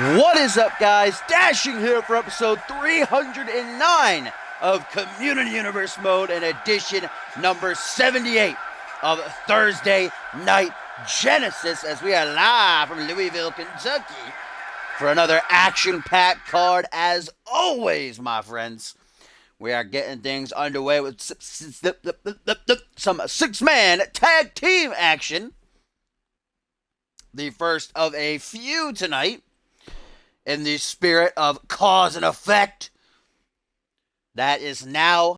What is up, guys? Dashing here for episode 309 of Community Universe Mode and edition number 78 of Thursday Night Genesis, as we are live from Louisville, Kentucky for another action-packed card. As always, my friends, we are getting things underway with some six-man tag team action. The first of a few tonight, in the spirit of cause and effect. That is now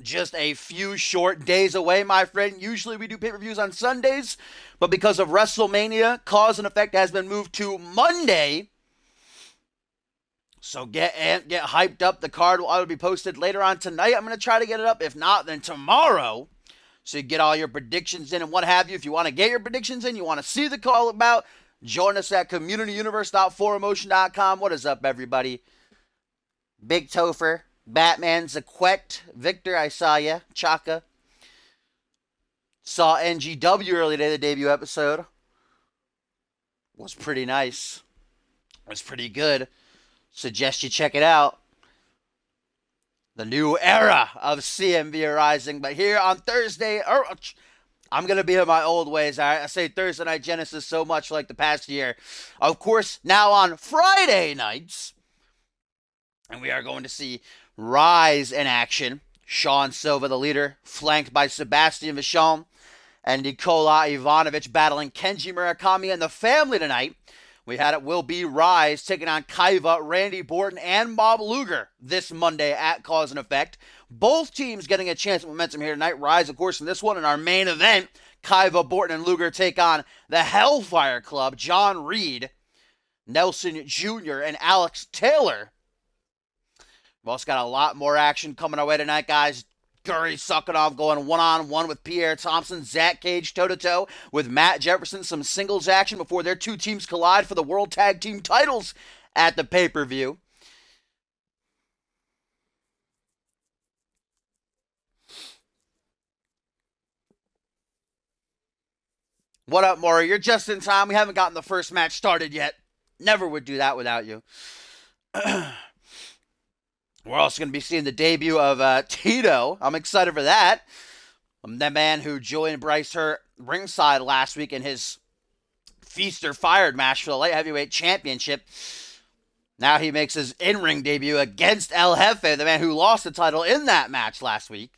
just a few short days away, my friend. Usually we do pay-per-views on Sundays, but because of WrestleMania, cause and effect has been moved to Monday. So get hyped up. The card will either be posted later on tonight. I'm going to try to get it up. If not, then tomorrow. So you get all your predictions in and what have you. If you want to get your predictions in, you want to see the call about, join us at communityuniverse.4emotion.com. What is up, everybody? Big Topher, Batman, Zaquet, Victor, I saw ya. Chaka. Saw NGW earlier today, the debut episode. Was pretty nice. Was pretty good. Suggest you check it out. The new era of CMV arising. But here on Thursday, I'm going to be in my old ways. I say Thursday Night Genesis so much like the past year. Of course, now on Friday nights, and we are going to see Rise in action. Sean Silva, the leader, flanked by Sebastian Vachon and Nikola Ivanovic battling Kenji Murakami and the family tonight. Will be Rise taking on Kaiva, Randy Borton, and Bob Luger this Monday at Cause and Effect. Both teams getting a chance at momentum here tonight. Rise, of course, in this one. In our main event, Kaiva, Borton, and Luger take on the Hellfire Club, John Reed, Nelson Jr., and Alex Taylor. We've also got a lot more action coming our way tonight, guys. Guri Suckanov going one-on-one with Pierre Thompson. Zach Cage toe-to-toe with Matt Jefferson. Some singles action before their two teams collide for the World Tag Team titles at the pay-per-view. What up, Maury? You're just in time. We haven't gotten the first match started yet. Never would do that without you. We're also going to be seeing the debut of Tito. I'm excited for that. The man who joined Bryce Hurt ringside last week in his Feast or Fired match for the Light Heavyweight Championship. Now he makes his in-ring debut against El Jefe, the man who lost the title in that match last week.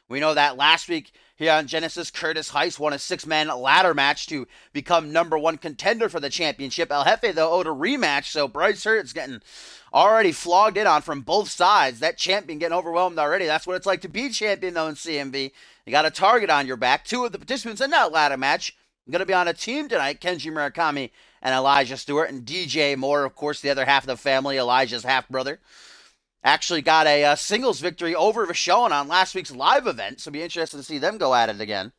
We know that last week here on Genesis, Curtis Heist won a six-man ladder match to become number one contender for the championship. El Jefe, though, owed a rematch, so Bryce Hurt's getting already flogged in on from both sides. That champion getting overwhelmed already. That's what it's like to be champion, though, in CMV. You got a target on your back. Two of the participants in that ladder match are going to be on a team tonight, Kenji Murakami and Elijah Stewart, and DJ Moore, of course, the other half of the family, Elijah's half-brother. Actually got a singles victory over Vachon on last week's live event, so it'll be interesting to see them go at it again.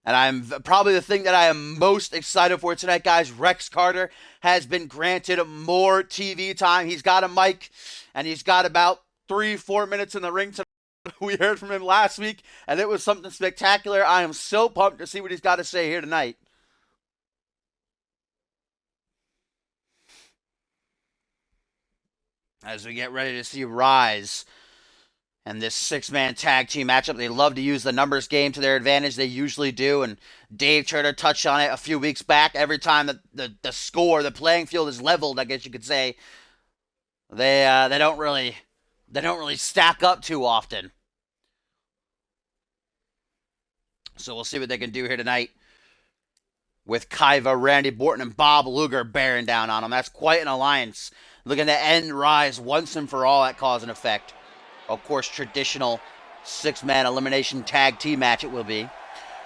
And I'm probably the thing that I am most excited for tonight, guys. Rex Carter has been granted more TV time. He's got a mic, and he's got about 3-4 minutes in the ring tonight. We heard from him last week, and it was something spectacular. I am so pumped to see what he's got to say here tonight. As we get ready to see Rise and this six-man tag team matchup. They love to use the numbers game to their advantage. They usually do, and Dave Turner touched on it a few weeks back. Every time the score, the playing field is leveled, I guess you could say, they don't really stack up too often. So we'll see what they can do here tonight with Kaiva, Randy Borton, and Bob Luger bearing down on them. That's quite an alliance. Looking to end Rise once and for all at Cause and Effect. Of course, traditional six-man elimination tag team match it will be.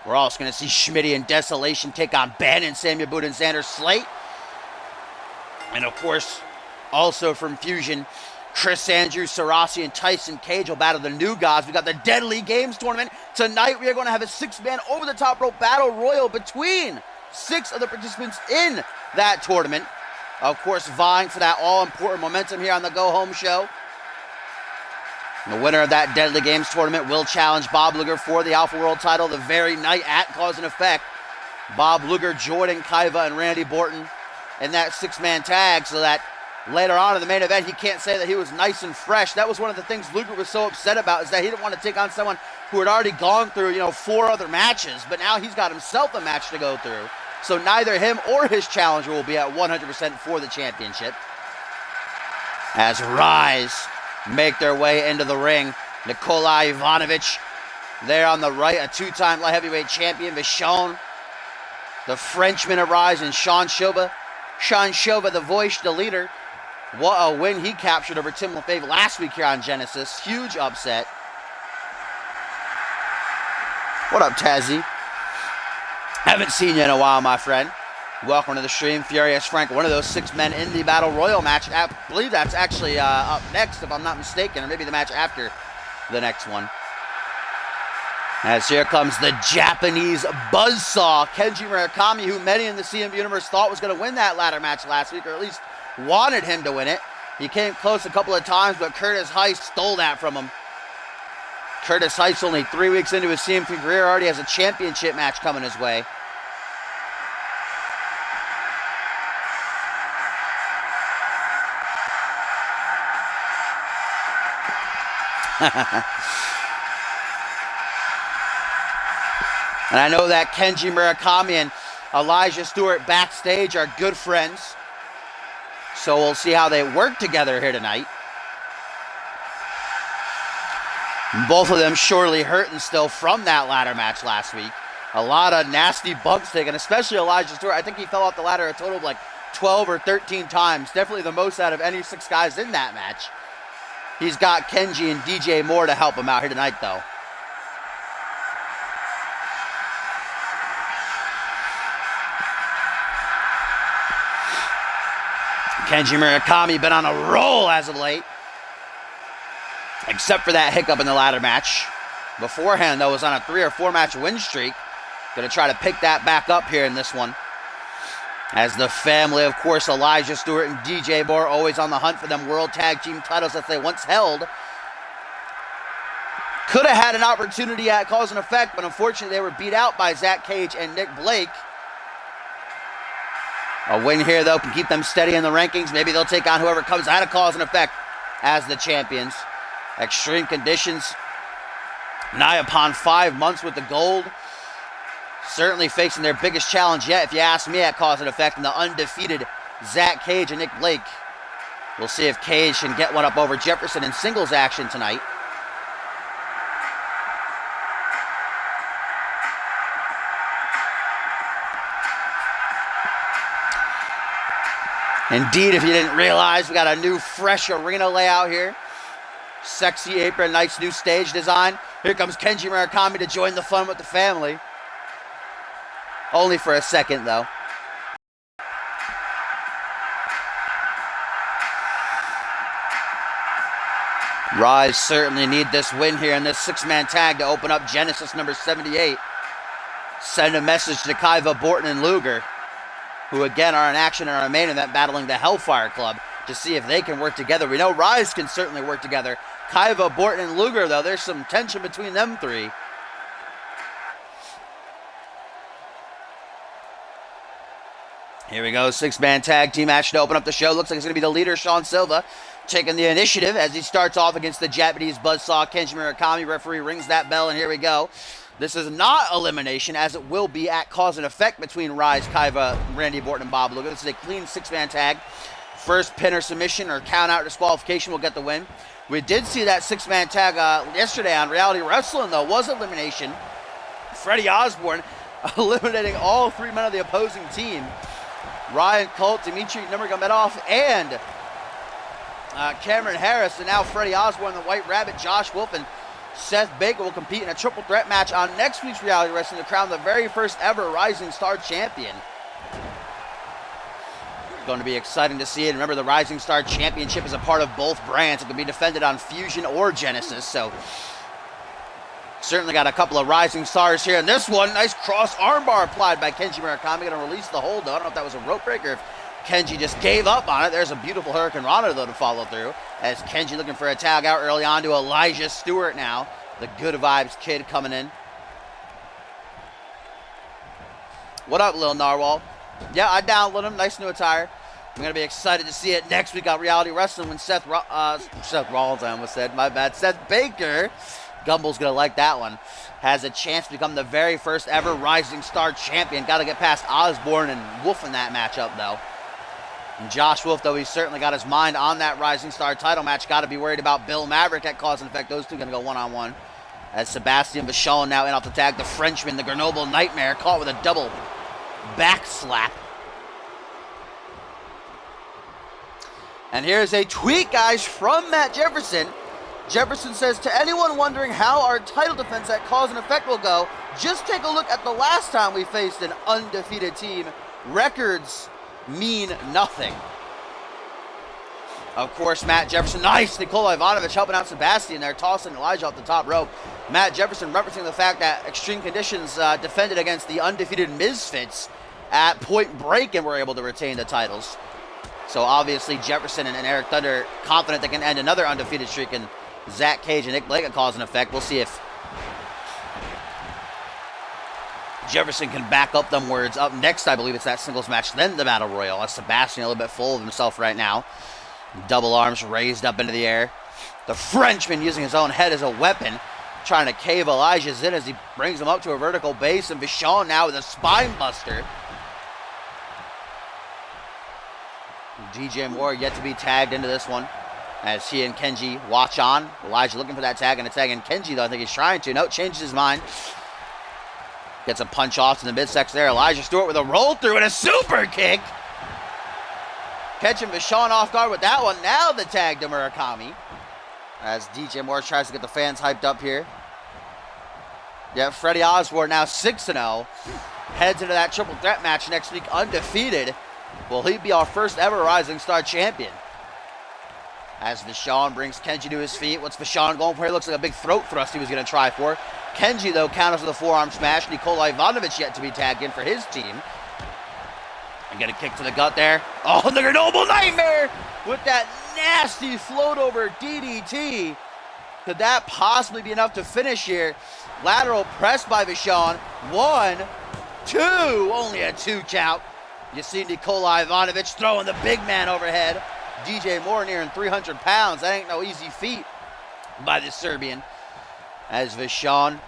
We're also going to see Schmitty and Desolation take on Bannon, Samuel Boone, and Xander Slate. And of course, also from Fusion, Chris Andrews, Sarasi, and Tyson Cage will battle the New Gods. We got the Deadly Games tournament. Tonight, we are going to have a six-man over-the-top rope battle royal between 6 of the participants in that tournament. Of course, vying for that all-important momentum here on the Go Home Show. The winner of that Deadly Games tournament will challenge Bob Luger for the Alpha World title the very night at Cause and Effect. Bob Luger, Jordan Kaiva, and Randy Borton in that six-man tag, so that later on in the main event, he can't say that he was nice and fresh. That was one of the things Luger was so upset about, is that he didn't want to take on someone who had already gone through, 4 other matches, but now he's got himself a match to go through. So neither him or his challenger will be at 100% for the championship. As Rise make their way into the ring, Nikolai Ivanovic there on the right, a 2-time light heavyweight champion, Vachon, the Frenchman of Rise, and Sean Shova. Sean Shova, the voice, the leader. What a win he captured over Tim LaFave last week here on Genesis. Huge upset. What up, Tazzy? Haven't seen you in a while, my friend. Welcome to the stream. Furious Frank, one of those 6 men in the Battle Royal match. I believe that's actually up next, if I'm not mistaken, or maybe the match after the next one. As here comes the Japanese buzzsaw, Kenji Murakami, who many in the CMV universe thought was going to win that ladder match last week, or at least wanted him to win it. He came close a couple of times, but Curtis Heist stole that from him. Curtis Heist, only 3 weeks into his CMV career, already has a championship match coming his way. And I know that Kenji Murakami and Elijah Stewart backstage are good friends. So we'll see how they work together here tonight. Both of them surely hurting still from that ladder match last week. A lot of nasty bumps taken, especially Elijah Stewart. I think he fell off the ladder a total of like 12 or 13 times. Definitely the most out of any 6 guys in that match. He's got Kenji and DJ Moore to help him out here tonight, though. Kenji Murakami been on a roll as of late, except for that hiccup in the ladder match. Beforehand, though, was on a 3 or 4 match win streak. Going to try to pick that back up here in this one. As the family, of course, Elijah Stewart and DJ Moore, always on the hunt for them World Tag Team titles that they once held. Could have had an opportunity at Cause and Effect, but unfortunately they were beat out by Zach Cage and Nick Blake. A win here, though, can keep them steady in the rankings. Maybe they'll take on whoever comes out of Cause and Effect as the champions. Extreme Conditions, nigh upon 5 months with the gold. Certainly facing their biggest challenge yet, if you ask me, at Cause and Effect, and the undefeated Zach Cage and Nick Blake. We'll see if Cage can get one up over Jefferson in singles action tonight. Indeed, if you didn't realize, we got a new, fresh arena layout here. Sexy apron, nice new stage design. Here comes Kenji Murakami to join the fun with the family. Only for a second, though. Rise certainly need this win here in this 6-man tag to open up Genesis number 78. Send a message to Kaiva, Borton, and Luger, who again are in action in our main event battling the Hellfire Club, to see if they can work together. We know Rise can certainly work together. Kaiva, Borton, and Luger, though, there's some tension between them 3. Here we go, 6-man tag team match to open up the show. Looks like it's going to be the leader, Sean Silva, taking the initiative as he starts off against the Japanese buzzsaw, Kenji Murakami. Referee rings that bell, and here we go. This is not elimination, as it will be at Cause and Effect between Rise, Kaiva, Randy Borton, and Bob Luger. This is a clean 6-man tag. First pin or submission or count out disqualification will get the win. We did see that 6-man tag yesterday on Reality Wrestling, though, was elimination. Freddie Osborne eliminating all 3 men of the opposing team. Ryan Colt, Dmitry Nurmagomedov, and Cameron Harris, and now Freddie Osborne, the White Rabbit, Josh Wolf, and Seth Baker will compete in a triple threat match on next week's Reality Wrestling to crown the very first ever Rising Star champion. It's going to be exciting to see it. Remember, the Rising Star Championship is a part of both brands. It can be defended on Fusion or Genesis, so certainly got a couple of Rising Stars here. And this one, nice cross armbar applied by Kenji Murakami. Going to release the hold, though. I don't know if that was a rope break or if Kenji just gave up on it. There's a beautiful Hurricane Rana, though, to follow through. As Kenji looking for a tag out early on to Elijah Stewart now. The Good Vibes Kid coming in. What up, Lil Narwhal? Yeah, I downloaded him. Nice new attire. I'm going to be excited to see it next week on Reality Wrestling when Seth Rollins, I almost said. My bad. Seth Baker. Gumbel's going to like that one. Has a chance to become the very first ever Rising Star champion. Got to get past Osborne and Wolf in that matchup, though. And Josh Wolf, though, he's certainly got his mind on that Rising Star title match. Got to be worried about Bill Maverick at cause and effect. Those two going to go one-on-one. As Sebastian Vachon now in off the tag. The Frenchman, the Grenoble Nightmare, caught with a double back slap. And here's a tweet, guys, from Matt Jefferson. Jefferson says, to anyone wondering how our title defense at cause and effect will go, just take a look at the last time we faced an undefeated team. Records mean nothing. Of course, Matt Jefferson, nice. Nikola Ivanovic helping out Sebastian there, tossing Elijah off the top rope. Matt Jefferson referencing the fact that Extreme Conditions defended against the undefeated Misfits at Point Break and were able to retain the titles. So obviously Jefferson and Eric Thunder confident they can end another undefeated streak, and Zach Cage and Nick Blake at cause and effect. We'll see if Jefferson can back up them words. Up next, I believe it's that singles match, then the Battle Royal. As Sebastian a little bit full of himself right now. Double arms raised up into the air. The Frenchman using his own head as a weapon, trying to cave Elijah's in as he brings him up to a vertical base. And Vachon now with a spine buster. DJ Moore yet to be tagged into this one as he and Kenji watch on. Elijah looking for that tag and a tag, and Kenji, though, I think he's trying to. Nope, changes his mind. Gets a punch off to the midsection there. Elijah Stewart with a roll through and a super kick. Catching Vachon off guard with that one. Now the tag to Murakami as DJ Moore tries to get the fans hyped up here. Yeah, Freddie Osborne now 6-0. Heads into that triple threat match next week undefeated. Will he be our first ever Rising Star champion? As Vachon brings Kenji to his feet. What's Vachon going for here? Looks like a big throat thrust he was going to try for. Kenji, though, counters with a forearm smash. Nikola Ivanovic yet to be tagged in for his team. And get a kick to the gut there. Oh, the Grenoble Nightmare with that nasty float over DDT. Could that possibly be enough to finish here? Lateral press by Vachon. 1, 2. Only a 2 count. You see Nikola Ivanovic throwing the big man overhead. DJ Moore nearing 300 pounds. That ain't no easy feat by the Serbian. As Vachon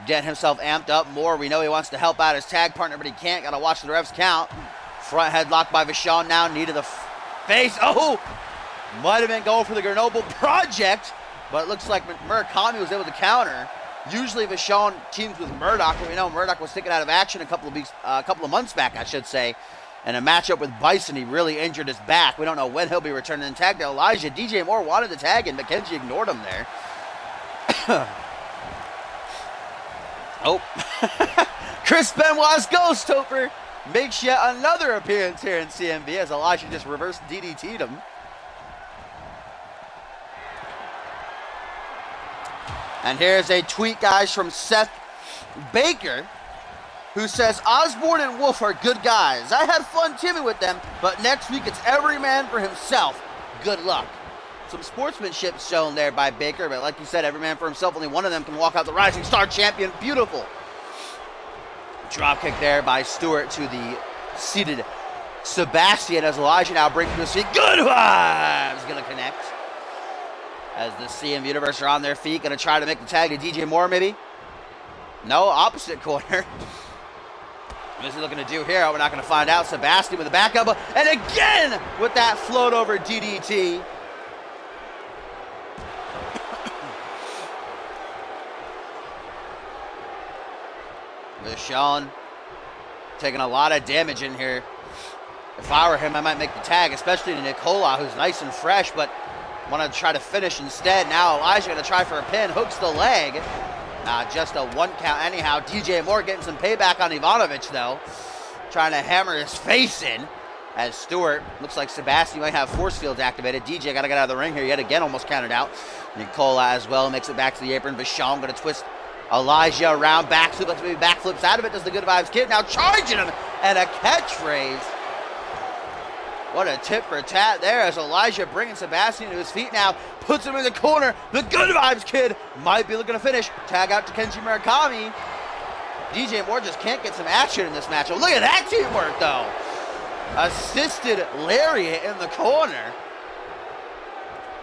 getting himself amped up more. We know he wants to help out his tag partner, but he can't. Got to watch the refs count. Front headlock by Vachon now. Knee to the face. Oh! Might have been going for the Grenoble Project, but it looks like Murakami was able to counter. Usually Vachon teams with Murdoch, but we know Murdoch was taken out of action a couple of months back, I should say. In a matchup with Bison, he really injured his back. We don't know when he'll be returning and tag to Elijah. DJ Moore wanted to tag in, but Kenji ignored him there. Oh. Chris Benoit's Ghost Toper makes yet another appearance here in CMV as Elijah just reverse DDT'd him. And here's a tweet, guys, from Seth Baker, who says, Osborne and Wolf are good guys. I had fun teaming with them, but next week it's every man for himself. Good luck. Some sportsmanship shown there by Baker, but like you said, every man for himself. Only one of them can walk out the Rising Star champion. Beautiful. Drop kick there by Stewart to the seated Sebastian as Elijah now brings him to his feet. Good vibes. Going to connect. As the CMV Universe are on their feet. Going to try to make the tag to DJ Moore maybe. No, opposite corner. What is he looking to do here? We're not going to find out. Sebastian with the back elbow. And again with that float over DDT. Vachon taking a lot of damage in here. If I were him, I might make the tag, especially to Nikola, who's nice and fresh, but want to try to finish instead. Now Elijah going to try for a pin. Hooks the leg. Just a 1 count anyhow. DJ Moore getting some payback on Ivanovic, though. Trying to hammer his face in. As Stewart, looks like Sebastian might have force fields activated. DJ got to get out of the ring here. Yet again, almost counted out. Nikola as well makes it back to the apron. Vachon going to twist Elijah around, backflip, let's maybe backflips out of it, does the Good Vibes Kid, now charging him, and a catchphrase. What a tit for tat there as Elijah bringing Sebastian to his feet now. Puts him in the corner. The Good Vibes Kid might be looking to finish. Tag out to Kenji Murakami. DJ Moore just can't get some action in this matchup. Look at that teamwork, though. Assisted lariat in the corner.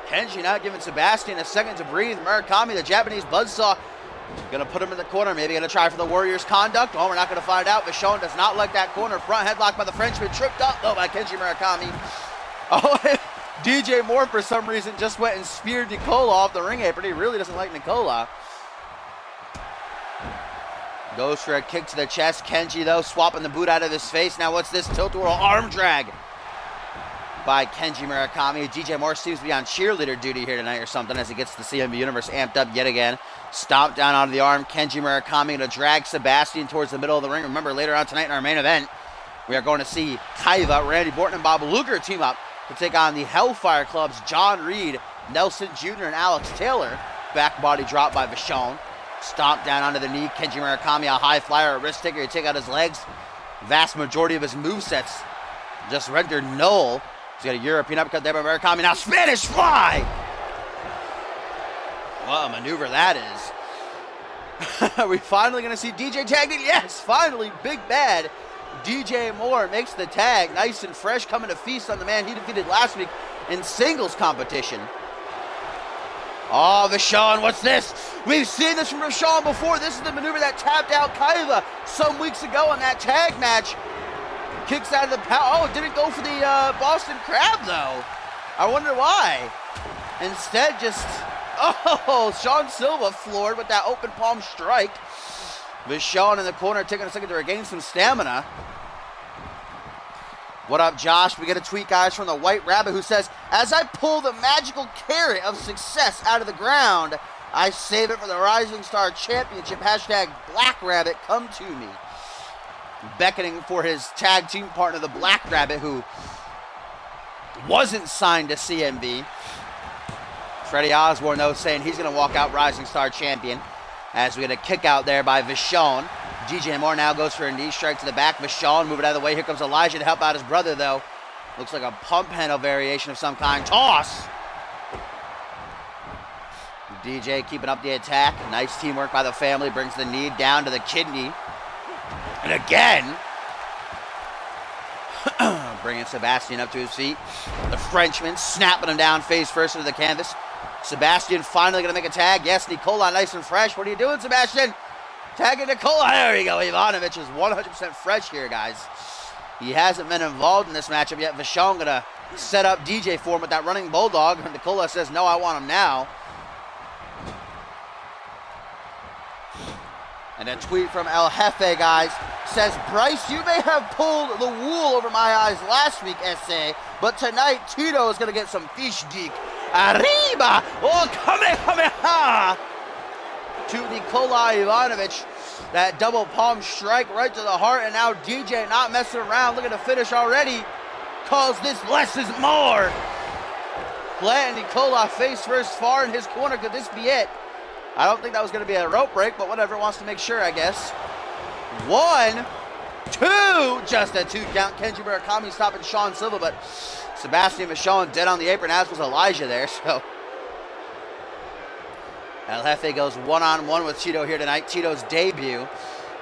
Kenji not giving Sebastian a second to breathe. Murakami, the Japanese buzzsaw, gonna put him in the corner. Maybe gonna try for the Warriors conduct. Oh, we're not gonna find out. Vachon does not like that corner. Front headlock by the Frenchman. Tripped up, though, by Kenji Murakami. Oh, DJ Moore, for some reason, just went and speared Nicola off the ring apron. He really doesn't like Nicola. Goes for a kick to the chest. Kenji, though, swapping the boot out of his face. Now what's this? Tilt-a-whirl arm drag by Kenji Murakami. DJ Moore seems to be on cheerleader duty here tonight or something as he gets the CMV Universe amped up yet again. Stomp down onto the arm. Kenji Murakami going to drag Sebastian towards the middle of the ring. Remember, later on tonight in our main event, we are going to see Kaiva, Randy Orton, and Bob Luger team up to take on the Hellfire Club's John Reed, Nelson Jr., and Alex Taylor. Back body drop by Vachon. Stomp down onto the knee. Kenji Murakami, a high flyer, a wrist taker to take out his legs. Vast majority of his movesets just rendered null. He's got a European uppercut there by Murakami. Now Spanish fly! What a maneuver that is. Are we finally going to see DJ tagged in? Yes, finally. Big bad DJ Moore makes the tag. Nice and fresh, coming to feast on the man he defeated last week in singles competition. Oh, Vachon, what's this? We've seen this from Vachon before. This is the maneuver that tapped out Kaiva some weeks ago in that tag match. Kicks out of the power. Oh, it didn't go for the Boston Crab, though. I wonder why. Instead, just... Oh, Sean Silva floored with that open palm strike. Vachon in the corner taking a second to regain some stamina. What up, Josh? We get a tweet, guys, from the White Rabbit who says, as I pull the magical carrot of success out of the ground, I save it for the Rising Star Championship. Hashtag Black Rabbit, come to me. Beckoning for his tag team partner, the Black Rabbit, who wasn't signed to CMV. Freddie Osborne, though, saying he's going to walk out Rising Star Champion. As we get a kick out there by Vachon. DJ Moore now goes for a knee strike to the back. Vachon moving out of the way. Here comes Elijah to help out his brother, though. Looks like a pump handle variation of some kind. Toss! DJ keeping up the attack. Nice teamwork by the family. Brings the knee down to the kidney. And again, bringing Sebastian up to his feet. The Frenchman snapping him down face first into the canvas. Sebastian finally going to make a tag. Yes, Nicola nice and fresh. What are you doing, Sebastian? Tagging Nicola. There we go. Ivanovic is 100% fresh here, guys. He hasn't been involved in this matchup yet. Vachon going to set up DJ for him with that running bulldog. Nicola says, no, I want him now. And a tweet from El Jefe, guys, says, Bryce, you may have pulled the wool over my eyes last week, SA, but tonight Tito is going to get some fish dick. Arriba! Oh, Kamehameha! To Nikola Ivanovic. That double palm strike right to the heart, and now DJ not messing around, looking to finish already. Calls this less is more. Planting Nikola face first far in his corner. Could this be it? I don't think that was going to be a rope break, but whatever, wants to make sure, I guess. 1, 2, just a 2 count. Kenji Murakami stopping Sean Silva, but Sebastian Vachon dead on the apron, as was Elijah there, so. El Jefe goes one-on-one with Tito here tonight. Tito's debut.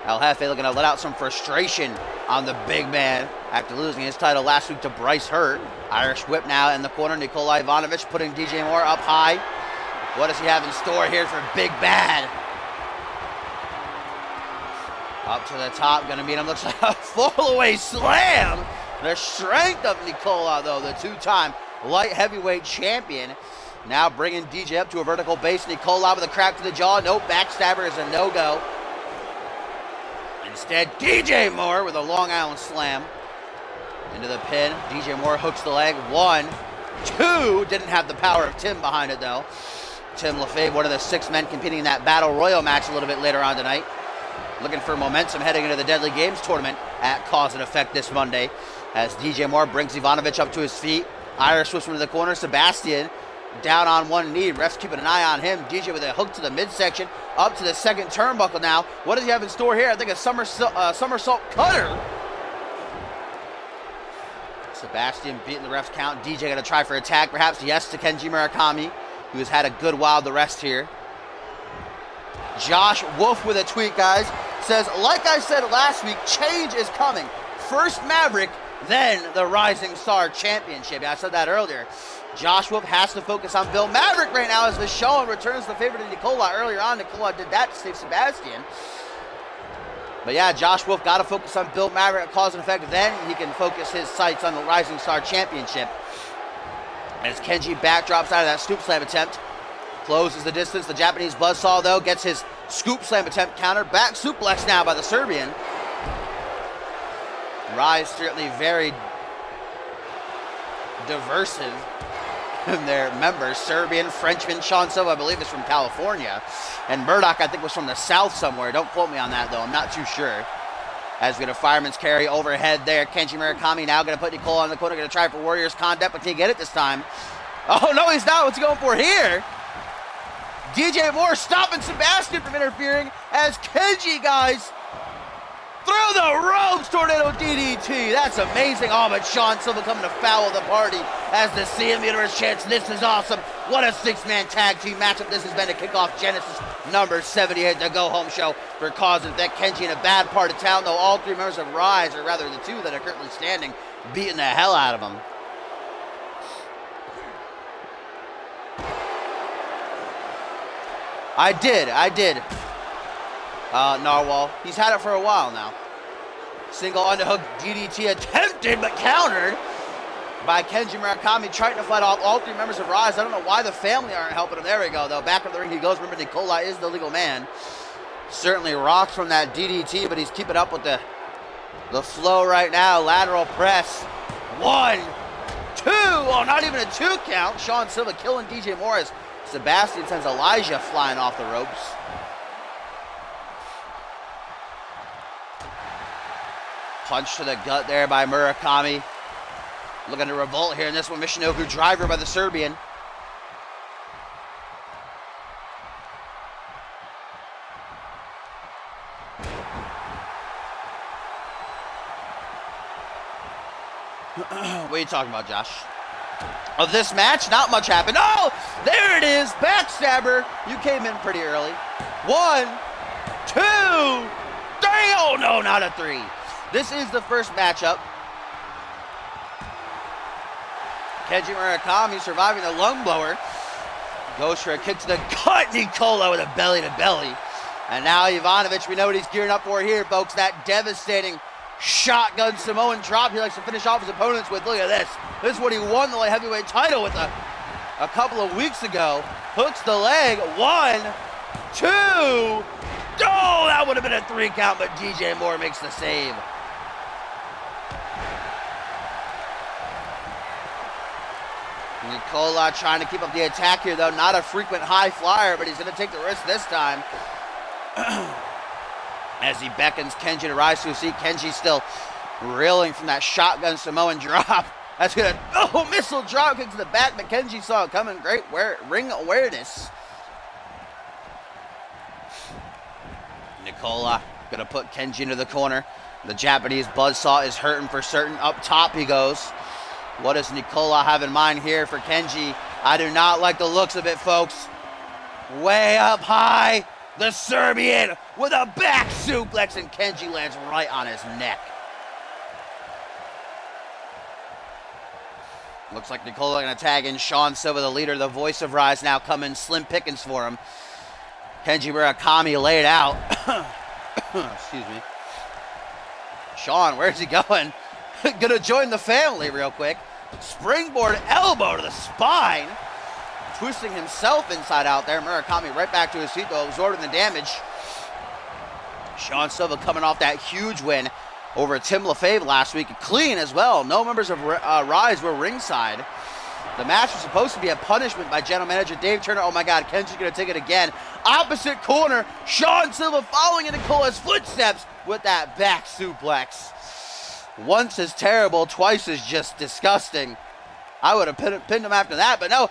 El Jefe looking to let out some frustration on the big man after losing his title last week to Bryce Hurt. Irish whip now in the corner. Nikola Ivanovic putting DJ Moore up high. What does he have in store here for Big Bad? Up to the top, gonna meet him. Looks like a fall-away slam. The strength of Nikola, though, the two-time light heavyweight champion. Now bringing DJ up to a vertical base. Nikola with a crack to the jaw. Nope, backstabber is a no-go. Instead, DJ Moore with a Long Island slam. Into the pin. DJ Moore hooks the leg. 1, 2. Didn't have the power of Tim behind it, though. Tim LaFave, one of the 6 men competing in that Battle Royal match a little bit later on tonight. Looking for momentum heading into the Deadly Games tournament at Cause and Effect this Monday. As DJ Moore brings Ivanovic up to his feet. Irish whips into the corner. Sebastian down on one knee. Refs keeping an eye on him. DJ with a hook to the midsection. Up to the second turnbuckle now. What does he have in store here? I think a somersault cutter. Sebastian beating the ref's count. DJ going to try for a tag, perhaps. Yes to Kenji Murakami, who has had a good while the rest here. Josh Wolf with a tweet, guys. Says, like I said last week, change is coming. First Maverick, then the Rising Star Championship. Yeah, I said that earlier. Josh Wolf has to focus on Bill Maverick right now as Vachon returns the favor to Nicola. Earlier on, Nicola did that to save Sebastian. But yeah, Josh Wolf got to focus on Bill Maverick, cause and effect. Then he can focus his sights on the Rising Star Championship. As Kenji backdrops out of that scoop slam attempt. Closes the distance. The Japanese buzzsaw, though, gets his scoop slam attempt countered. Back suplex now by the Serbian. Rise certainly very diversive in their members. Serbian, Frenchman, Sean Silva, I believe, is from California. And Murdoch, I think, was from the South somewhere. Don't quote me on that, though. I'm not too sure. As we get a fireman's carry overhead there. Kenji Murakami now going to put Nicola on the corner. Going to try for Warriors conduct, but can he get it this time? Oh, no, he's not. What's he going for here? DJ Moore stopping Sebastian from interfering as Kenji, guys, through the ropes, tornado DDT. That's amazing. Oh, but Sean Silva coming to foul the party as the CMV Universe chants, this is awesome. What a six-man tag team matchup this has been to kick off Genesis number 78, the go-home show for cause and effect. Kenji in a bad part of town, though all three members of Rise, or rather the two that are currently standing, beating the hell out of him. I did. Narwhal. He's had it for a while now. Single underhook DDT attempted but countered by Kenji Murakami, trying to fight off all three members of Rise. I don't know why the family aren't helping him. There we go, though. Back in the ring he goes. Remember, Nicola is the legal man. Certainly rocks from that DDT, but he's keeping up with the flow right now. Lateral press. 1, 2. Oh, not even a 2 count. Sean Silva killing DJ Morris. Sebastian sends Elijah flying off the ropes. Punch to the gut there by Murakami. Looking to revolt here in this one. Michinoku driver by the Serbian. What are you talking about, Josh? Of this match, not much happened. Oh, there it is. Backstabber. You came in pretty early. 1, 2, 3. Oh, no, not a 3. This is the first matchup. Kenji Murakami surviving the lung blower. Goes for a kick to the gut. Nicola with a belly to belly. And now Ivanovic, we know what he's gearing up for here, folks. That devastating shotgun Samoan drop he likes to finish off his opponents with. Look at this. This is what he won the light heavyweight title with a couple of weeks ago. Hooks the leg. 1, 2. Oh, that would have been a 3 count, but DJ Moore makes the save. Nicola trying to keep up the attack here, though. Not a frequent high flyer, but he's going to take the risk this time. As he beckons Kenji to rise to his feet. Kenji still reeling from that shotgun Samoan drop. That's going to, missile drop kick to the back, but Kenji saw it coming. Great ring awareness. Nicola going to put Kenji into the corner. The Japanese buzzsaw is hurting for certain. Up top he goes. What does Nicola have in mind here for Kenji? I do not like the looks of it, folks. Way up high. The Serbian with a back suplex, and Kenji lands right on his neck. Looks like Nicola going to tag in Sean Silva, the leader, the voice of Rise, now coming slim pickings for him. Kenji Murakami laid out. Excuse me. Sean, where's he going? Gonna join the family real quick. Springboard elbow to the spine. Twisting himself inside out there. Murakami right back to his feet, though, absorbing the damage. Sean Silva coming off that huge win over Tim LaFave last week. Clean as well. No members of Rise were ringside. The match was supposed to be a punishment by general manager Dave Turner. Oh my God, Kenji's gonna take it again. Opposite corner, Sean Silva following in Nicola's footsteps with that back suplex. Once is terrible, twice is just disgusting. I would have pinned him after that, but no.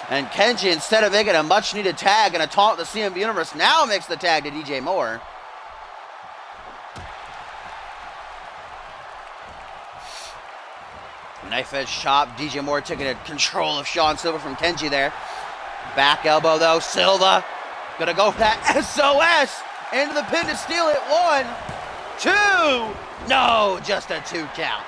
And Kenji, instead of making a much-needed tag and a taunt to CMV Universe, now makes the tag to DJ Moore. Knife edge chop. DJ Moore taking control of Sean Silva from Kenji there. Back elbow though. Silva gonna go for that SOS into the pin to steal it. 1, 2. No, just a 2 count.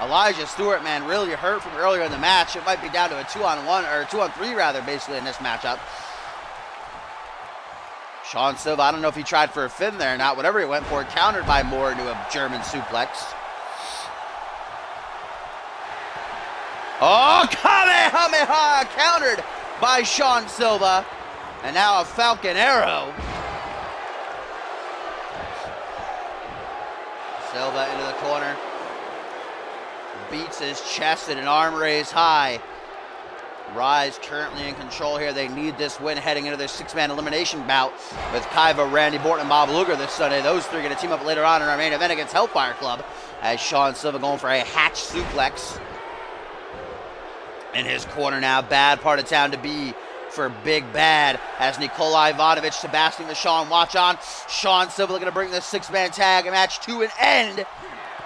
Elijah Stewart, man, really hurt from earlier in the match. It might be down to a 2-on-1 or 2-on-3 rather, basically in this matchup. Sean Silva, I don't know if he tried for a fin there or not. Whatever he went for, countered by Moore into a German suplex. Oh, Kamehameha! Countered by Sean Silva. And now a Falcon Arrow. Silva into the corner. Beats his chest at an arm raised high. Rise currently in control here. They need this win heading into their 6-man elimination bout with Kaiva, Randy Borton, and Bob Luger this Sunday. Those three are going to team up later on in our main event against Hellfire Club as Sean Silva going for a hatch suplex. In his corner now, bad part of town to be for Big Bad as Nikolai Ivanovic, Sebastian Vachon watch on. Sean Silva looking to bring this 6-man tag match to an end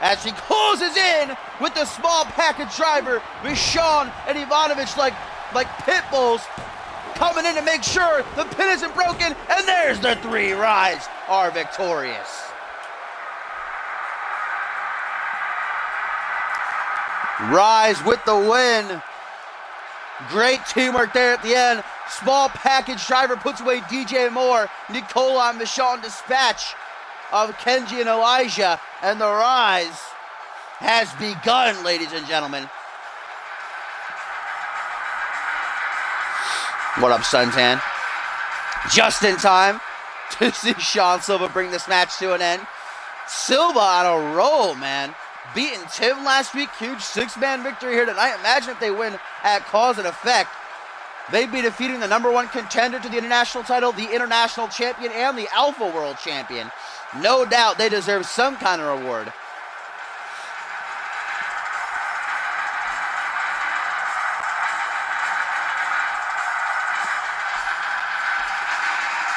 as he closes in with the small package driver. Vachon and Ivanovic like pit bulls coming in to make sure the pin isn't broken, and there's the 3. Rise are victorious. Rise with the win. Great teamwork there at the end. Small package driver puts away DJ Moore. Nicola and Vachon dispatch of Kenji and Elijah. And the rise has begun, ladies and gentlemen. What up, Suntan? Just in time to see Sean Silva bring this match to an end. Silva on a roll, man. Beating Tim last week, huge 6-man victory here tonight. Imagine if they win at Cause and Effect. They'd be defeating the #1 contender to the international title, the international champion, and the Alpha World champion. No doubt they deserve some kind of reward.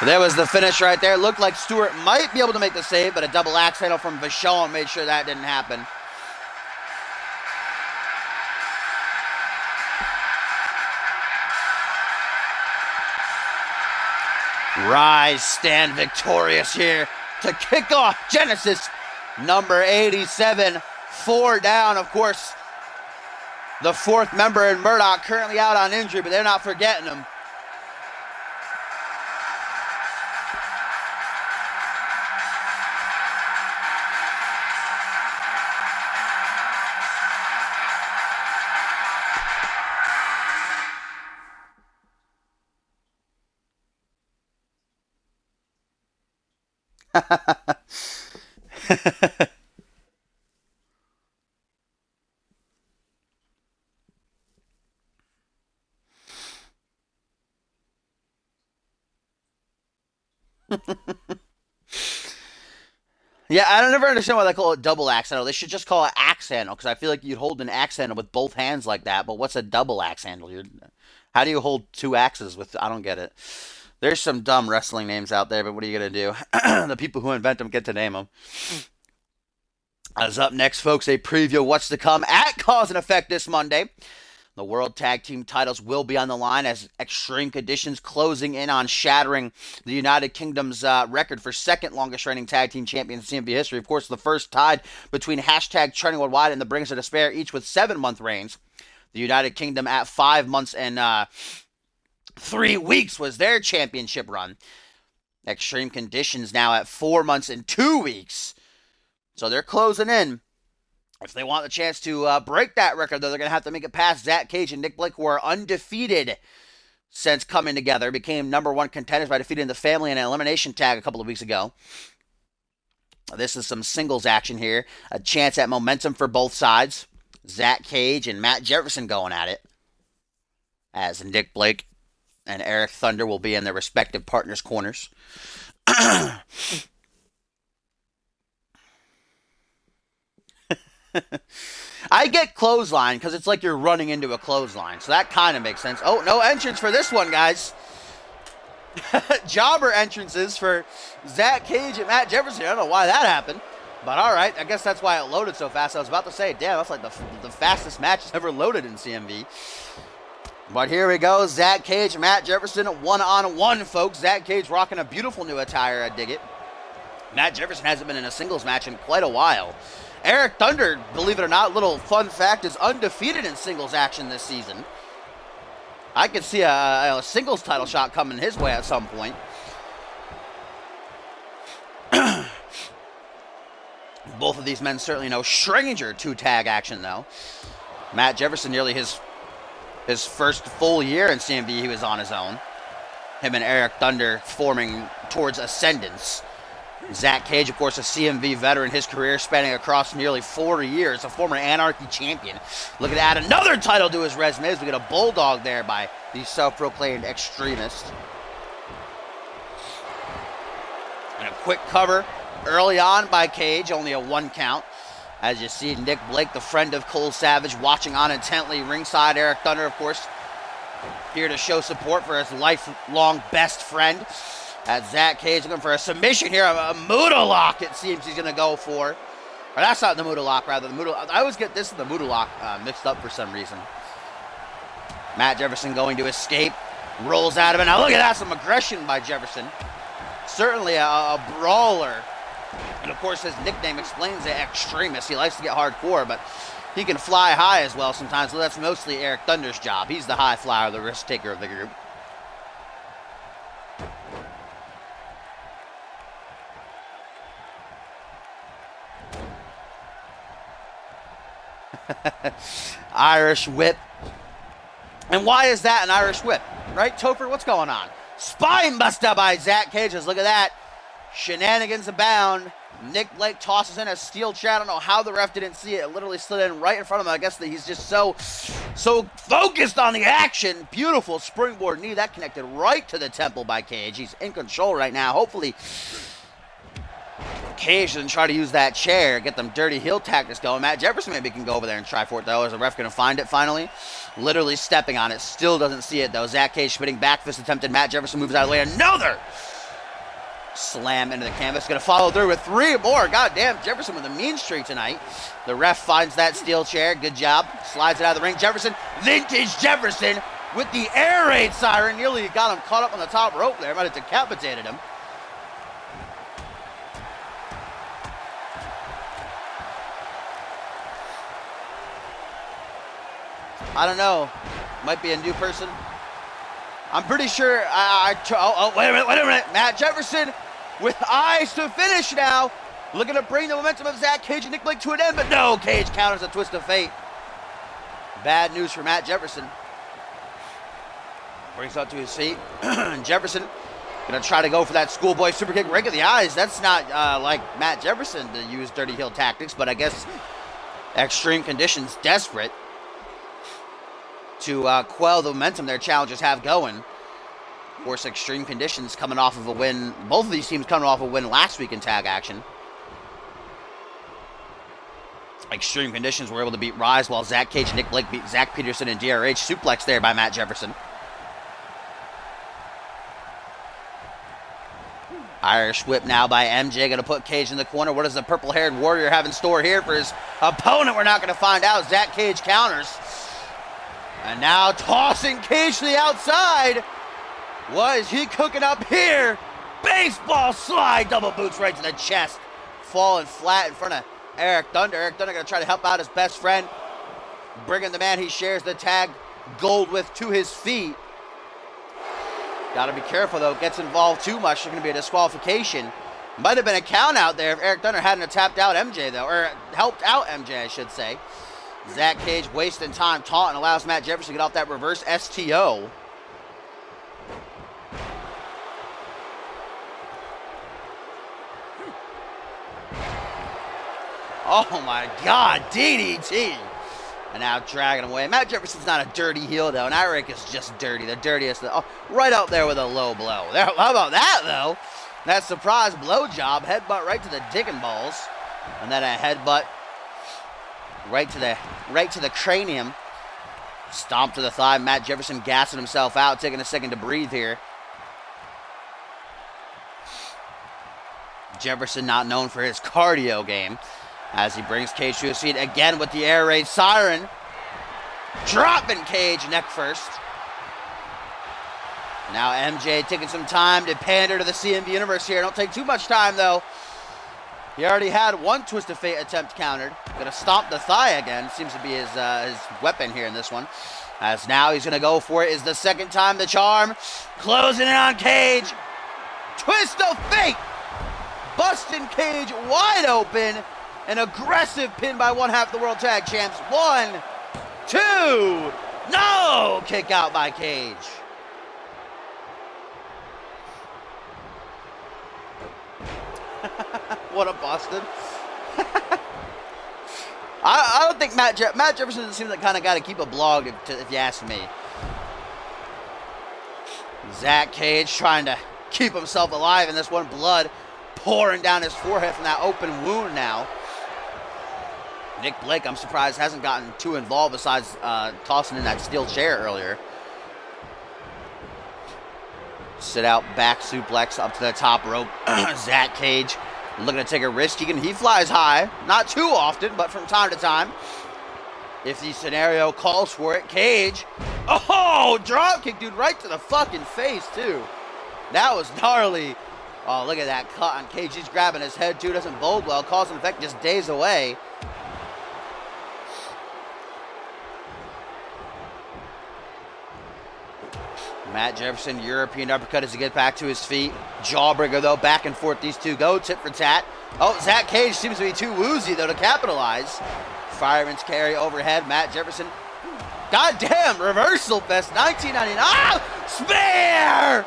There was the finish right there. Looked like Stewart might be able to make the save, but a double axe handle from Vachon made sure that didn't happen. Rise stand victorious here to kick off Genesis number 87. 4 down, of course. The 4th member in Murdoch currently out on injury, but they're not forgetting him. Yeah, I don't never understand why they call it double axe handle. They should just call it axe handle, because I feel like you'd hold an axe handle with both hands like that. But what's a double axe handle? How do you hold 2 axes with? I don't get it. There's some dumb wrestling names out there, but what are you gonna do? The people who invent them get to name them. As up next, folks, a preview of what's to come at Cause and Effect this Monday. The World Tag Team titles will be on the line as Extreme Conditions closing in on shattering the United Kingdom's record for second longest reigning tag team champions in CMV history. Of course, the first tied between #Trending Worldwide and the Brings of Despair, each with 7-month reigns. The United Kingdom at 5 months and 3 weeks was their championship run. Extreme Conditions now at 4 months and 2 weeks. So they're closing in. If they want the chance to break that record, though, they're going to have to make it past Zach Cage and Nick Blake, who are undefeated since coming together. Became #1 contenders by defeating the Family in an elimination tag a couple of weeks ago. This is some singles action here. A chance at momentum for both sides. Zach Cage and Matt Jefferson going at it, as Nick Blake and Eric Thunder will be in their respective partners' corners. I get clothesline because it's like you're running into a clothesline, so that kind of makes sense. Oh, no entrance for this one, guys. Jobber entrances for Zach Cage and Matt Jefferson. I don't know why that happened. But all right, I guess that's why it loaded so fast. I was about to say, damn, that's like the fastest match ever loaded in CMV. But here we go, Zach Cage and Matt Jefferson, one-on-one, folks. Zach Cage rocking a beautiful new attire, I dig it. Matt Jefferson hasn't been in a singles match in quite a while. Eric Thunder, believe it or not, little fun fact, is undefeated in singles action this season. I could see a singles title shot coming his way at some point. Both of these men certainly no stranger to tag action, though. Matt Jefferson, nearly his first full year in CMV, he was on his own. Him and Eric Thunder forming towards ascendance. Zach Cage, of course, a CMV veteran, his career spanning across nearly 4 years, a former Anarchy champion. Looking to add another title to his resume as we get a bulldog there by the self-proclaimed extremist. And a quick cover early on by Cage, only a 1 count. As you see, Nick Blake, the friend of Cole Savage, watching on intently ringside. Eric Thunder, of course, here to show support for his lifelong best friend. As Zach Cage looking for a submission here, a Muda lock it seems he's going to go for. Or that's not the Muda lock, rather. I always get this and the Muda lock mixed up for some reason. Matt Jefferson going to escape, rolls out of it. Now look at that, some aggression by Jefferson. Certainly a brawler. And of course his nickname explains the extremist. He likes to get hardcore, but he can fly high as well sometimes. So that's mostly Eric Thunder's job. He's the high flyer, the risk taker of the group. Irish whip. And why is that an Irish whip? Right, Topher? What's going on? Spine buster by Zach Cage. Look at that. Shenanigans abound. Nick Blake tosses in a steel chair. I don't know how the ref didn't see it. It literally slid in right in front of him. I guess that he's just so focused on the action. Beautiful springboard knee. That connected right to the temple by Cage. He's in control right now. Hopefully Cage doesn't try to use that chair, get them dirty heel tactics going. Matt Jefferson maybe can go over there and try for it, though. Is the ref going to find it finally? Literally stepping on it. Still doesn't see it, though. Zach Cage spinning back fist attempted. Matt Jefferson moves out of the way. Another slam into the canvas. Going to follow through with 3 more. God damn, Jefferson with a mean streak tonight. The ref finds that steel chair. Good job. Slides it out of the ring. Jefferson, vintage Jefferson with the air raid siren. Nearly got him caught up on the top rope there. Might have decapitated him. I don't know. Might be a new person. I'm pretty sure wait a minute. Matt Jefferson with eyes to finish now. Looking to bring the momentum of Zach Cage and Nick Blake to an end, but no. Cage counters a twist of fate. Bad news for Matt Jefferson. Brings up to his feet. Jefferson going to try to go for that schoolboy super kick right in the eyes. That's not like Matt Jefferson to use dirty heel tactics, but I guess extreme conditions desperate to quell the momentum their challengers have going. Of course, extreme conditions coming off of a win. Both of these teams coming off a win last week in tag action. Extreme conditions were able to beat Rise, while Zach Cage and Nick Blake beat Zach Peterson and DRH. Suplex there by Matt Jefferson. Irish whip now by MJ. Going to put Cage in the corner. What does the purple-haired warrior have in store here for his opponent? We're not going to find out. Zach Cage counters. And now tossing Cage to the outside. What is he cooking up here? Baseball slide. Double boots right to the chest. Falling flat in front of Eric Thunder. Eric Thunder going to try to help out his best friend. Bringing the man he shares the tag gold with to his feet. Got to be careful, though. Gets involved too much. There's going to be a disqualification. Might have been a count out there if Eric Thunder hadn't tapped out MJ, though. Or helped out MJ, I should say. Zach Cage wasting time taunting allows Matt Jefferson to get off that reverse STO. Oh my God, DDT. And now dragging him away. Matt Jefferson's not a dirty heel, though. And Eric is just dirty. The dirtiest. Right out there with a low blow. There, how about that, though? That surprise blow job. Headbutt right to the dick and balls. And then a headbutt right to the cranium. Stomp to the thigh. Matt Jefferson gassing himself out. Taking a second to breathe here. Jefferson not known for his cardio game as he brings Cage to his feet again with the air raid siren. Dropping Cage neck first. Now MJ taking some time to pander to the CMV universe here. Don't take too much time though. He already had one Twist of Fate attempt countered. Gonna stomp the thigh again. Seems to be his weapon here in this one. As now he's gonna go for it. Is the second time the charm. Closing in on Cage. Twist of Fate. Busting Cage wide open. An aggressive pin by one half the World Tag Champs. 1, 2. No! Kick out by Cage. What a busted. I don't think Matt Jefferson seems like kind of got to keep a blog if you ask me. Zach Cage trying to keep himself alive in this one. Blood pouring down his forehead from that open wound now. Nick Blake, I'm surprised, hasn't gotten too involved besides tossing in that steel chair earlier. Sit out, back suplex up to the top rope. Zach Cage looking to take a risk. He flies high. Not too often, but from time to time. If the scenario calls for it. Cage. Oh, drop kick, dude, right to the fucking face, too. That was gnarly. Oh, look at that cut on Cage. He's grabbing his head, too. Doesn't bode well. Cause and effect just days away. Matt Jefferson, European uppercut as he gets back to his feet. Jawbreaker, though, back and forth these two go. Tit for tat. Oh, Zach Cage seems to be too woozy, though, to capitalize. Fireman's carry overhead. Matt Jefferson. Goddamn, reversal fest. 1999. Ah! Spear!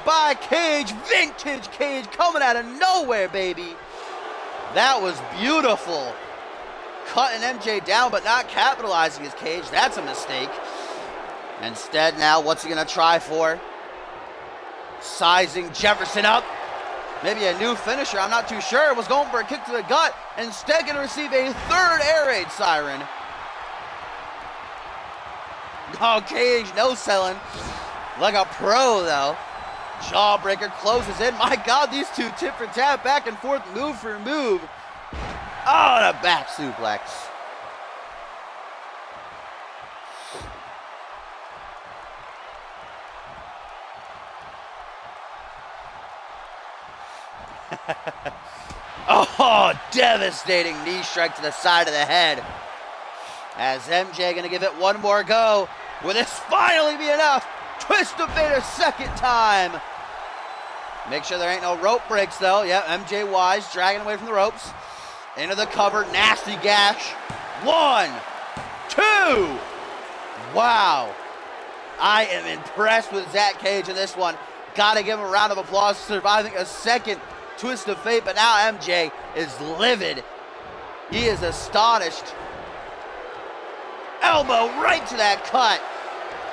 By Cage. Vintage Cage coming out of nowhere, baby. That was beautiful. Cutting MJ down, but not capitalizing his Cage. That's a mistake. Instead, now, what's he going to try for? Sizing Jefferson up. Maybe a new finisher, I'm not too sure. Was going for a kick to the gut. Instead, going to receive a third air raid siren. Oh, Cage, no selling. Like a pro, though. Jawbreaker closes in. My God, these two tit for tat, back and forth, move for move. Oh, and a back suplex. Oh, devastating knee strike to the side of the head. As MJ gonna give it one more go. Will this finally be enough? Twist of Fate a second time. Make sure there ain't no rope breaks though. Yep, MJ wise, dragging away from the ropes. Into the cover, nasty gash. 1, 2. Wow. I am impressed with Zach Cage in this one. Gotta give him a round of applause for surviving a second Twist of Fate, but now MJ is livid. He is astonished. Elbow right to that cut.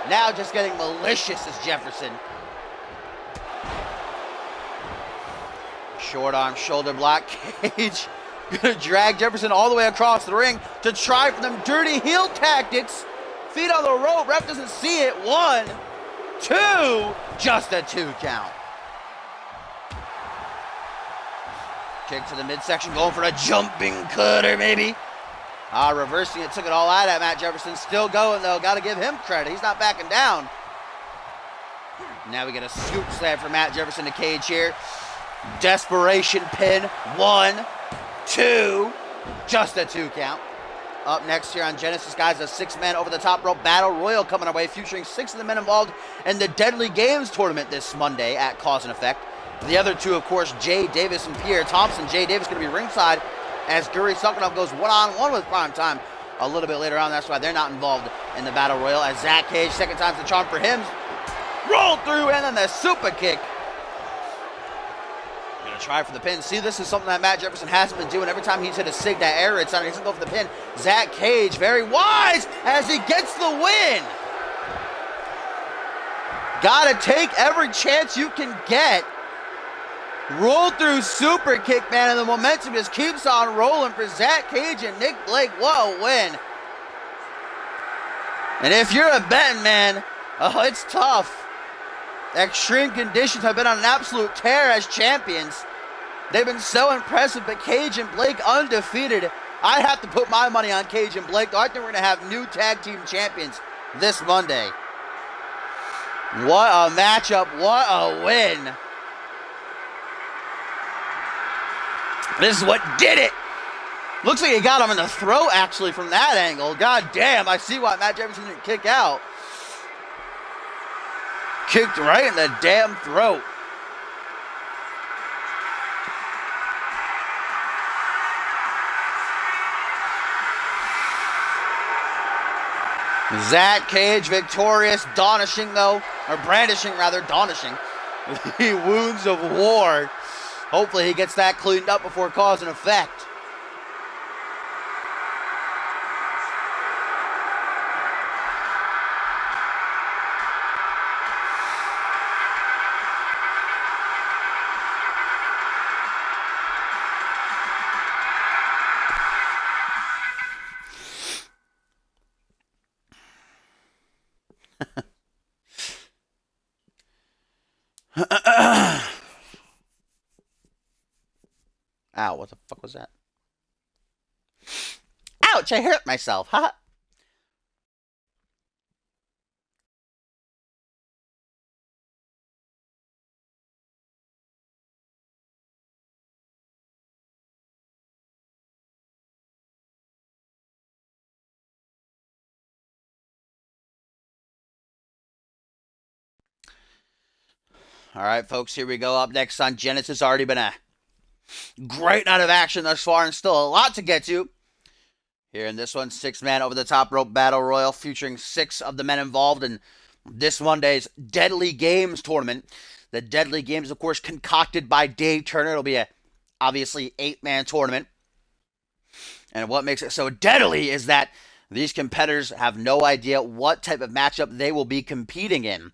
Now just getting malicious as Jefferson. Short arm shoulder block. Cage gonna drag Jefferson all the way across the ring to try for them dirty heel tactics. Feet on the rope. Ref doesn't see it. 1, 2. Just a 2 count. Kick to the midsection, going for a jumping cutter, maybe. Reversing it, took it all out at Matt Jefferson. Still going, though. Got to give him credit. He's not backing down. Now we get a scoop slam for Matt Jefferson to Cage here. Desperation pin. 1, 2. Just a 2 count. Up next here on Genesis, guys, a 6-man over-the-top rope battle royal coming our way, featuring 6 of the men involved in the Deadly Games tournament this Monday at Cause and Effect. The other two, of course, Jay Davis and Pierre Thompson. Jay Davis going to be ringside as Guri Sukhanov goes one-on-one with Prime Time a little bit later on. That's why they're not involved in the Battle Royal. As Zach Cage, second time's the charm for him. Roll through, and then the super kick. Going to try for the pin. See, this is something that Matt Jefferson hasn't been doing. Every time he's hit a sig, that air raid sign, he's going to go for the pin. Zach Cage, very wise as he gets the win. Got to take every chance you can get. Roll through super kick, man, and the momentum just keeps on rolling for Zach Cage and Nick Blake. What a win. And if you're a betting man, oh, it's tough. Extreme Conditions have been on an absolute tear as champions. They've been so impressive, but Cage and Blake undefeated. I have to put my money on Cage and Blake, though. I think we're going to have new tag team champions this Monday. What a matchup. What a win. This is what did it. Looks like he got him in the throat, actually, from that angle. God damn, I see why Matt Jefferson didn't kick out. Kicked right in the damn throat. Zach Cage victorious, brandishing the wounds of war. Hopefully he gets that cleaned up before cause and effect. Ow, what the fuck was that? Ouch, I hurt myself, huh? All right, folks, here we go. Up next on Genesis. Already been a great night of action thus far, and still a lot to get to. Here in this one, 6-man over-the-top rope battle royal featuring 6 of the men involved in this Monday's Deadly Games tournament. The Deadly Games, of course, concocted by Dave Turner. It'll be a, obviously, 8-man tournament. And what makes it so deadly is that these competitors have no idea what type of matchup they will be competing in.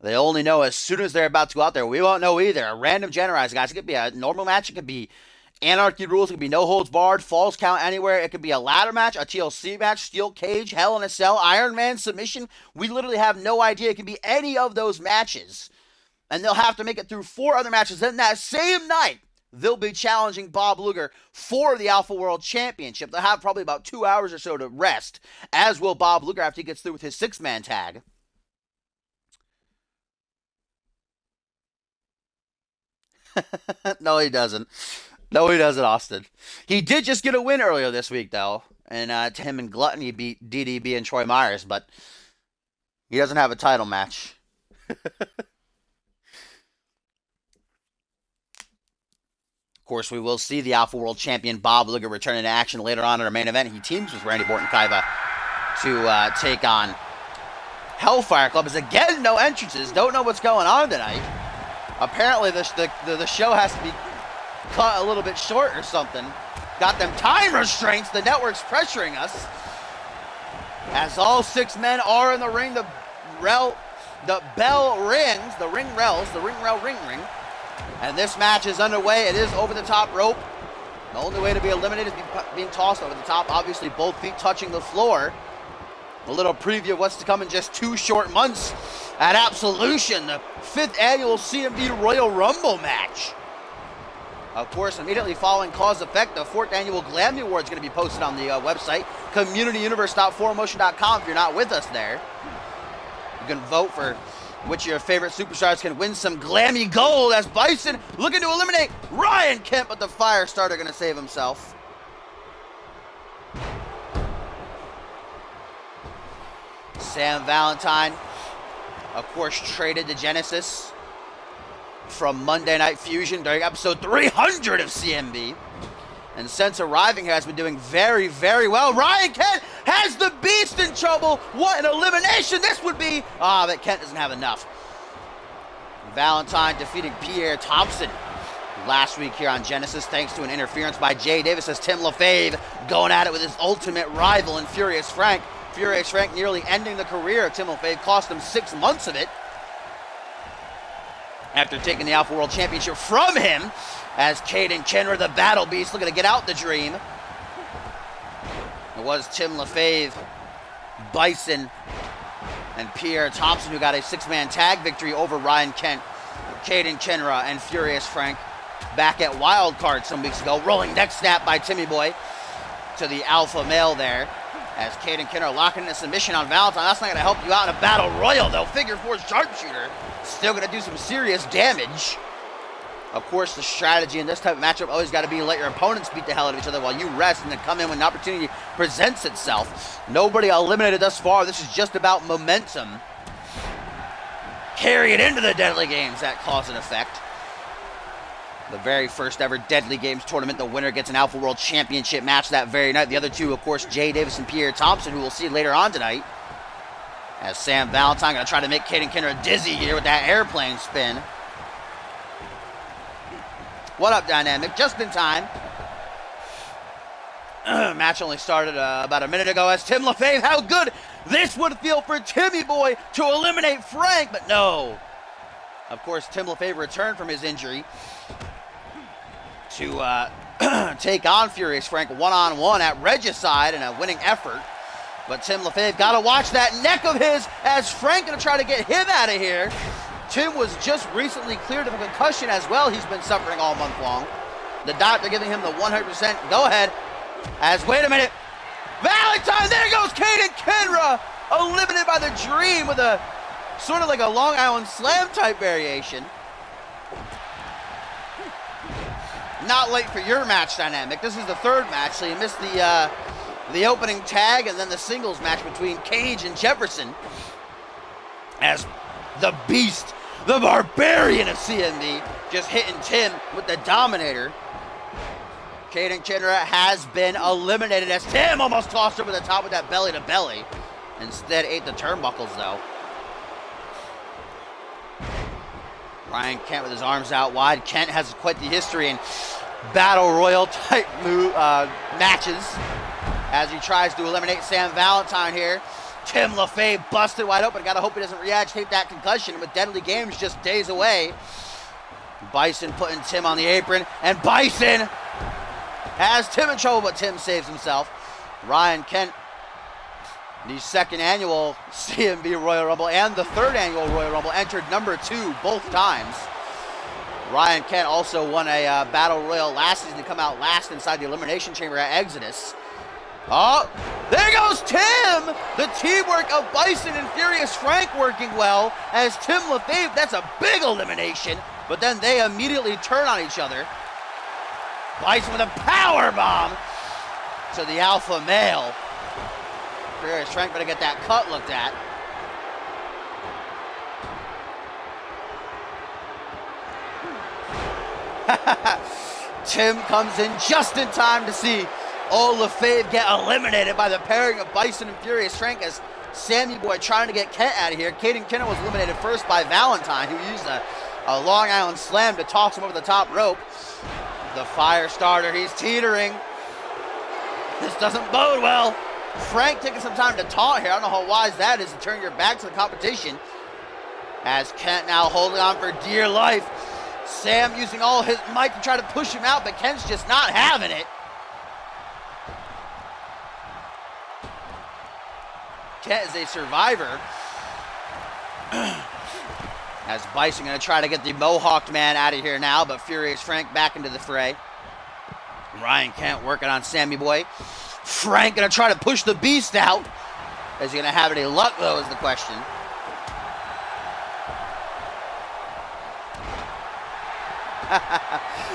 They only know as soon as they're about to go out there. We won't know either. A random generalized, guys. It could be a normal match. It could be Anarchy rules. It could be no holds barred, falls count anywhere. It could be a ladder match, a TLC match, steel cage, Hell in a Cell, Iron Man submission. We literally have no idea. It could be any of those matches. And they'll have to make it through 4 other matches. Then that same night, they'll be challenging Bob Luger for the Alpha World Championship. They'll have probably about 2 hours or so to rest, as will Bob Luger after he gets through with his 6-man tag. No, he doesn't. No, he doesn't, Austin. He did just get a win earlier this week, though. And Tim and Glutton, he beat DDB and Troy Myers, but he doesn't have a title match. Of course, we will see the Alpha World Champion Bob Luger return into action later on in our main event. He teams with Randy Borton-Kaiva to take on Hellfire Club. As again, no entrances. Don't know what's going on tonight. Apparently, the show has to be cut a little bit short or something. Got them time restraints. The network's pressuring us. As all 6 men are in the ring, the bell rings. The ring rails. The ring rail ring. And this match is underway. It is over the top rope. The only way to be eliminated is being tossed over the top. Obviously, both feet touching the floor. A little preview of what's to come in just 2 short months at Absolution, the 5th annual CMV Royal Rumble match. Of course, immediately following cause effect, the 4th annual Glammy Award is going to be posted on the website, communityuniverse.4motion.com if you're not with us there. You can vote for which of your favorite superstars can win some Glammy gold as Bison looking to eliminate Ryan Kemp, but the Firestarter going to save himself. Sam Valentine, of course, traded to Genesis from Monday Night Fusion during episode 300 of CMV. And since arriving here, has been doing very, very well. Ryan Kent has the Beast in trouble. What an elimination this would be. But Kent doesn't have enough. Valentine defeating Pierre Thompson last week here on Genesis, thanks to an interference by Jay Davis, as Tim LaFave going at it with his ultimate rival in Furious Frank. Furious Frank nearly ending the career of Tim LaFave, cost him 6 months of it after taking the Alpha World Championship from him, as Caden Kenner, the Battle Beast, looking to get out the dream. It was Tim LaFave, Bison, and Pierre Thompson who got a 6-man tag victory over Ryan Kent, Caden Kenra, and Furious Frank. back at Wild Card some weeks ago. Rolling neck snap by Timmy Boy to the alpha male there. As Caden Kinner locking in a submission on Valentine. That's not going to help you out in a battle royal, though. Figure 4 sharpshooter. Still going to do some serious damage. Of course, the strategy in this type of matchup always got to be let your opponents beat the hell out of each other while you rest and then come in when an opportunity presents itself. Nobody eliminated thus far. This is just about momentum. Carry it into the Deadly Games. That cause and effect. The very first ever Deadly Games tournament. The winner gets an Alpha World Championship match that very night. The other two, of course, Jay Davis and Pierre Thompson, who we'll see later on tonight. As Sam Valentine going to try to make Caden Kinner dizzy here with that airplane spin. What up, Dynamic? Just in time. Match only started about a minute ago as Tim LaFave. How good this would feel for Timmy Boy to eliminate Frank, but no. Of course, Tim LaFave returned from his injury to take on Furious Frank one-on-one at Regicide in a winning effort. But Tim LaFave got to watch that neck of his as Frank going to try to get him out of here. Tim was just recently cleared of a concussion as well. He's been suffering all month long. The doctor giving him the 100% go-ahead. As, wait a minute, Valentine, there goes Caden Kenra, eliminated by the Dream with a sort of like a Long Island Slam type variation. Not late for your match, Dynamic. This is the third match, so you missed the opening tag and then the singles match between Cage and Jefferson. As the Beast, the Barbarian of CMV, just hitting Tim with the Dominator. Caden Kenra has been eliminated as Tim almost tossed over the top with that belly to belly. Instead ate the turnbuckles though. Ryan Kent with his arms out wide. Kent has quite the history in battle royal type matches as he tries to eliminate Sam Valentine here. Tim LaFave busted wide open. Gotta hope he doesn't re-agitate that concussion with Deadly Games just days away. Bison putting Tim on the apron, and Bison has Tim in trouble, but Tim saves himself. Ryan Kent, the second annual CMV Royal Rumble and the third annual Royal Rumble, entered number 2 both times. Ryan Kent also won a Battle Royal last season to come out last inside the Elimination Chamber at Exodus. Oh, there goes Tim! The teamwork of Bison and Furious Frank working well as Tim LaFave, that's a big elimination, but then they immediately turn on each other. Bison with a power bomb to the alpha male. Furious Frank better get that cut looked at. Tim comes in just in time to see old LaFave get eliminated by the pairing of Bison and Furious Frank as Sammy Boy trying to get Kent out of here. Caden Kenner was eliminated first by Valentine, who used a Long Island Slam to toss him over the top rope. The fire starter, he's teetering. This doesn't bode well. Frank taking some time to taunt here. I don't know how wise that is to turn your back to the competition. As Kent now holding on for dear life. Sam using all his might to try to push him out, but Kent's just not having it. Kent is a survivor. As Bison going to try to get the Mohawked man out of here now, but Furious Frank back into the fray. Ryan Kent working on Sammy Boy. Frank going to try to push the Beast out. Is he going to have any luck, though, is the question.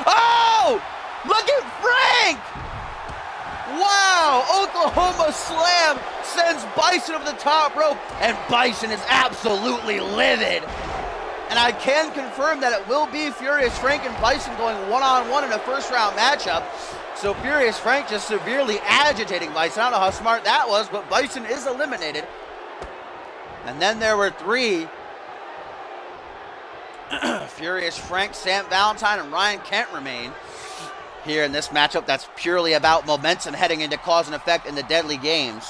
Oh! Look at Frank! Wow! Oklahoma Slam sends Bison over the top rope, and Bison is absolutely livid. And I can confirm that it will be Furious Frank and Bison going one-on-one in a first-round matchup. So Furious Frank just severely agitating Bison. I don't know how smart that was, but Bison is eliminated. And then there were 3. Furious Frank, Sam Valentine, and Ryan Kent remain here in this matchup that's purely about momentum heading into cause and effect in the Deadly Games.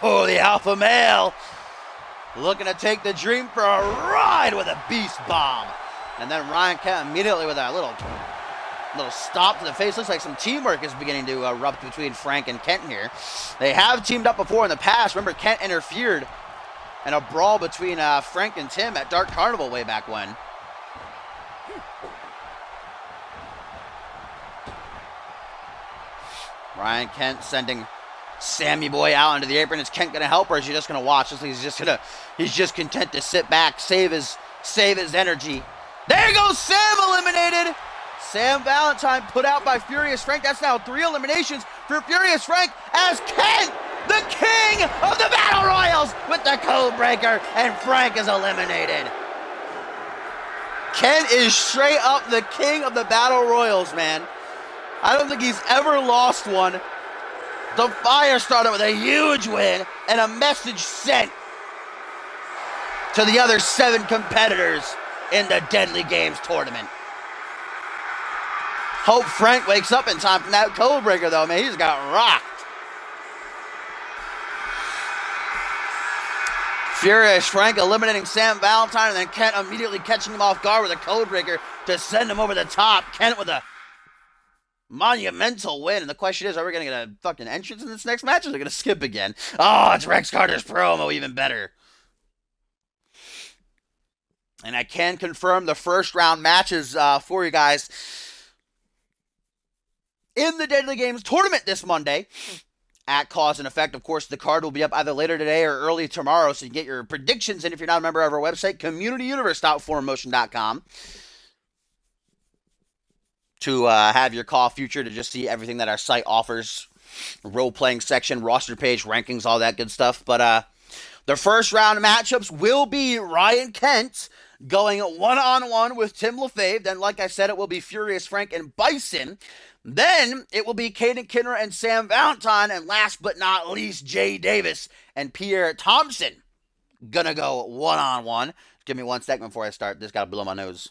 Oh, the alpha male looking to take the Dream for a ride with a Beast Bomb. And then Ryan Kent immediately with a little stop to the face. Looks like some teamwork is beginning to erupt between Frank and Kent here. They have teamed up before in the past. Remember, Kent interfered and a brawl between Frank and Tim at Dark Carnival way back when. Ryan Kent sending Sammy Boy out into the apron. Is Kent gonna help, or is he just gonna watch? He's just content to sit back, save his energy. There goes Sam, eliminated. Sam Valentine put out by Furious Frank. That's now 3 eliminations for Furious Frank as Kent, the king of the Battle Royals, with the code breaker, and Frank is eliminated. Kent is straight up the king of the Battle Royals, man. I don't think he's ever lost one. The Fire started with a huge win and a message sent to the other 7 competitors in the Deadly Games tournament. Hope Frank wakes up in time from that code breaker, though, man. He's got rocked. Furious Frank eliminating Sam Valentine, and then Kent immediately catching him off guard with a code breaker to send him over the top. Kent with a monumental win. And the question is, are we going to get a fucking entrance in this next match, or are they going to skip again? Oh, it's Rex Carter's promo, even better. And I can confirm the first round matches for you guys in the Deadly Games tournament this Monday at Cause and Effect. Of course, the card will be up either later today or early tomorrow, so you can get your predictions in if you're not a member of our website, communityuniverse.forummotion.com, to have your call future to just see everything that our site offers. Role-playing section, roster page, rankings, all that good stuff. But the first round matchups will be Ryan Kent going one-on-one with Tim LaFave. Then, like I said, it will be Furious Frank and Bison. Then it will be Caden Kinner and Sam Valentine. And last but not least, Jay Davis and Pierre Thompson gonna go one-on-one. Give me 1 second before I start. This gotta blow my nose.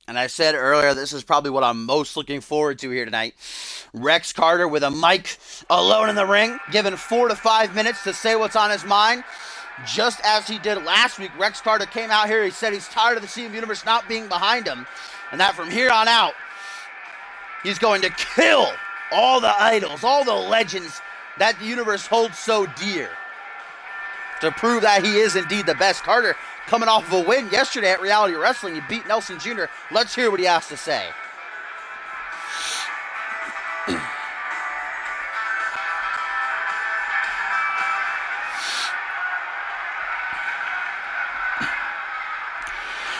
And I said earlier, this is probably what I'm most looking forward to here tonight. Rex Carter with a mic alone in the ring, given 4 to 5 minutes to say what's on his mind. Just as he did last week, Rex Carter came out here. He said he's tired of the CMV Universe not being behind him. And that from here on out, he's going to kill all the idols, all the legends that the universe holds so dear, to prove that he is indeed the best. Carter coming off of a win yesterday at Reality Wrestling. He beat Nelson Jr. Let's hear what he has to say.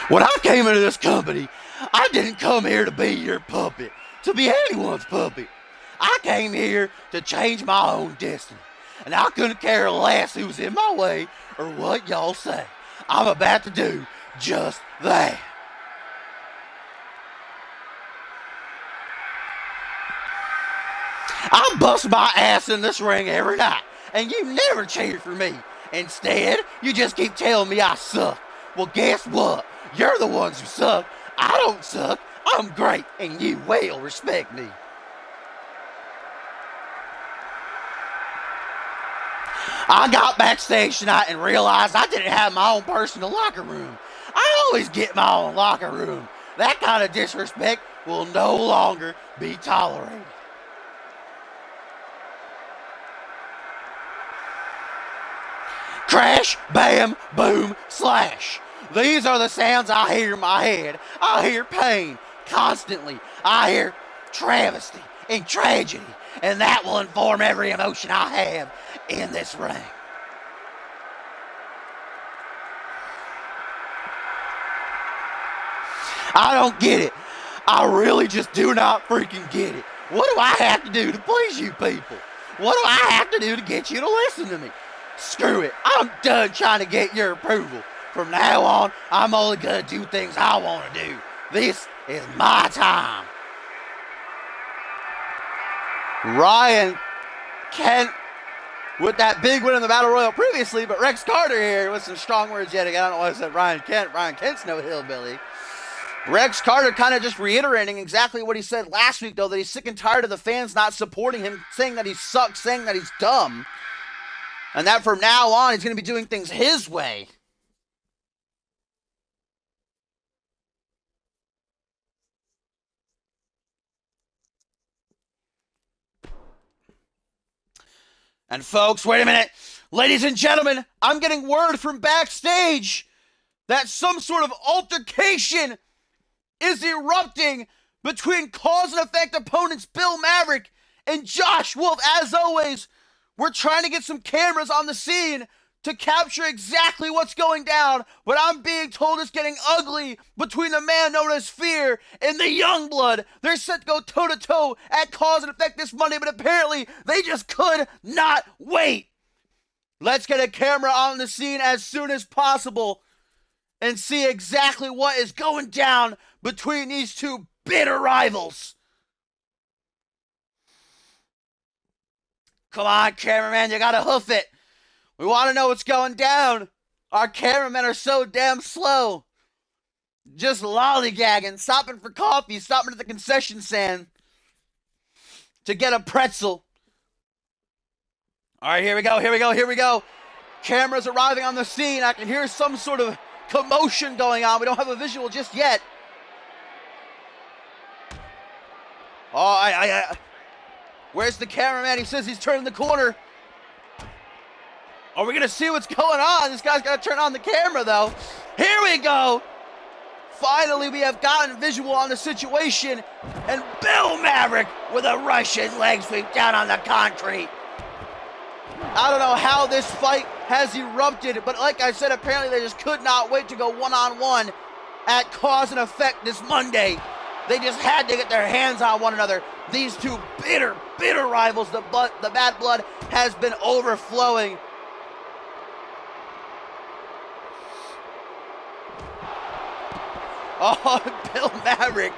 When I came into this company, I didn't come here to be your puppet, to be anyone's puppet. I came here to change my own destiny. And I couldn't care less who's in my way or what y'all say. I'm about to do just that. I bust my ass in this ring every night, and you never cheer for me. Instead, you just keep telling me I suck. Well, guess what? You're the ones who suck. I don't suck. I'm great, and you will respect me. I got backstage tonight and realized I didn't have my own personal locker room. I always get my own locker room. That kind of disrespect will no longer be tolerated. Crash, bam, boom, slash. These are the sounds I hear in my head. I hear pain constantly. I hear travesty and tragedy. And that will inform every emotion I have in this ring. I don't get it. I really just do not freaking get it. What do I have to do to please you people? What do I have to do to get you to listen to me? Screw it. I'm done trying to get your approval. From now on, I'm only going to do things I want to do. This is my time. Ryan Kent with that big win in the Battle Royal previously, but Rex Carter here with some strong words yet again. I don't know why I said Ryan Kent. Ryan Kent's no hillbilly. Rex Carter kind of just reiterating exactly what he said last week, though, that he's sick and tired of the fans not supporting him, saying that he sucks, saying that he's dumb, and that from now on he's going to be doing things his way. And folks, wait a minute. Ladies and gentlemen, I'm getting word from backstage that some sort of altercation is erupting between cause and effect opponents Bill Maverick and Josh Wolf. As always, we're trying to get some cameras on the scene to capture exactly what's going down, but I'm being told it's getting ugly between the man known as Fear and the Youngblood. They're set to go toe-to-toe at Cause and Effect this Monday, but apparently they just could not wait. Let's get a camera on the scene as soon as possible and see exactly what is going down between these two bitter rivals. Come on, cameraman, you gotta hoof it. We want to know what's going down. Our cameramen are so damn slow. Just lollygagging, stopping for coffee, stopping at the concession stand to get a pretzel. All right, here we go. Cameras arriving on the scene. I can hear some sort of commotion going on. We don't have a visual just yet. Oh, where's the cameraman? He says he's turning the corner. Are we going to see what's going on? This guy's got to turn on the camera, though. Here we go. Finally, we have gotten visual on the situation. And Bill Maverick with a Russian leg sweep down on the concrete. I don't know how this fight has erupted, but like I said, apparently they just could not wait to go one-on-one at Cause and Effect this Monday. They just had to get their hands on one another. These two bitter rivals, the bad blood has been overflowing. Oh, Bill Maverick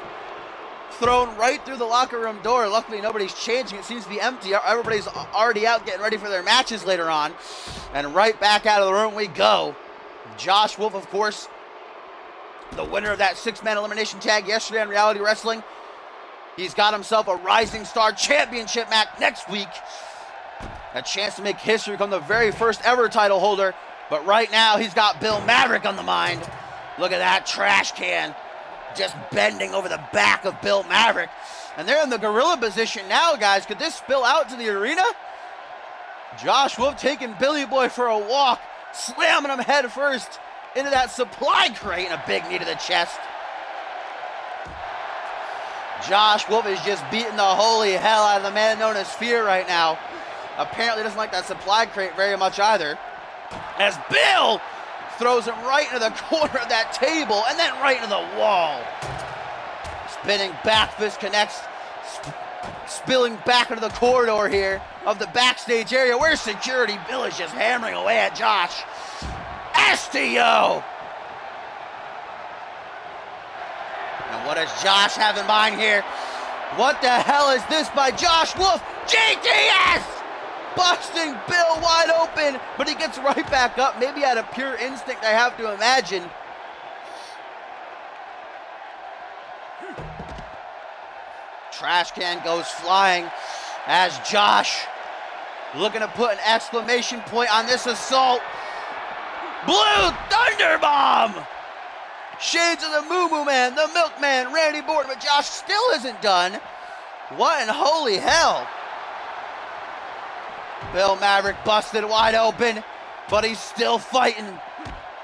thrown right through the locker room door. Luckily, nobody's changing. It seems to be empty. Everybody's already out getting ready for their matches later on. And right back out of the room we go. Josh Wolf, of course, the winner of that six-man elimination tag yesterday on Reality Wrestling. He's got himself a Rising Star Championship match next week. A chance to make history, become the very first ever title holder. But right now, he's got Bill Maverick on the mind. Look at that trash can just bending over the back of Bill Maverick. And they're in the gorilla position now, guys. Could this spill out to the arena? Josh Wolf taking Billy Boy for a walk, slamming him head first into that supply crate and a big knee to the chest. Josh Wolf is just beating the holy hell out of the man known as Fear right now. Apparently doesn't like that supply crate very much either. As Bill throws him right into the corner of that table and then right into the wall. Spinning back fist connects, spilling back into the corridor here of the backstage area where security. Bill is just hammering away at Josh. STO! And what does Josh have in mind here? What the hell is this by Josh Wolf? GTS! Busting Bill wide open, but he gets right back up. Maybe out of pure instinct, I have to imagine. Trash can goes flying as Josh looking to put an exclamation point on this assault. Blue Thunder Bomb! Shades of the Moo Moo Man, the Milkman, Randy Orton, but Josh still isn't done. What in holy hell? Bill Maverick busted wide open, but he's still fighting.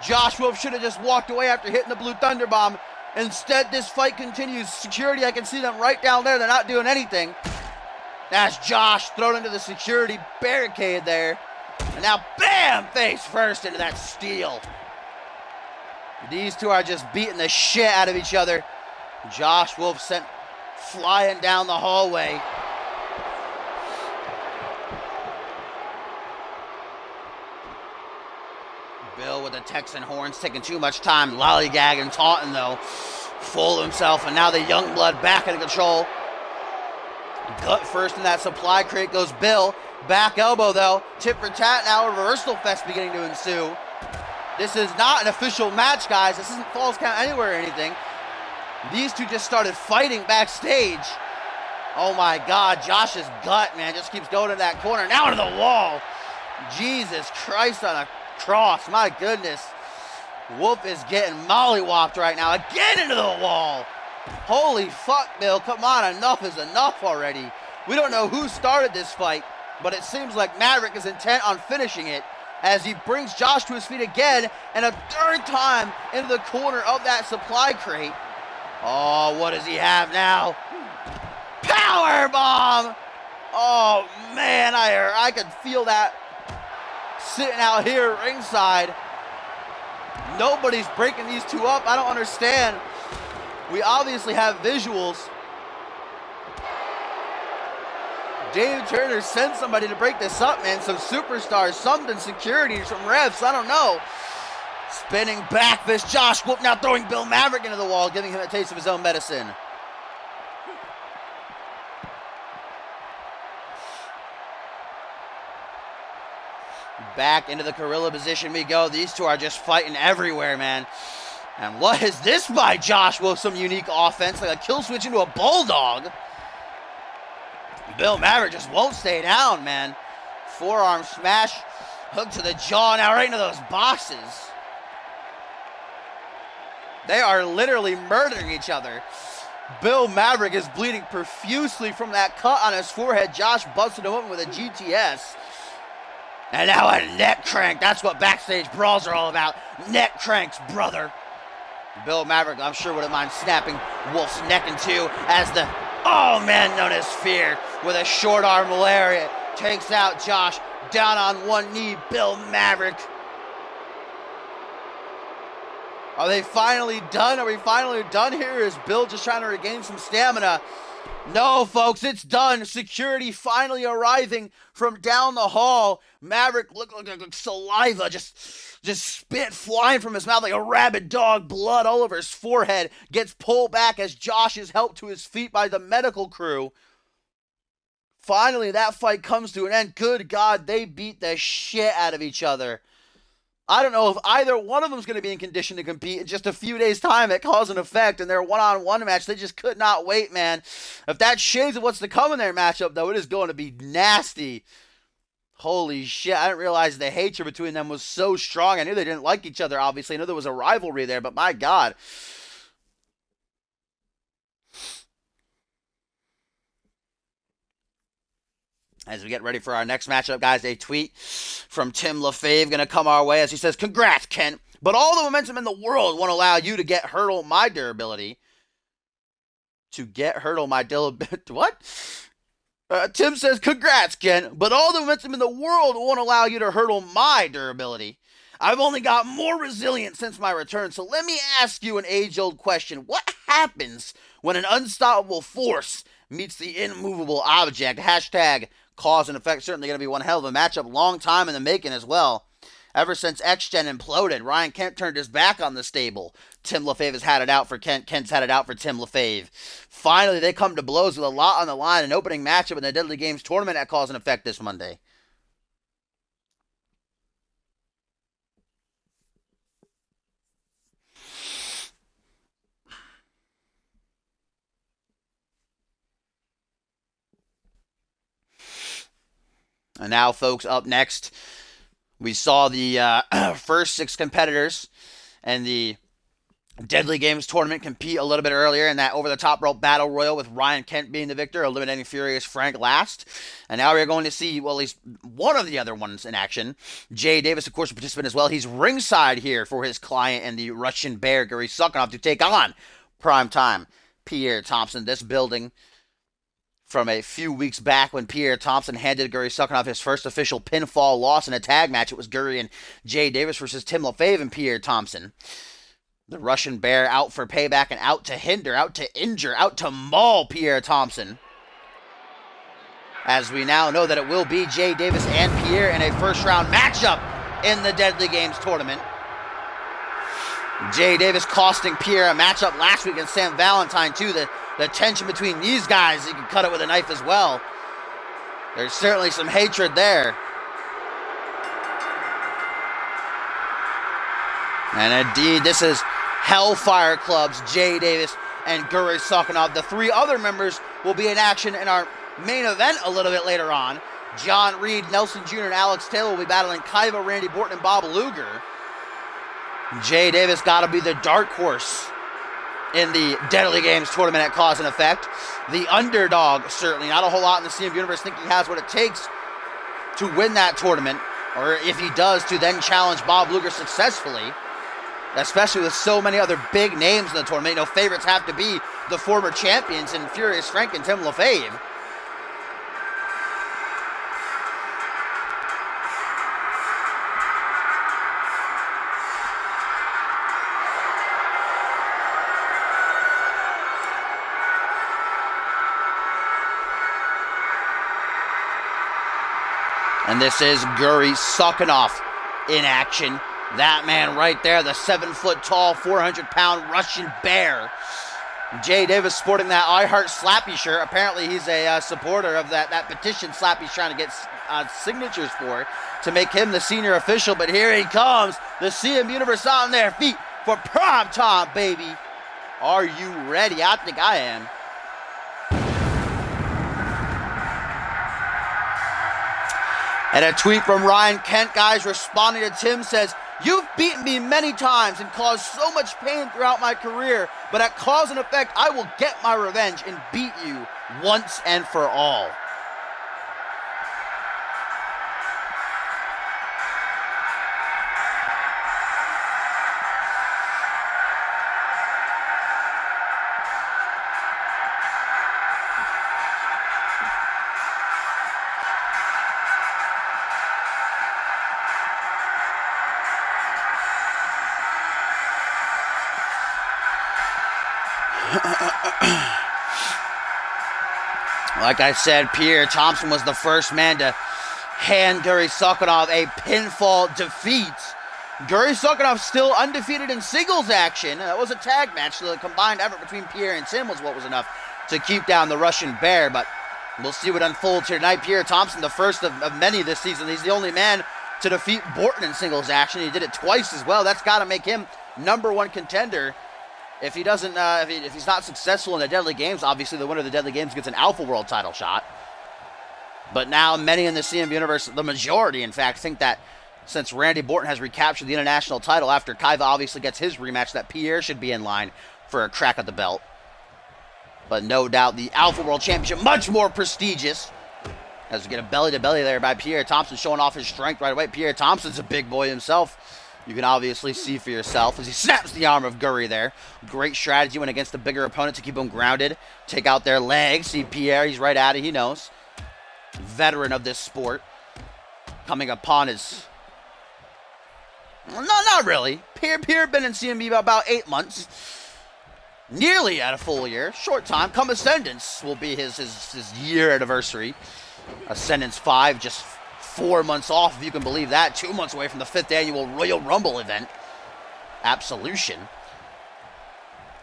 Josh Wolf should have just walked away after hitting the Blue Thunder Bomb. Instead, this fight continues. Security, I can see them right down there. They're not doing anything. That's Josh thrown into the security barricade there. And now, bam, face first into that steel. These two are just beating the shit out of each other. Josh Wolf sent flying down the hallway. Bill with the Texan horns taking too much time, lollygagging, taunting though. Full of himself, and now the Youngblood back into control. Gut first in that supply crate goes Bill. Back elbow, though. Tit for tat now. A reversal fest beginning to ensue. This is not an official match, guys. This isn't Falls Count Anywhere or anything. These two just started fighting backstage. Oh my God, Josh's gut, man, just keeps going to that corner. Now to the wall. Jesus Christ on a cross, my goodness. Wolf is getting mollywopped right now. Again into the wall. Holy fuck, Bill, come on, enough is enough already. We don't know who started this fight, but it seems like Maverick is intent on finishing it as he brings Josh to his feet again and a third time into the corner of that supply crate. Oh, what does he have now? Power bomb! Oh man, I could feel that sitting out here ringside. Nobody's breaking these two up. I don't understand. We obviously have visuals. Dave Turner sent somebody to break this up, man. Some superstars, something, security, some refs, I don't know. Spinning back fist, Josh Wolf now throwing Bill Maverick into the wall, giving him a taste of his own medicine. Back into the gorilla position we go. These two are just fighting everywhere, man. And what is this by Josh Wolf? Some unique offense, like a kill switch into a bulldog. Bill Maverick just won't stay down, man. Forearm smash, hook to the jaw, now right into those boxes. They are literally murdering each other. Bill Maverick is bleeding profusely from that cut on his forehead. Josh busted him open with a GTS. And now a neck crank. That's what backstage brawls are all about. Neck cranks, brother. Bill Maverick, I'm sure, wouldn't mind snapping Wolf's neck in two as the man known as Fear with a short arm lariat takes out Josh down on one knee. Bill Maverick. Are they finally done? Are we finally done here? Is Bill just trying to regain some stamina? No, folks, it's done. Security finally arriving from down the hall. Maverick looked like saliva, just spit flying from his mouth like a rabid dog. Blood all over his forehead. Gets pulled back as Josh is helped to his feet by the medical crew. Finally, that fight comes to an end. Good God, they beat the shit out of each other. I don't know if either one of them is going to be in condition to compete in just a few days' time at Cause and Effect in their one-on-one match. They just could not wait, man. If that shades of what's to come in their matchup, though, it is going to be nasty. Holy shit, I didn't realize the hatred between them was so strong. I knew they didn't like each other, obviously. I knew there was a rivalry there, but my God. As we get ready for our next matchup, guys, a tweet from Tim LaFave going to come our way as he says, "Congrats, Kent, but all the momentum in the world won't allow you to get hurdle my durability." To get hurdle my durability? What? Tim says, "Congrats, Kent, but all the momentum in the world won't allow you to hurdle my durability. I've only got more resilient since my return, so let me ask you an age-old question. What happens when an unstoppable force meets the immovable object? Hashtag Cause and Effect, certainly going to be one hell of a matchup. Long time in the making as well. Ever since X-Gen imploded, Ryan Kent turned his back on the stable. Tim LaFave has had it out for Kent. Kent's had it out for Tim LaFave. Finally, they come to blows with a lot on the line. An opening matchup in the Deadly Games tournament at Cause and Effect this Monday. And now, folks, up next, we saw the first 6 competitors in the Deadly Games tournament compete a little bit earlier in that over-the-top rope battle royal with Ryan Kent being the victor, eliminating Furious Frank last. And now we're going to see, well, at least one of the other ones in action. Jay Davis, of course, a participant as well. He's ringside here for his client and the Russian Bear, Gary Sukhanov, to take on primetime Pierre Thompson. This building from a few weeks back when Pierre Thompson handed Gary Sukhanov his first official pinfall loss in a tag match. It was Gary and Jay Davis versus Tim LaFave and Pierre Thompson. The Russian Bear out for payback and out to hinder, out to injure, out to maul Pierre Thompson. As we now know that it will be Jay Davis and Pierre in a first-round matchup in the Deadly Games tournament. Jay Davis costing Pierre a matchup last week against Sam Valentine, too. The tension between these guys, you can cut it with a knife as well. There's certainly some hatred there. And indeed, this is Hellfire Club's Jay Davis and Guri Sukhanov. The three other members will be in action in our main event a little bit later on. John Reed, Nelson Jr., and Alex Taylor will be battling Kaiva, Randy Borton, and Bob Luger. Jay Davis got to be the dark horse in the Deadly Games tournament at Cause and Effect. The underdog, certainly. Not a whole lot in the CMV universe think he has what it takes to win that tournament, or if he does, to then challenge Bob Luger successfully, especially with so many other big names in the tournament. You know, favorites have to be the former champions in Furious Frank and Tim LaFave. And this is Guri Sukhanov in action. That man right there, the 7-foot-tall, 400-pound Russian bear. Jay Davis sporting that I Heart Slappy shirt. Apparently he's a supporter of that petition Slappy's trying to get signatures for to make him the senior official. But here he comes, the CM Universe on their feet for prime time, baby. Are you ready? I think I am. And a tweet from Ryan Kent, guys, responding to Tim, says, "You've beaten me many times and caused so much pain throughout my career, but at Cause and Effect, I will get my revenge and beat you once and for all." Like I said, Pierre Thompson was the first man to hand Guri Sukhanov a pinfall defeat. Guri Sukhanov still undefeated in singles action. That was a tag match, so the combined effort between Pierre and Tim was what was enough to keep down the Russian bear, but we'll see what unfolds here tonight. Pierre Thompson, the first of many this season. He's the only man to defeat Borton in singles action. He did it twice as well. That's got to make him #1 contender. If he doesn't, if he's not successful in the Deadly Games, obviously the winner of the Deadly Games gets an Alpha World title shot. But now many in the CM universe, the majority in fact, think that since Randy Borton has recaptured the international title after Kaiva obviously gets his rematch, that Pierre should be in line for a crack at the belt. But no doubt the Alpha World Championship, much more prestigious. As we get a belly-to-belly there by Pierre Thompson, showing off his strength right away. Pierre Thompson's a big boy himself. You can obviously see for yourself as he snaps the arm of Guri there. Great strategy when against a bigger opponent to keep him grounded. Take out their legs. See Pierre, he's right at it. He knows. Veteran of this sport. Coming upon his... No, not really. Pierre been in CMV about 8 months. Nearly at a full year. Short time. Come Ascendance will be his year anniversary. Ascendance 5, just 4 months off, if you can believe that. 2 months away from the 5th annual Royal Rumble event. Absolution.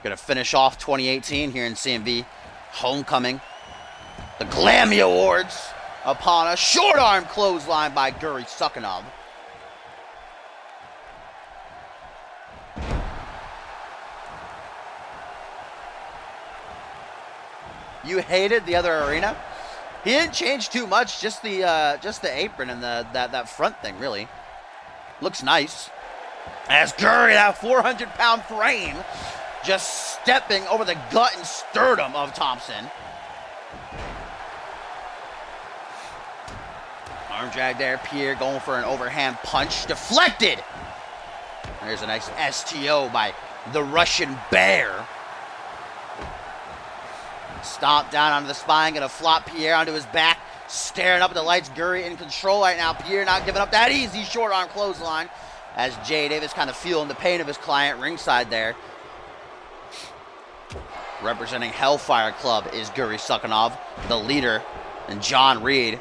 Gonna finish off 2018 here in CMV. Homecoming. The Glammy Awards upon a short arm clothesline by Guri Sukhanov. You hated the other arena? He didn't change too much, just the apron and that front thing, really. Looks nice. As Guri, that 400-pound frame, just stepping over the gut and sternum of Thompson. Arm drag there, Pierre going for an overhand punch. Deflected! There's a nice STO by the Russian bear. Stomp down onto the spine, gonna flop Pierre onto his back, staring up at the lights. Guri in control right now. Pierre not giving up that easy short arm clothesline as Jay Davis kind of feeling the pain of his client ringside there. Representing Hellfire Club is Guri Sukhanov, the leader, and John Reed.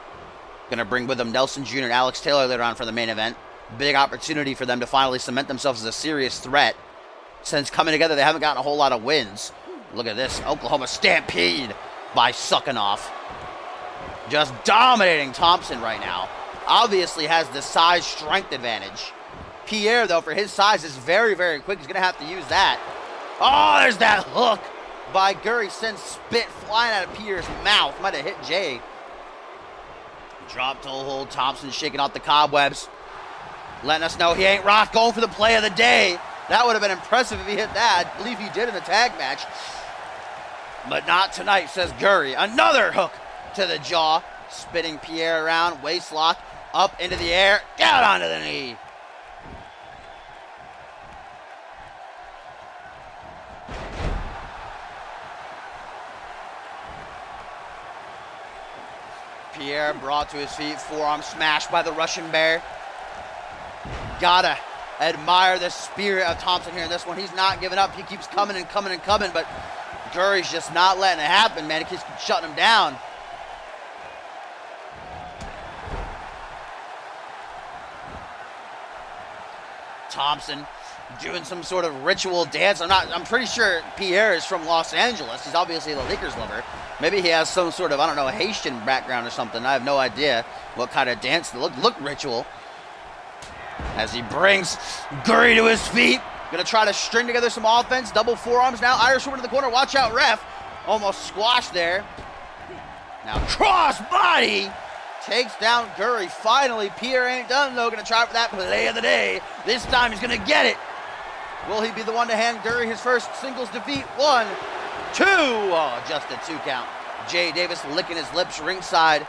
Gonna bring with him Nelson Jr. and Alex Taylor later on for the main event. Big opportunity for them to finally cement themselves as a serious threat. Since coming together, they haven't gotten a whole lot of wins. Look at this, Oklahoma Stampede by Sukhanov. Just dominating Thompson right now. Obviously has the size strength advantage. Pierre, though, for his size, is very, very quick. He's going to have to use that. Oh, there's that hook by Gurry. Sends spit flying out of Pierre's mouth. Might have hit Jay. Drop toe hold. Thompson shaking off the cobwebs. Letting us know he ain't rock. Going for the play of the day. That would have been impressive if he hit that. I believe he did in the tag match. But not tonight, says Gurry. Another hook to the jaw. Spinning Pierre around. Waist lock. Up into the air. Down onto the knee. Pierre brought to his feet. Forearm smashed by the Russian Bear. Gotta admire the spirit of Thompson here in this one. He's not giving up. He keeps coming and coming and coming, but Gurry's just not letting it happen, man. He keeps shutting him down. Thompson doing some sort of ritual dance. I'm pretty sure Pierre is from Los Angeles. He's obviously the Lakers lover. Maybe he has some sort of, I don't know, Haitian background or something. I have no idea what kind of dance. Look ritual. As he brings Gurry to his feet. Gonna try to string together some offense. Double forearms now. Irish woman in the corner. Watch out, ref. Almost squashed there. Now cross body. Takes down Gurry. Finally, Pierre ain't done though. Gonna try for that play of the day. This time he's gonna get it. Will he be the one to hand Gurry his first singles defeat? 1, 2. Oh, just a 2 count. Jay Davis licking his lips ringside.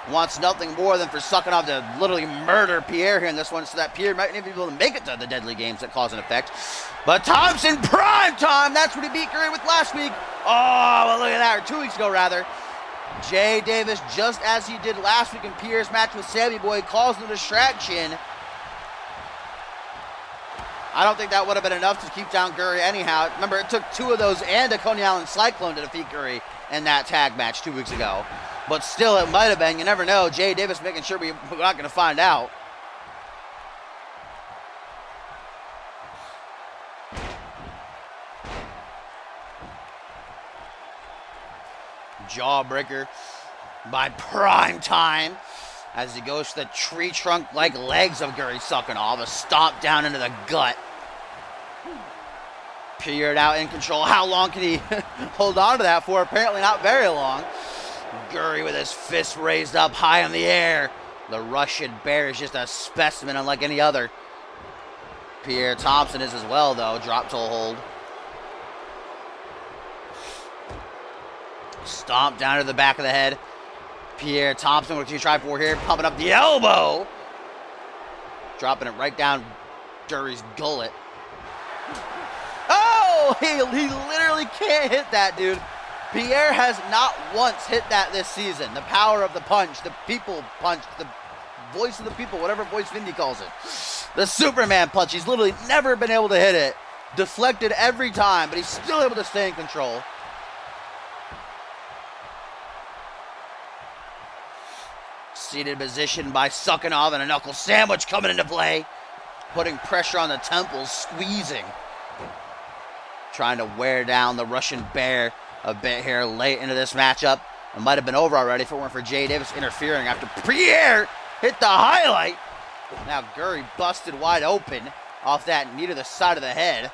Wants nothing more than for sucking off to literally murder Pierre here in this one so that Pierre might not be able to make it to the deadly games that cause an effect. But Thompson, prime time. That's what he beat Gurry with last week. Oh, well, look at that. Or 2 weeks ago, rather. Jay Davis, just as he did last week in Pierre's match with Sammy Boy, calls the distraction. I don't think that would have been enough to keep down Gurry anyhow. Remember, it took 2 of those and a Coney Island Cyclone to defeat Gurry in that tag match 2 weeks ago. But still, it might have been. You never know. Jay Davis making sure we're not going to find out. Jawbreaker by Prime Time as he goes to the tree trunk-like legs of Gurry sucking off. A stomp down into the gut. Pierre out in control. How long can he hold on to that for? Apparently not very long. Gurry with his fist raised up high in the air. The Russian Bear is just a specimen unlike any other. Pierre Thompson is as well, though. Drop toe hold. Stomp down to the back of the head. Pierre Thompson, what you try for here? Pumping up the elbow. Dropping it right down Gurry's gullet. Oh, he literally can't hit that, dude. Pierre has not once hit that this season. The power of the punch, the people punch, the voice of the people, whatever voice Vindy calls it. The Superman punch, he's literally never been able to hit it. Deflected every time, but he's still able to stay in control. Seated position by Suckinov and a knuckle sandwich coming into play. Putting pressure on the temples, squeezing. Trying to wear down the Russian Bear a bit here late into this matchup. It might have been over already if it weren't for Jay Davis interfering after Pierre hit the highlight. Now Gurry busted wide open off that knee to the side of the head.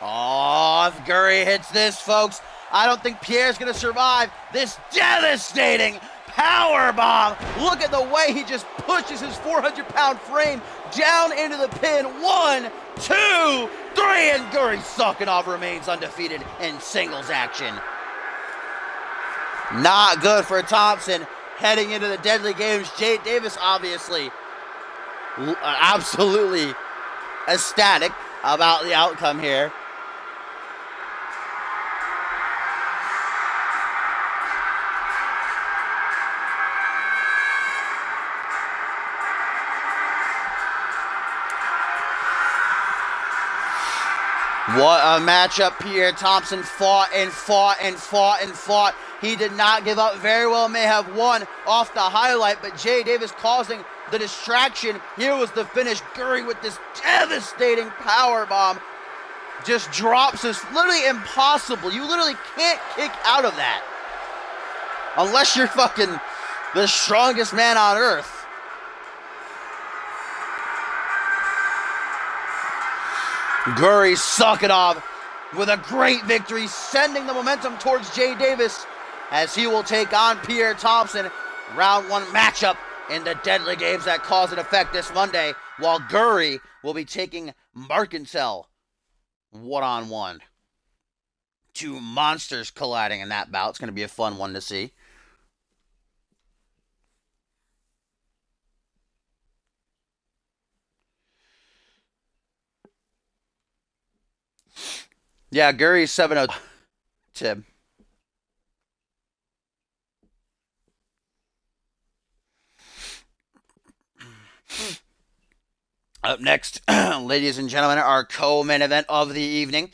Oh, if Gurry hits this, folks, I don't think Pierre's going to survive this devastating power bomb. Look at the way he just pushes his 400-pound frame down into the pin. 1, 2, 3, and Gurry Suckinov remains undefeated in singles action. Not good for Thompson heading into the deadly games. Jay Davis, obviously, absolutely ecstatic about the outcome here. What a matchup. Pierre Thompson fought and fought and fought and fought. He did not give up. Very well may have won off the highlight, but Jay Davis causing the distraction. Here was the finish. Gurry with this devastating power bomb. just drops is literally impossible. You literally can't kick out of that. Unless you're fucking the strongest man on earth. Guri Sukanov with a great victory, sending the momentum towards Jay Davis as he will take on Pierre Thompson. Round 1 matchup in the Deadly Games that Cause and Effect this Monday, while Guri will be taking Markentel one-on-one. Two monsters colliding in that bout. It's going to be a fun one to see. Yeah, Guri's 7-0. Tim. Up next, ladies and gentlemen, our co-main event of the evening.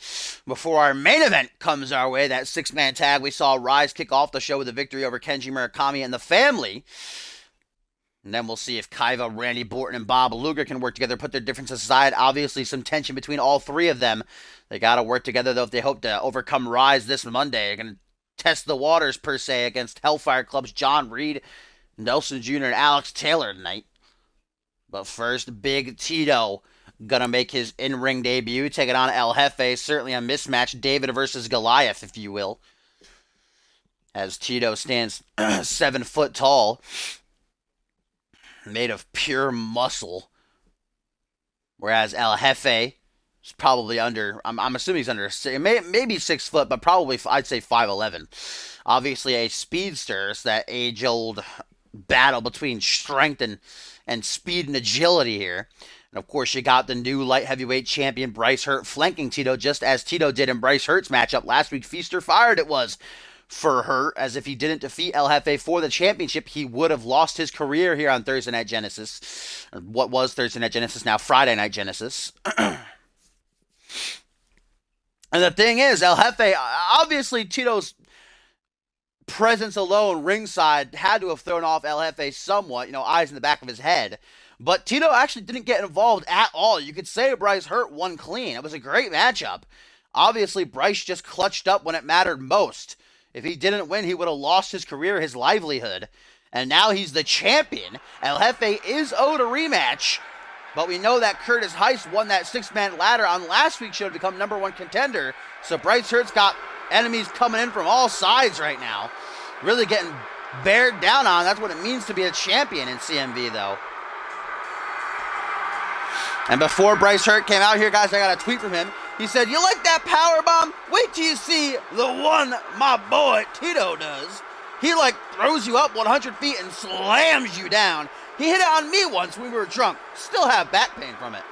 Before our main event comes our way, that 6-man tag, we saw Rise kick off the show with a victory over Kenji Murakami and the family. And then we'll see if Kaiva, Randy Borton, and Bob Luger can work together, put their differences aside. Obviously, some tension between all three of them. They got to work together, though, if they hope to overcome Rise this Monday. They're going to test the waters, per se, against Hellfire Club's John Reed, Nelson Jr., and Alex Taylor tonight. But first, Big Tito going to make his in-ring debut, taking on El Jefe. Certainly a mismatch, David versus Goliath, if you will. As Tito stands 7 foot tall, made of pure muscle. Whereas El Jefe is probably under, I'm assuming he's under, maybe 6 foot, but probably, I'd say 5'11". Obviously a speedster. It's that age-old battle between strength and speed and agility here. And of course, you got the new light heavyweight champion Bryce Hurt flanking Tito, just as Tito did in Bryce Hurt's matchup last week. Feast or fired it was for Hurt, as if he didn't defeat El Jefe for the championship, he would have lost his career here on Thursday Night Genesis. Or what was Thursday Night Genesis, now Friday Night Genesis. And the thing is, El Jefe, obviously Tito's presence alone ringside had to have thrown off El Jefe somewhat, eyes in the back of his head. But Tito actually didn't get involved at all. You could say Bryce Hurt won clean. It was a great matchup. Obviously, Bryce just clutched up when it mattered most. If he didn't win, he would have lost his career, his livelihood. And now he's the champion. El Jefe is owed a rematch. But we know that Curtis Heist won that 6-man ladder on last week's show to become #1 contender. So Bryce Hurt's got enemies coming in from all sides right now. Really getting bared down on. That's what it means to be a champion in CMV, though. And before Bryce Hurt came out here, guys, I got a tweet from him. He said, "You like that powerbomb? Wait till you see the one my boy Tito does. He throws you up 100 feet and slams you down. He hit it on me once when we were drunk. Still have back pain from it."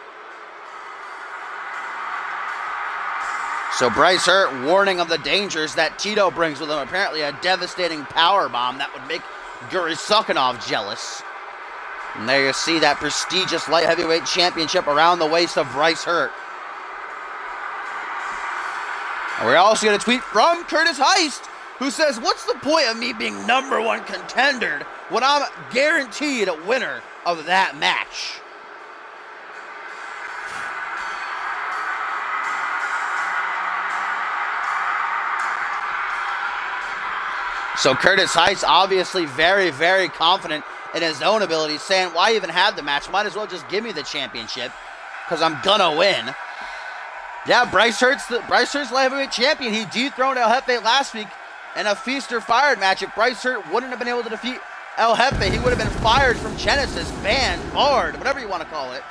So Bryce Hurt warning of the dangers that Tito brings with him. Apparently a devastating powerbomb that would make Guri Sukanov jealous. And there you see that prestigious light heavyweight championship around the waist of Bryce Hurt. And we're also going to tweet from Curtis Heist, who says, "What's the point of me being #1 contender when I'm guaranteed a winner of that match?" So Curtis Heist obviously very, very confident in his own abilities, saying, why even have the match? Might as well just give me the championship, because I'm gonna win. Yeah, Bryce Hurt's light heavyweight champion. He dethroned El Jefe last week in a feast or fired match. If Bryce Hurt wouldn't have been able to defeat El Jefe, he would have been fired from Genesis, banned, barred, whatever you want to call it.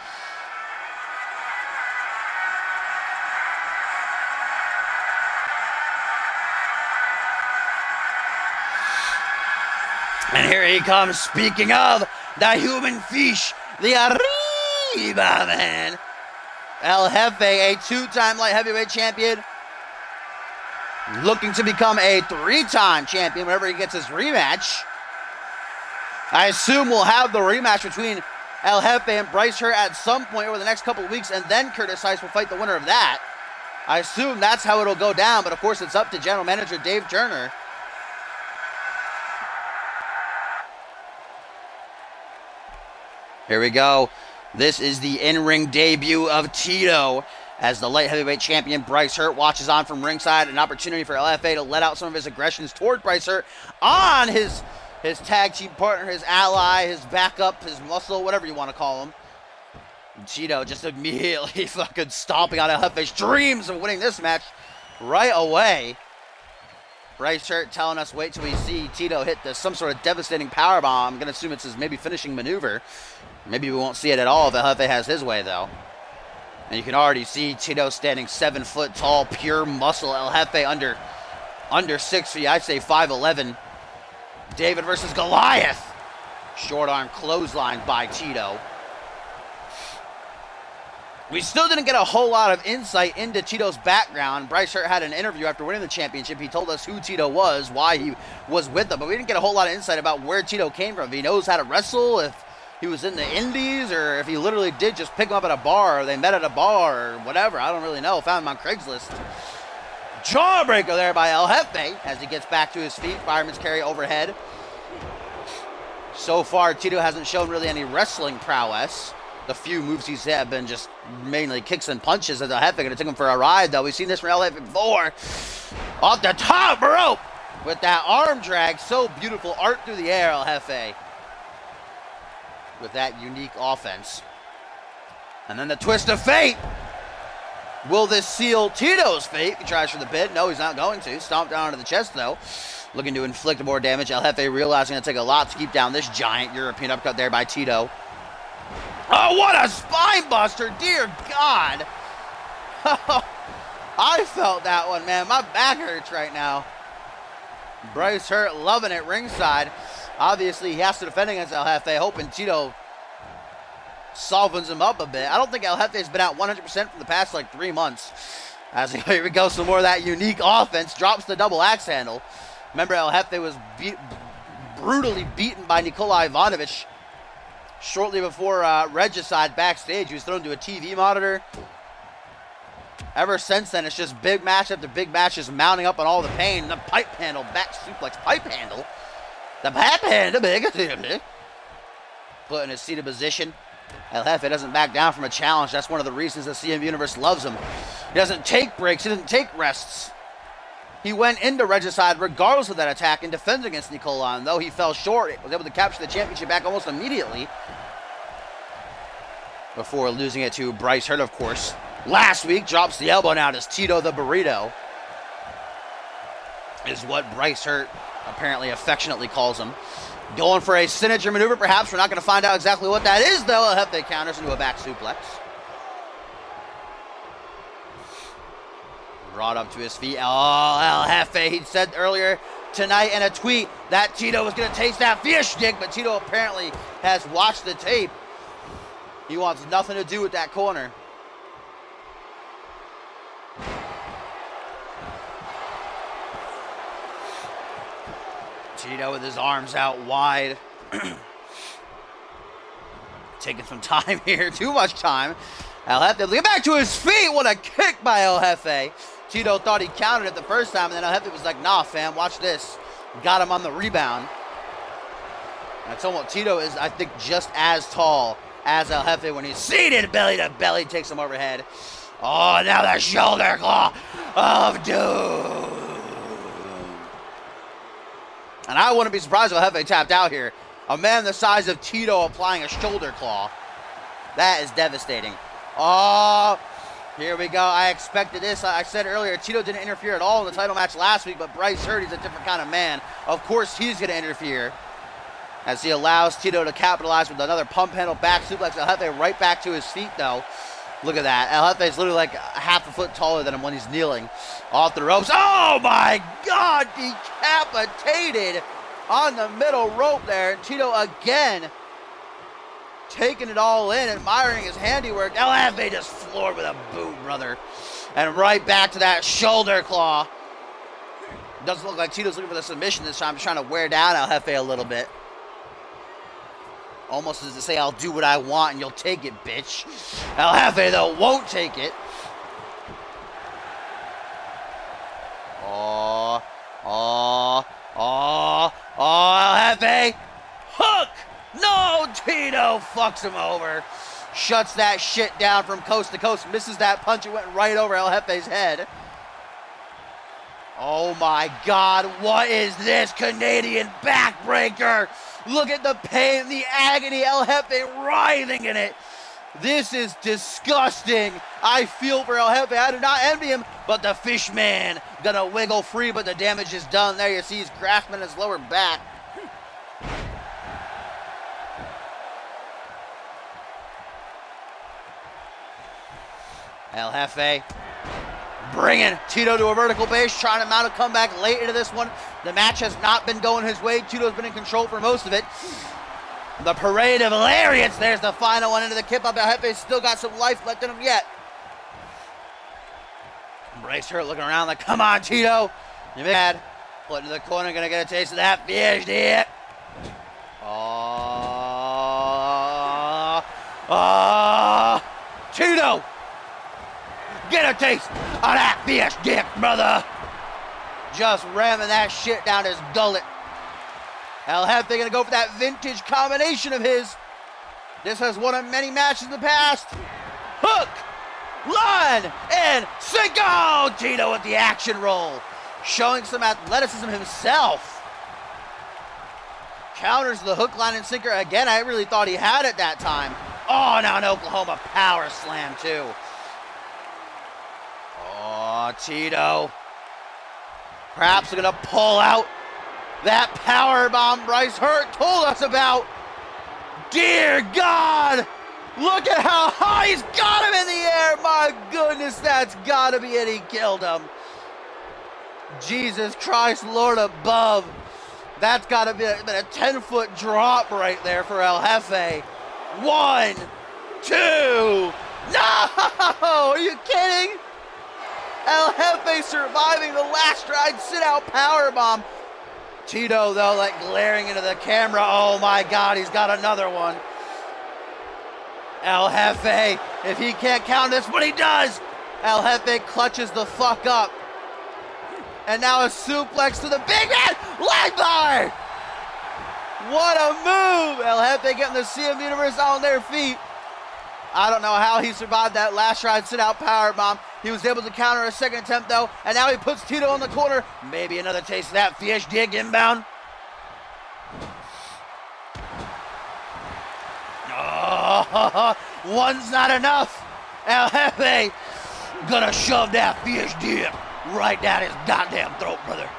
And here he comes, speaking of the human fish, the Arriba Man. El Jefe, a 2-time light heavyweight champion, looking to become a 3-time champion whenever he gets his rematch. I assume we'll have the rematch between El Jefe and Bryce Hurt at some point over the next couple of weeks, and then Curtis Heist will fight the winner of that. I assume that's how it'll go down, but of course it's up to General Manager Dave Turner. Here we go. This is the in-ring debut of Tito As the light heavyweight champion, Bryce Hurt watches on from ringside. An opportunity for LFA to let out some of his aggressions toward Bryce Hurt on his tag team partner, his ally, his backup, his muscle, whatever you want to call him. And Tito just immediately fucking stomping on LFA's dreams of winning this match right away. Bryce Hurt telling us, wait till we see Tito hit some sort of devastating powerbomb. I'm going to assume it's his maybe finishing maneuver. Maybe we won't see it at all if LFA has his way, though. And you can already see Tito standing 7 foot tall, pure muscle. El Jefe under 6 feet. I'd say 5'11". David versus Goliath. Short arm clothesline by Tito. We still didn't get a whole lot of insight into Tito's background. Bryce Hurt had an interview after winning the championship. He told us who Tito was, why he was with them, but we didn't get a whole lot of insight about where Tito came from. If he knows how to wrestle, if he was in the indies, or if he literally did just pick him up at a bar, or they met at a bar, or whatever. I don't really know. Found him on Craigslist. Jawbreaker there by El Jefe as he gets back to his feet. Fireman's carry overhead. So far, Tito hasn't shown really any wrestling prowess. The few moves he's had have been just mainly kicks and punches as El Jefe. Going to take him for a ride, though. We've seen this from El Jefe before. Off the top rope with that arm drag. So beautiful. Art through the air, El Jefe. With that unique offense. And then the twist of fate. Will this seal Tito's fate? He tries for the pin. No, he's not going to. Stomp down onto the chest, though. Looking to inflict more damage. El Jefe realizing it'll take a lot to keep down this giant European uppercut there by Tito. Oh, what a spine buster. Dear God. I felt that one, man. My back hurts right now. Bryce Hurt loving it ringside. Obviously, he has to defend against El Jefe, hoping Tito softens him up a bit. I don't think El Jefe's been out 100% for the past, 3 months. As here we go, some more of that unique offense. Drops the double axe handle. Remember, El Jefe was brutally beaten by Nikola Ivanovic shortly before Regicide backstage. He was thrown to a TV monitor. Ever since then, it's just big match after big match, just mounting up on all the pain. The pipe handle, back suplex pipe handle. The pipe handle, put in his seated position. El Jefe doesn't back down from a challenge. That's one of the reasons the CMV Universe loves him. He doesn't take breaks. He doesn't take rests. He went into Regicide regardless of that attack and defended against Nikola. And though he fell short, he was able to capture the championship back almost immediately. Before losing it to Bryce Hurt, of course. Last week, drops the elbow now as Tito the Burrito. Is what Bryce Hurt apparently affectionately calls him. Going for a signature maneuver, perhaps. We're not going to find out exactly what that is, though. El Jefe counters into a back suplex. Brought up to his feet. Oh, El Jefe, he said earlier tonight in a tweet that Tito was going to taste that fish stick, but Tito apparently has watched the tape. He wants nothing to do with that corner. Tito with his arms out wide. Taking some time here. Too much time. El Jefe, get back to his feet. What a kick by El Jefe. Tito thought he counted it the first time, and then El Jefe was like, nah, fam, watch this. Got him on the rebound. And I told him, Tito is, I think, just as tall as El Jefe when he's seated belly to belly. Takes him overhead. Oh, now the shoulder claw of doom. And I wouldn't be surprised if El Jefe tapped out here. A man the size of Tito applying a shoulder claw. That is devastating. Oh, here we go. I expected this. I said earlier, Tito didn't interfere at all in the title match last week, but Bryce Hurt, he's a different kind of man. Of course, he's going to interfere as he allows Tito to capitalize with another pump handle back suplex. El Jefe right back to his feet, though. Look at that. El Jefe is literally like half a foot taller than him when he's kneeling. Off the ropes. Oh, my God. Decapitated on the middle rope there. And Tito again taking it all in, admiring his handiwork. El Jefe just floored with a boot, brother. And right back to that shoulder claw. Doesn't look like Tito's looking for the submission this time. Just trying to wear down El Jefe a little bit. Almost as to say, I'll do what I want and you'll take it, bitch. El Jefe, though, won't take it. Oh, El Jefe. Hook! No, Tito fucks him over. Shuts that shit down from coast to coast. Misses that punch. It went right over El Jefe's head. Oh my God, what is this Canadian backbreaker? Look at the pain, the agony, El Jefe writhing in it. This is disgusting. I feel for El Jefe. I do not envy him, but the Fishman gonna wiggle free, but the damage is done. There you see he's grasping his lower back. El Jefe bringing Tito to a vertical base, trying to mount a comeback late into this one. The match has not been going his way. Tito's been in control for most of it. The parade of lariats. There's the final one into the kip up. El Jefe's still got some life left in him yet. Bryce Hurt looking around like, come on, Tito. You're bad. Put into the corner, gonna get a taste of that fish dip. Tito! Get a taste of that fish dip, brother. Just ramming that shit down his gullet. El Jefe gonna go for that vintage combination of his. This has won him many matches in the past. Hook, line, and single. Tito with the action roll. Showing some athleticism himself. Counters the hook, line, and sinker again. I really thought he had it that time. Oh, now an Oklahoma power slam too. Oh, Tito. Perhaps gonna pull out that power bomb Bryce Hurt told us about. Dear God, look at how high he's got him in the air. My goodness, that's gotta be it. He killed him. Jesus Christ, Lord above. That's gotta be a 10-foot drop right there for El Jefe. 1, 2. No! Are you kidding? El Jefe surviving the last ride sit-out powerbomb. Tito, though, like glaring into the camera. Oh, my God, he's got another one. El Jefe, if he can't count this, but he does. El Jefe clutches the fuck up. And now a suplex to the big man. Leg bar! What a move. El Jefe getting the CMV Universe on their feet. I don't know how he survived that last ride sit-out powerbomb. He was able to counter a second attempt, though, and now he puts Tito in the corner. Maybe another taste of that fish dig inbound. Oh, one's not enough. El Jefe gonna shove that fish dip right down his goddamn throat, brother.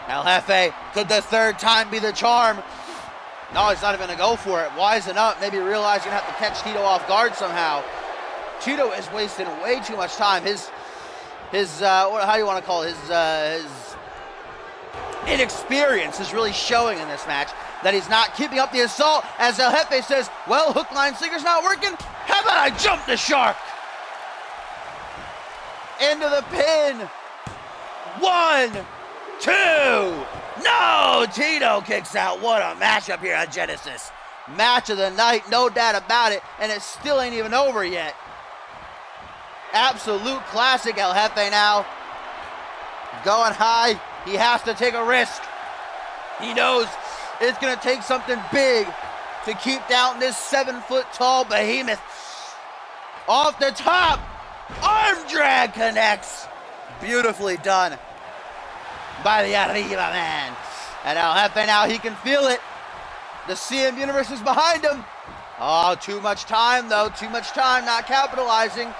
El Jefe, could the third time be the charm? No, he's not even gonna go for it. Wising up, maybe realize you're gonna have to catch Tito off guard somehow. Tito is wasting way too much time. His how do you want to call it? His inexperience is really showing in this match. That he's not keeping up the assault. As El Jefe says, well, hook, line, sinker's not working. How about I jump the shark? Into the pin. 1, 2. No, Tito kicks out. What a matchup here on Genesis. Match of the night, no doubt about it, and it still ain't even over yet. Absolute classic. El Jefe now going high. He has to take a risk. He knows it's going to take something big to keep down this 7-foot-tall behemoth. Off the top, arm drag connects. Beautifully done by the Arriba man. And El Jefe now, he can feel it. The CM Universe is behind him. Oh, too much time though, too much time, not capitalizing.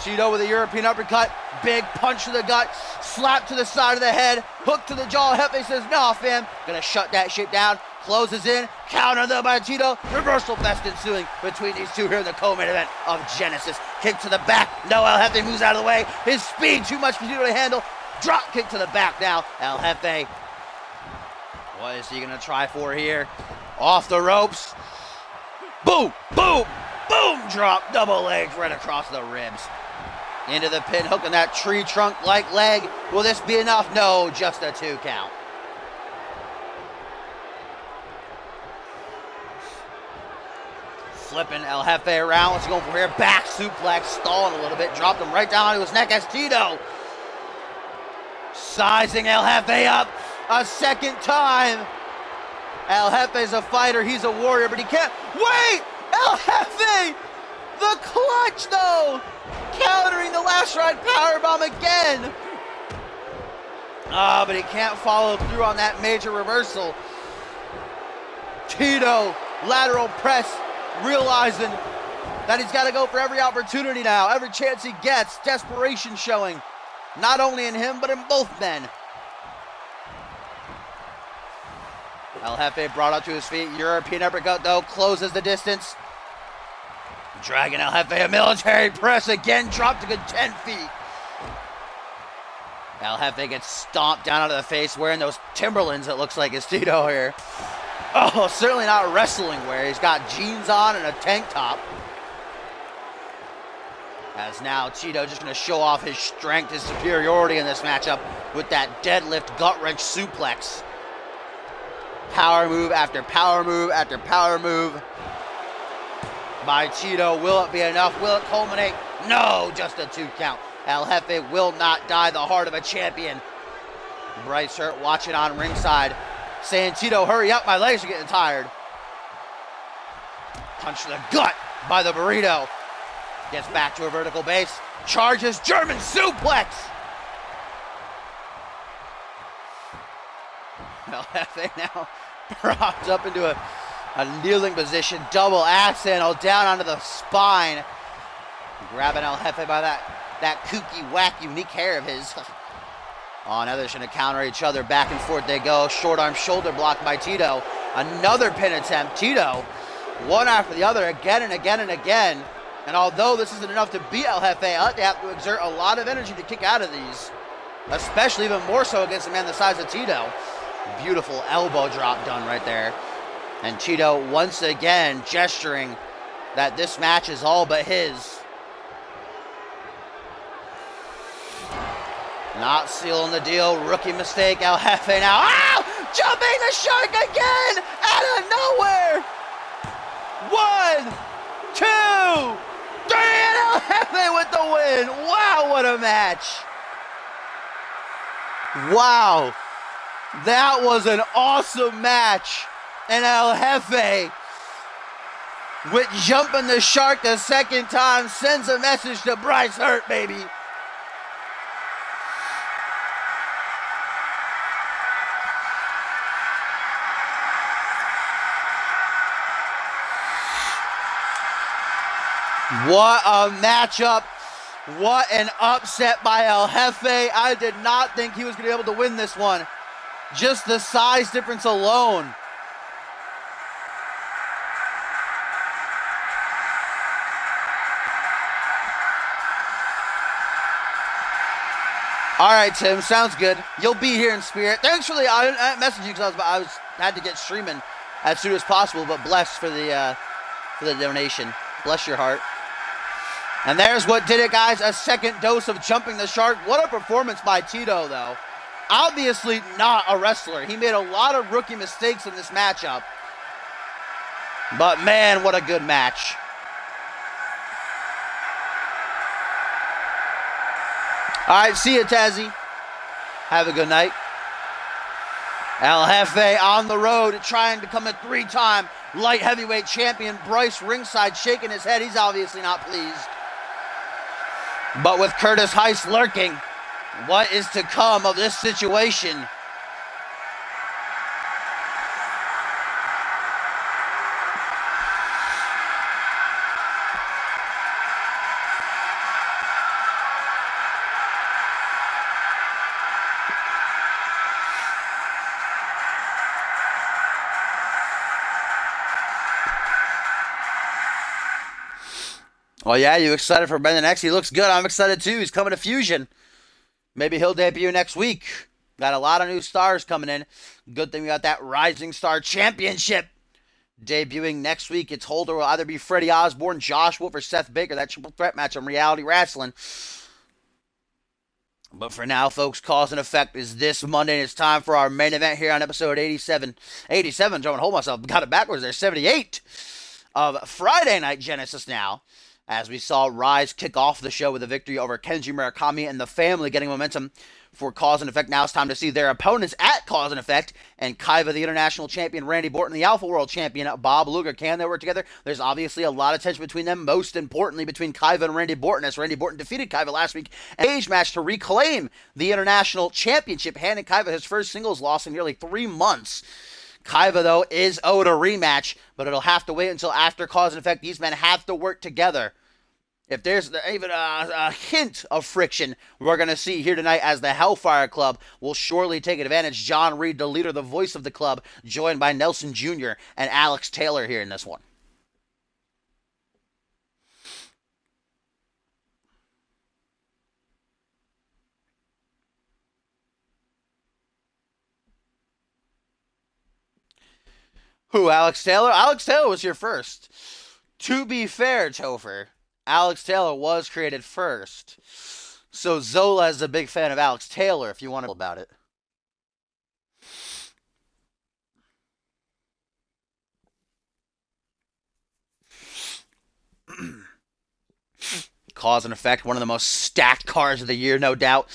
Tito with a European uppercut, big punch to the gut, slap to the side of the head, hook to the jaw. Jefe says, no, fam, gonna shut that shit down. Closes in, counter though by Tito. Reversal fest ensuing between these two here in the co-main event of Genesis. Kick to the back, no, El Jefe moves out of the way. His speed, too much for Tito to handle. Drop kick to the back now, El Jefe. What is he gonna try for here? Off the ropes. Boom, boom, boom, drop, double legs right across the ribs. Into the pin, hooking that tree trunk-like leg. Will this be enough? No, just a 2 count. Flipping El Jefe around. Let's go for here. Back suplex, stalling a little bit. Dropped him right down onto his neck as Tito. Sizing El Jefe up a second time. El Jefe's a fighter, he's a warrior, but he can't. Wait! El Jefe! The clutch, though! Countering the last ride powerbomb again! But he can't follow through on that major reversal. Tito, lateral press, realizing that he's got to go for every opportunity now, every chance he gets. Desperation showing, not only in him, but in both men. El Jefe brought up to his feet. European uppercut, though, closes the distance. Dragging El Jefe, a military press again, dropped a good 10 feet. El Jefe gets stomped down onto the face wearing those Timberlands, it looks like, is Tito here. Oh, certainly not wrestling wear. He's got jeans on and a tank top. As now Tito just going to show off his strength, his superiority in this matchup with that deadlift gut-wrench suplex. Power move after power move after power move by Tito. Will it be enough? Will it culminate? No, just a 2 count. El Jefe will not die the heart of a champion. Bryce Hurt watching on ringside, saying, Tito, hurry up, my legs are getting tired. Punch to the gut by the burrito. Gets back to a vertical base. Charges German suplex. El Jefe now propped up into a kneeling position. Double axe handle down onto the spine. Grabbing El Jefe by that kooky, whack, unique hair of his. Oh, now they're going to counter each other. Back and forth they go. Short arm shoulder block by Tito. Another pin attempt. Tito, one after the other, again and again and again. And although this isn't enough to beat El Jefe, they have to exert a lot of energy to kick out of these. Especially even more so against a man the size of Tito. Beautiful elbow drop done right there. And Tito once again gesturing that this match is all but his. Not sealing the deal. Rookie mistake. El Jefe now. Ow! Jumping the shark again! Out of nowhere! 1, 2, 3, and El Jefe with the win! Wow, what a match! Wow. That was an awesome match. And El Jefe, with jumping the shark the second time, sends a message to Bryce Hurt, baby. What a matchup. What an upset by El Jefe. I did not think he was going to be able to win this one. Just the size difference alone. All right, Tim, sounds good. You'll be here in spirit. Thanks for the messaging because I had to get streaming as soon as possible, but blessed for the donation. Bless your heart. And there's what did it, guys. A second dose of jumping the shark. What a performance by Tito, though. Obviously not a wrestler. He made a lot of rookie mistakes in this matchup. But, man, what a good match. All right, see you, Tazzy. Have a good night. El Jefe on the road to try and become a 3-time light heavyweight champion. Bryce ringside shaking his head. He's obviously not pleased. But with Curtis Heist lurking, what is to come of this situation? Well, yeah, you excited for Brendan X? He looks good. I'm excited too. He's coming to Fusion. Maybe he'll debut next week. Got a lot of new stars coming in. Good thing we got that Rising Star Championship debuting next week. Its holder will either be Freddie Osborne, Josh Wolf, or Seth Baker. That triple threat match on Reality Wrestling. But for now, folks, cause and effect is this Monday, and it's time for our main event here on episode 87. 87, trying to hold myself. Got it backwards there. 78 of Friday Night Genesis now. as we saw Rise kick off the show with a victory over Kenji Murakami and the family getting momentum for Cause and Effect. Now it's time to see their opponents at Cause and Effect, and Kaiva, the international champion, Randy Borton, the Alpha World champion, Bob Luger. Can they work together? There's obviously a lot of tension between them, most importantly between Kaiva and Randy Borton, as Randy Borton defeated Kaiva last week in a cage match to reclaim the international championship, handing Kaiva his first singles loss in nearly 3 months. Kaiva, though, is owed a rematch, but it'll have to wait until after Cause and Effect. These men have to work together. If there's even a hint of friction, we're going to see here tonight as the Hellfire Club will surely take advantage. John Reed, the leader, the voice of the club, joined by Nelson Jr. and Alex Taylor here in this one. Who, Alex Taylor? Alex Taylor was here first. To be fair, Topher, Alex Taylor was created first. So Zola is a big fan of Alex Taylor, if you want to know about it. Cause and Effect, one of the most stacked cards of the year, no doubt.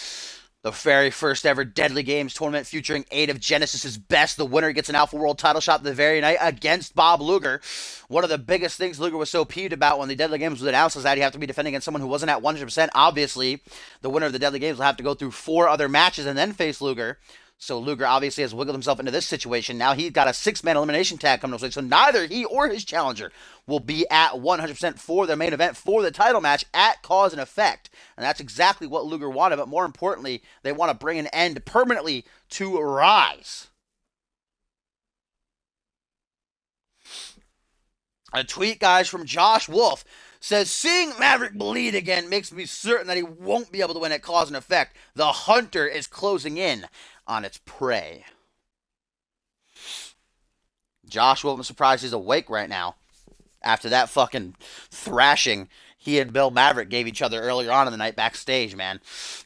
The very first ever Deadly Games tournament featuring 8 of Genesis's best. The winner gets an Alpha World title shot the very night against Bob Luger. One of the biggest things Luger was so peeved about when the Deadly Games was announced is that you have to be defending against someone who wasn't at 100%. Obviously, the winner of the Deadly Games will have to go through 4 other matches and then face Luger. So Luger obviously has wiggled himself into this situation. Now he's got a 6-man elimination tag coming up. So neither he or his challenger will be at 100% for the main event for the title match at Cause and Effect. And that's exactly what Luger wanted. But more importantly, they want to bring an end permanently to Rise. A tweet, guys, from Josh Wolf says, seeing Maverick bleed again makes me certain that he won't be able to win at Cause and Effect. The hunter is closing in on its prey. Josh Wolf, I'm surprised he's awake right now after that fucking thrashing he and Bill Maverick gave each other earlier on in the night backstage, man.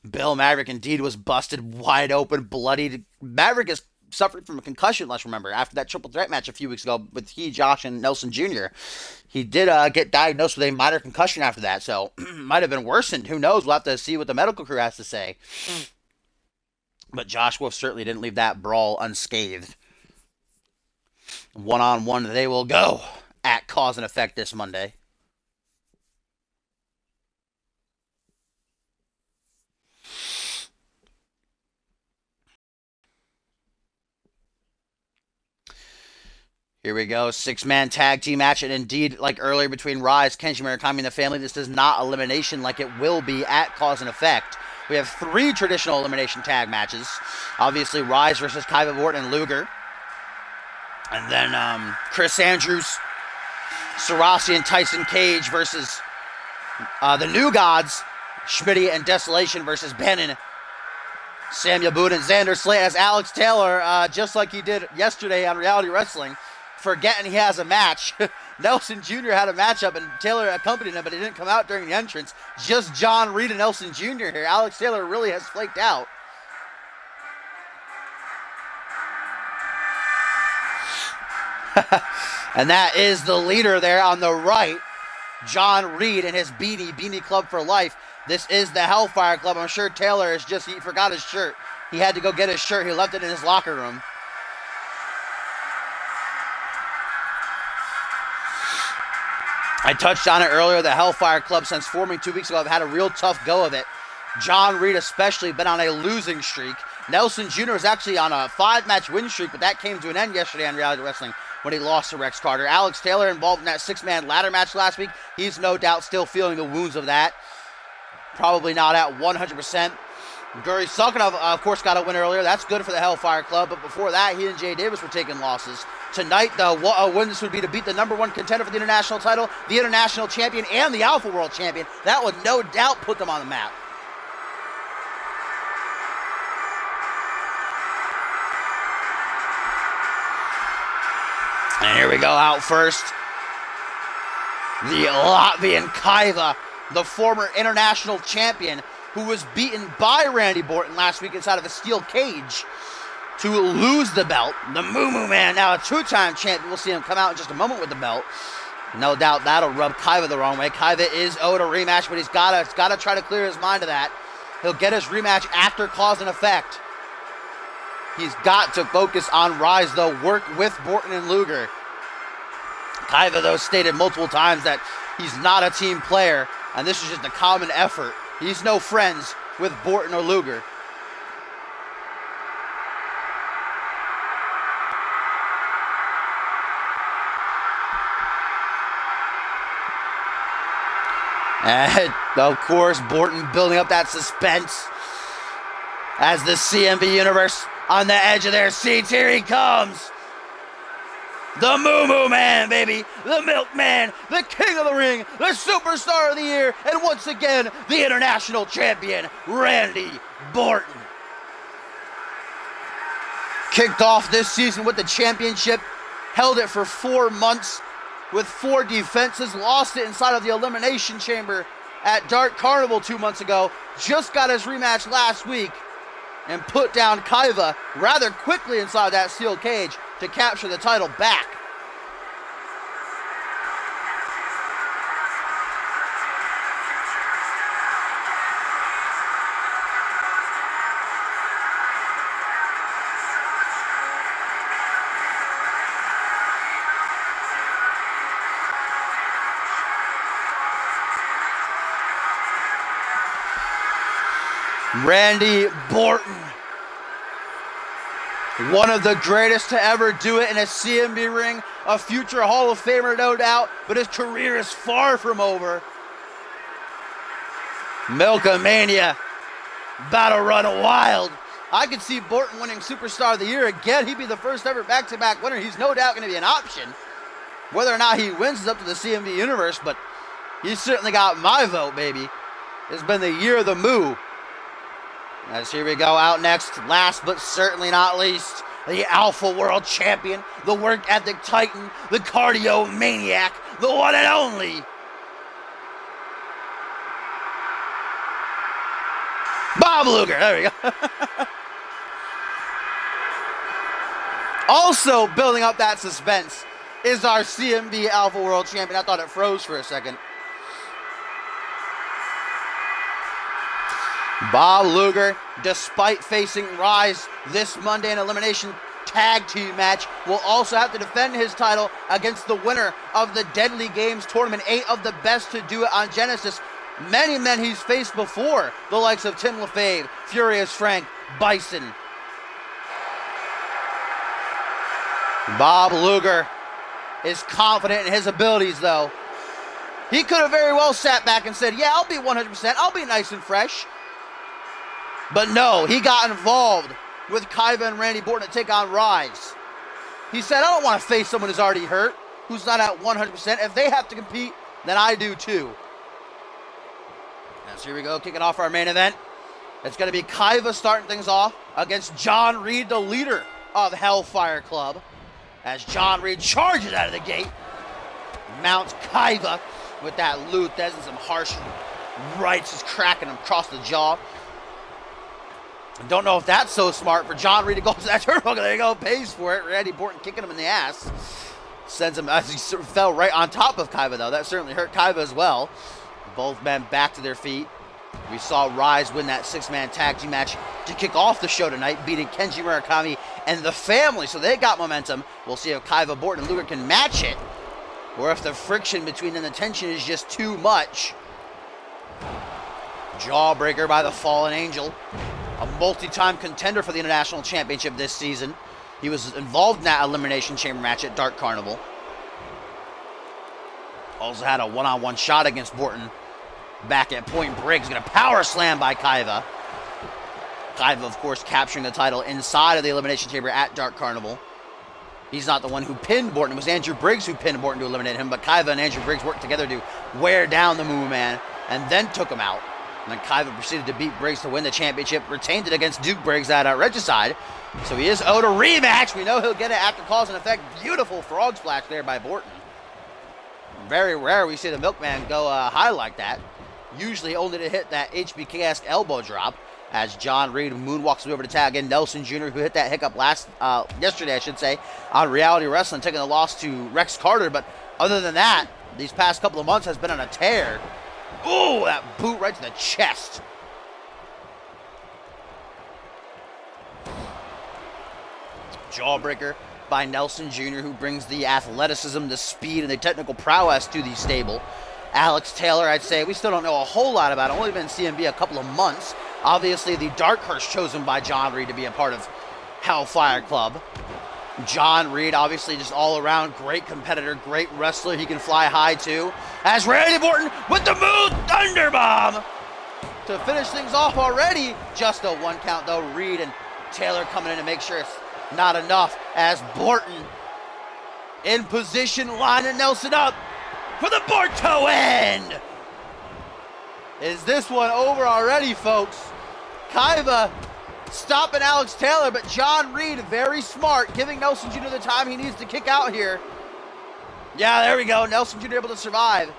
Bill Maverick indeed was busted wide open, bloodied. Maverick is suffering from a concussion, let's remember, after that triple threat match a few weeks ago with he, Josh, and Nelson Jr. He did get diagnosed with a minor concussion after that, so might have been worsened. Who knows? We'll have to see what the medical crew has to say. But Josh Wolf certainly didn't leave that brawl unscathed. One-on-one they will go at Cause and Effect this Monday. Here we go, 6-man tag team match, and indeed, like earlier between Rise, Kenji Murakami, and the family, this is not elimination like it will be at Cause and Effect. We have 3 traditional elimination tag matches. Obviously, Rise versus Kaiva Borton and Luger. And then Chris Andrews, Sarasi, and Tyson Cage versus the New Gods, Schmitty and Desolation versus Bannon, Samuel Boone, and Xander Slate as Alex Taylor, just like he did yesterday on Reality Wrestling, forgetting he has a match. Nelson Jr. had a matchup and Taylor accompanied him, but he didn't come out during the entrance. Just John Reed and Nelson Jr. here. Alex Taylor really has flaked out. And that is the leader there on the right, John Reed and his Beanie Club for life. This is the Hellfire Club. I'm sure Taylor is he forgot his shirt. He had to go get his shirt. He left it in his locker room. I touched on it earlier. The Hellfire Club, since forming 2 weeks ago, have had a real tough go of it. John Reed especially been on a losing streak. Nelson Jr. is actually on a 5-match win streak, but that came to an end yesterday on Reality Wrestling when he lost to Rex Carter. Alex Taylor involved in that 6-man ladder match last week. He's no doubt still feeling the wounds of that. Probably not at 100%. Guri Sulkinov, of course, got a win earlier. That's good for the Hellfire Club, but before that, he and Jay Davis were taking losses. Tonight, the wins would be to beat the #1 contender for the international title, the international champion, and the Alpha World champion. That would no doubt put them on the map. And here we go, out first. The Latvian Kaiva, the former international champion, who was beaten by Randy Borton last week inside of a steel cage to lose the belt. The Moo Moo Man, now a 2-time champion. We'll see him come out in just a moment with the belt. No doubt that'll rub Kaiva the wrong way. Kaiva is owed a rematch, but he's gotta try to clear his mind of that. He'll get his rematch after cause and effect. He's got to focus on Rise, though. Work with Borton and Luger. Kaiva, though, stated multiple times that he's not a team player, and this is just a common effort. He's no friends with Borton or Luger. And, of course, Borton building up that suspense as the CMV Universe on the edge of their seats. Here he comes. The Moo Moo Man, baby. The Milkman. The King of the Ring. The Superstar of the Year. And once again, the International Champion, Randy Borton. Kicked off this season with the championship. Held it for 4 months with 4 defenses. Lost it inside of the Elimination Chamber at Dark Carnival 2 months ago. Just got his rematch last week and put down Kaiva rather quickly inside that steel cage to capture the title back. Randy Borton, one of the greatest to ever do it in a CMV ring, a future Hall of Famer, no doubt, but his career is far from over. Milkamania, about to run wild. I could see Borton winning Superstar of the Year again. He'd be the first ever back-to-back winner. He's no doubt going to be an option. Whether or not he wins is up to the CMV Universe, but he's certainly got my vote, baby. It's been the year of the Moo. As here we go, out next, last but certainly not least, the Alpha World Champion, the work ethic titan, the cardio maniac, the one and only Bob Luger. There we go. Also building up that suspense is our CMV Alpha World Champion. I thought it froze for a second. Bob Luger, despite facing Rise this Monday in Elimination Tag Team match, will also have to defend his title against the winner of the Deadly Games tournament, 8 of the best to do it on Genesis. Many men he's faced before, the likes of Tim LaFave, Furious Frank, Bison. Bob Luger is confident in his abilities, though. He could have very well sat back and said, yeah, I'll be 100%, I'll be nice and fresh. But no, he got involved with Kaiva and Randy Borton to take on Rise. He said, I don't want to face someone who's already hurt, who's not at 100%. If they have to compete, then I do too. So here we go, kicking off our main event. It's going to be Kaiva starting things off against John Reed, the leader of Hellfire Club. As John Reed charges out of the gate, mounts Kaiva with that Luthez and some harsh rights, just cracking him across the jaw. Don't know if that's so smart for John Reed to go to that turnbuckle. There you go, pays for it. Randy Borton kicking him in the ass. Sends him, as he fell right on top of Kaiva, though. That certainly hurt Kaiva as well. Both men back to their feet. We saw Rise win that 6-man tag team match to kick off the show tonight, beating Kenji Murakami and the family. So they got momentum. We'll see if Kaiva, Borton, and Luger can match it, or if the friction between them, the tension is just too much. Jawbreaker by the Fallen Angel. A multi-time contender for the International Championship this season. He was involved in that Elimination Chamber match at Dark Carnival. Also had a one-on-one shot against Borton back at Point Break. He's going to power slam by Kaiva. Kaiva, of course, capturing the title inside of the Elimination Chamber at Dark Carnival. He's not the one who pinned Borton. It was Andrew Briggs who pinned Borton to eliminate him, but Kaiva and Andrew Briggs worked together to wear down the Moo Man and then took him out. And then Kaiva proceeded to beat Briggs to win the championship, retained it against Duke Briggs at Regicide. So he is owed a rematch. We know he'll get it after cause and effect. Beautiful frog splash there by Borton. Very rare we see the Milkman go high like that. Usually only to hit that HBK-esque elbow drop. As John Reed moonwalks over to tag in Nelson Jr., who hit that hiccup yesterday, I should say, on Reality Wrestling, taking the loss to Rex Carter. But other than that, these past couple of months has been on a tear. Ooh, that boot right to the chest. Jawbreaker by Nelson Jr., who brings the athleticism, the speed, and the technical prowess to the stable. Alex Taylor, I'd say we still don't know a whole lot about. Only been in CMV a couple of months. Obviously, the dark horse chosen by John Reed to be a part of Hellfire Club. John Reed, obviously just all-around great competitor, great wrestler. He can fly high, too. As Randy Orton with the move, Thunderbomb! To finish things off already, just a one count, though. Reed and Taylor coming in to make sure it's not enough, as Borton in position, lining Nelson up for the Borto end. Is this one over already, folks? Kaiva stopping Alex Taylor, but John Reed, very smart, giving Nelson Jr. the time he needs to kick out here. Yeah, there we go. Nelson Jr. able to survive.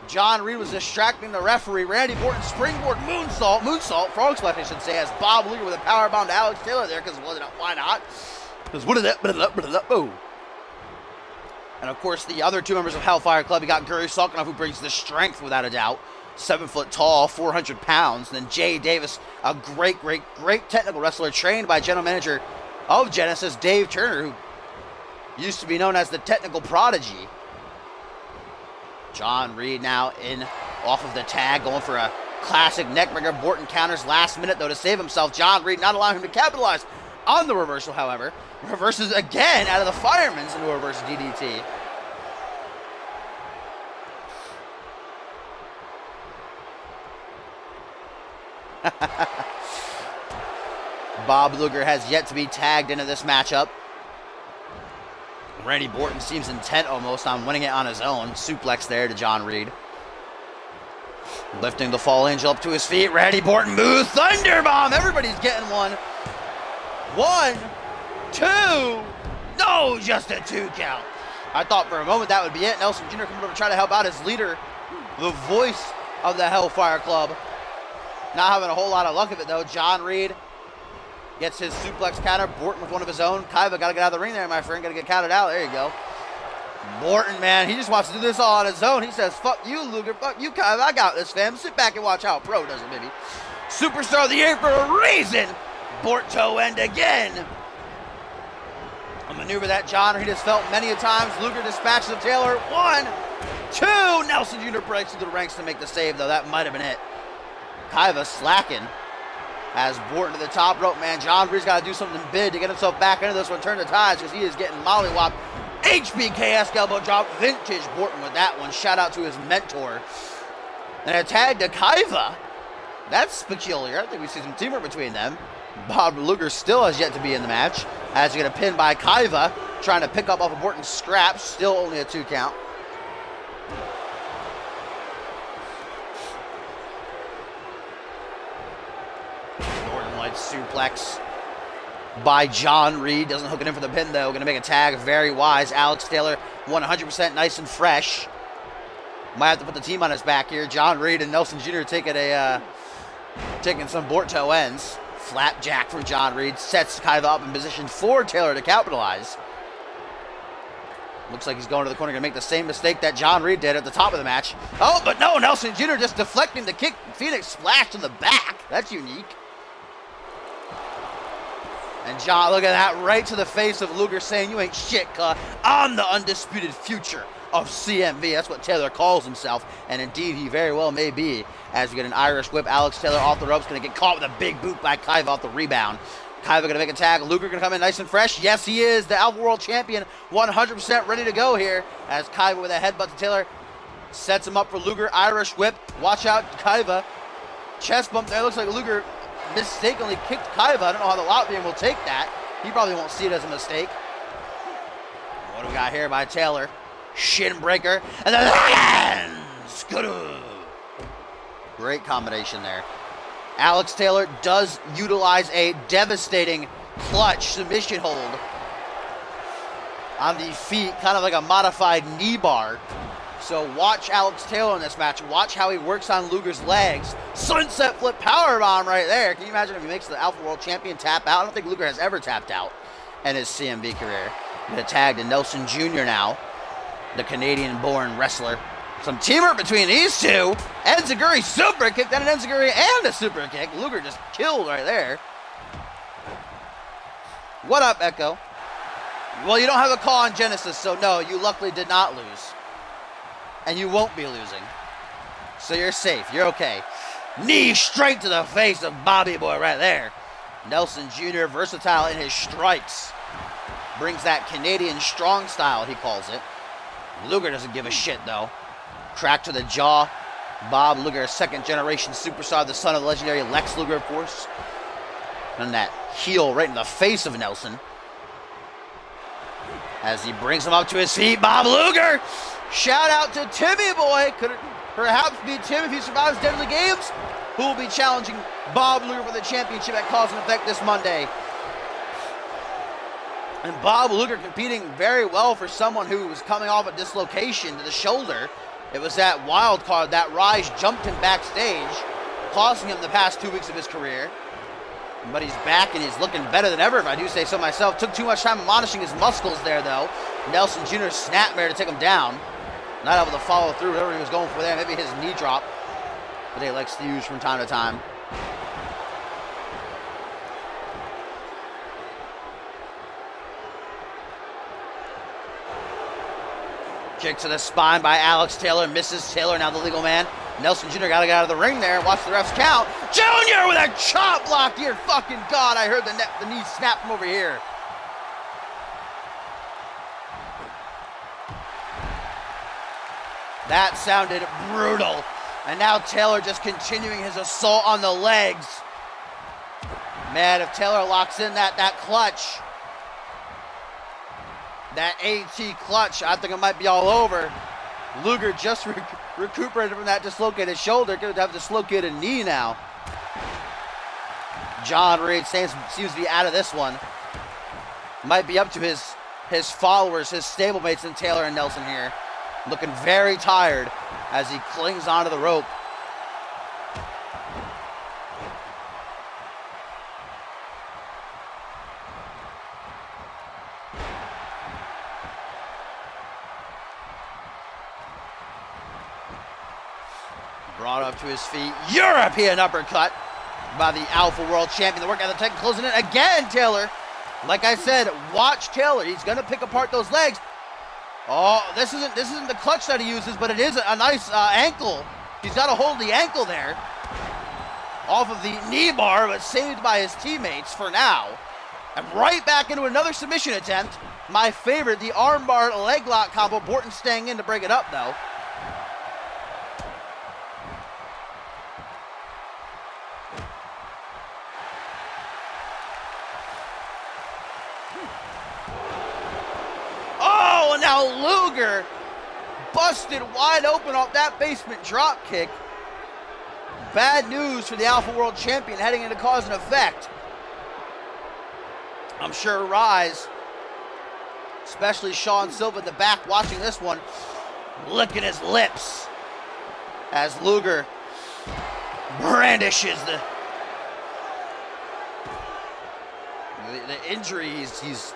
John Reed was distracting the referee. Randy Orton springboard moonsault, frog splash I should say, as Bob Luger with a powerbomb to Alex Taylor there, because why not? Because what is that? Boom. And of course, the other two members of Hellfire Club, you got Guri Salkinov, who brings the strength without a doubt. 7 foot tall, 400 pounds. And then Jay Davis, a great technical wrestler trained by general manager of Genesis, Dave Turner, who used to be known as the Technical Prodigy. John Reed now in off of the tag, going for a classic neckbreaker. Borton counters last minute, though, to save himself. John Reed not allowing him to capitalize on the reversal, however. Reverses again out of the fireman's into a reverse DDT. Bob Luger has yet to be tagged into this matchup. Randy Borton seems intent almost on winning it on his own. Suplex there to John Reed. Lifting the Fall Angel up to his feet. Randy Borton moves. Thunderbomb. Everybody's getting one. 1, 2. No, just a 2 count. I thought for a moment that would be it. Nelson Jr. coming over to try to help out his leader, the voice of the Hellfire Club. Not having a whole lot of luck of it, though. John Reed gets his suplex counter. Borton with one of his own. Kaiva got to get out of the ring there, my friend. Got to get counted out. There you go. Borton, man, he just wants to do this all on his own. He says, fuck you, Luger. Fuck you, Kaiva. I got this, fam. Sit back and watch how a pro does it, baby. Superstar of the year for a reason. Borto end again. A maneuver that John Reed has felt many a times. Luger dispatches of Taylor. 1, 2. Nelson Jr. breaks through the ranks to make the save, though. That might have been it. Kaiva slacking as Borton to the top rope, man. John Reed's got to do something big to get himself back into this one, turn the tides, because he is getting mollywopped. HBKS elbow drop, vintage Borton with that one. Shout out to his mentor. And a tag to Kaiva. That's peculiar. I think we see some teamwork between them. Bob Luger still has yet to be in the match, as you get a pin by Kaiva, trying to pick up off of Borton's scraps. Still only a 2 count. Suplex by John Reed. Doesn't hook it in for the pin, though. Going to make a tag. Very wise. Alex Taylor, 100% nice and fresh. Might have to put the team on his back here. John Reed and Nelson Jr. taking some Borto ends. Flapjack from John Reed. Sets Kaiva up in position for Taylor to capitalize. Looks like he's going to the corner. Going to make the same mistake that John Reed did at the top of the match. Oh, but no. Nelson Jr. just deflecting the kick. Phoenix splash to the back. That's unique. And John, look at that, right to the face of Luger, saying, you ain't shit, cuh. I'm the undisputed future of CMV. That's what Taylor calls himself, and indeed he very well may be. As we get an Irish whip, Alex Taylor off the ropes, going to get caught with a big boot by Kaiva off the rebound. Kaiva going to make a tag. Luger going to come in nice and fresh. Yes, he is. The Alpha World Champion, 100% ready to go here. As Kaiva with a headbutt to Taylor sets him up for Luger. Irish whip. Watch out, Kaiva. Chest bump there. Looks like Luger mistakenly kicked Kaiva. I don't know how the Latvian will take that. He probably won't see it as a mistake. What do we got here by Taylor? Shin breaker. And then lands. Great combination there. Alex Taylor does utilize a devastating clutch submission hold on the feet, kind of like a modified knee bar. So watch Alex Taylor in this match. Watch how he works on Luger's legs. Sunset flip powerbomb right there. Can you imagine if he makes the Alpha World Champion tap out? I don't think Luger has ever tapped out in his CMV career. Get a tag to Nelson Jr. now. the Canadian-born wrestler. Some teamwork between these two. Enziguri super kick, then an Enziguri and a super kick. Luger just killed right there. What up, Echo? Well, you don't have a call on Genesis, so no, you luckily did not lose. And you won't be losing. So you're safe. You're okay. Knee straight to the face of Bobby Boy right there. Nelson Jr. versatile in his strikes. Brings that Canadian strong style, he calls it. Luger doesn't give a shit, though. Crack to the jaw. Bob Luger, a second-generation superstar, the son of the legendary Lex Luger, of course. And that heel right in the face of Nelson. As he brings him up to his feet, Bob Luger! Shout out to Timmy Boy. Could it perhaps be Tim if he survives Deadly Games? Who will be challenging Bob Luger for the championship at Cause and Effect this Monday. And Bob Luger competing very well for someone who was coming off a dislocation to the shoulder. It was that wild card, that Rise jumped him backstage, costing him the past 2 weeks of his career. But he's back and he's looking better than ever, if I do say so myself. Took too much time admonishing his muscles there, though. Nelson Jr. snapmare to take him down. Not able to follow through whatever he was going for there. Maybe his knee drop that he likes to use from time to time. Kick to the spine by Alex Taylor. Misses Taylor, now the legal man. Nelson Jr. got to get out of the ring there. Watch the refs count. Jr. with a chop block. Dear fucking God, I heard the knee snap from over here. That sounded brutal. And now Taylor just continuing his assault on the legs. Man, if Taylor locks in that clutch, that AT clutch, I think it might be all over. Luger just recuperated from that dislocated shoulder. Going to have a dislocated knee now. John Reed seems to be out of this one. Might be up to his followers, his stablemates in Taylor and Nelson here. Looking very tired as he clings onto the rope. Brought up to his feet. European uppercut by the Alpha World Champion. The work at the Titan closing in again, Taylor. Like I said, watch Taylor. He's going to pick apart those legs. Oh, this isn't the clutch that he uses, but it is a nice ankle. He's got to hold the ankle there. Off of the knee bar, but saved by his teammates for now. And right back into another submission attempt. My favorite, the armbar leg lock combo. Borton staying in to break it up, though. Oh, and now Luger busted wide open off that basement drop kick. Bad news for the Alpha World Champion heading into Cause and Effect. I'm sure Rise, especially Sean Silva in the back watching this one, licking his lips as Luger brandishes the injury he's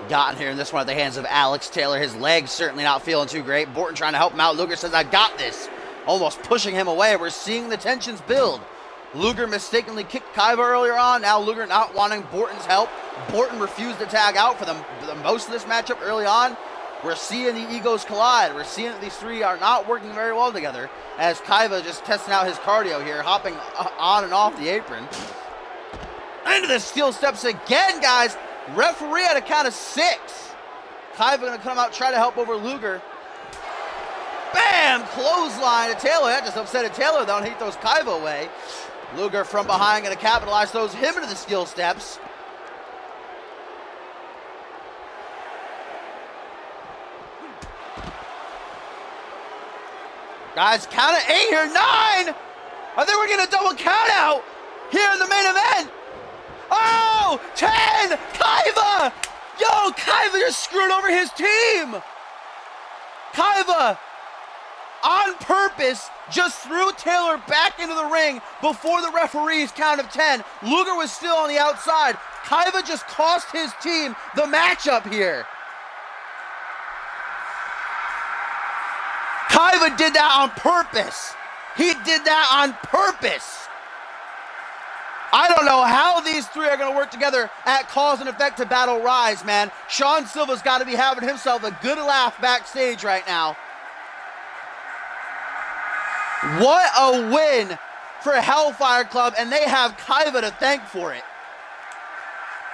gotten here in this one at the hands of Alex Taylor. His legs certainly not feeling too great. Borton trying to help him out. Luger says, I got this. Almost pushing him away. We're seeing the tensions build. Luger mistakenly kicked Kaiba earlier on. Now Luger not wanting Borton's help. Borton refused to tag out for the most of this matchup early on. We're seeing the egos collide. We're seeing that these three are not working very well together as Kaiba just testing out his cardio here, hopping on and off the apron. Into the steel steps again, guys. Referee at a count of 6. Kaiba going to come out, try to help over Luger. Bam! Clothesline to Taylor. That just upset Taylor, though, and he throws Kaiba away. Luger from behind going to capitalize, throws him into the steel steps. Guys, count of 8 here. 9! I think we're getting a double count out here in the main event. Oh! 10! Kaiba! Yo, Kaiba just screwed over his team! Kaiba, on purpose, just threw Taylor back into the ring before the referee's count of 10. Luger was still on the outside. Kaiba just cost his team the matchup here. Kaiva did that on purpose. He did that on purpose. I don't know how these three are going to work together at Cause and Effect to Battle Rise, man. Sean Silva's got to be having himself a good laugh backstage right now. What a win for Hellfire Club, and they have Kaiva to thank for it.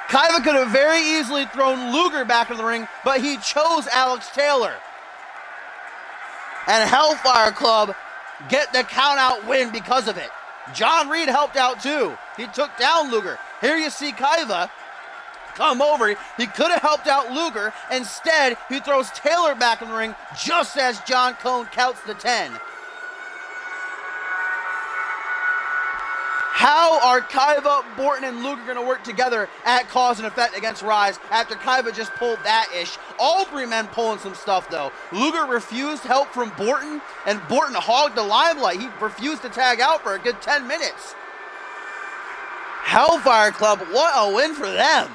Kaiva could have very easily thrown Luger back in the ring, but he chose Alex Taylor. And Hellfire Club get the count-out win because of it. John Reed helped out too. He took down Luger. Here you see Kaiva come over. He could have helped out Luger. Instead, he throws Taylor back in the ring just as John Cone counts the 10. How are Kaiva, Borton, and Luger going to work together at Cause and Effect against Rise after Kaiva just pulled that ish? All three men pulling some stuff, though. Luger refused help from Borton, and Borton hogged the limelight. He refused to tag out for a good 10 minutes. Hellfire Club, what a win for them.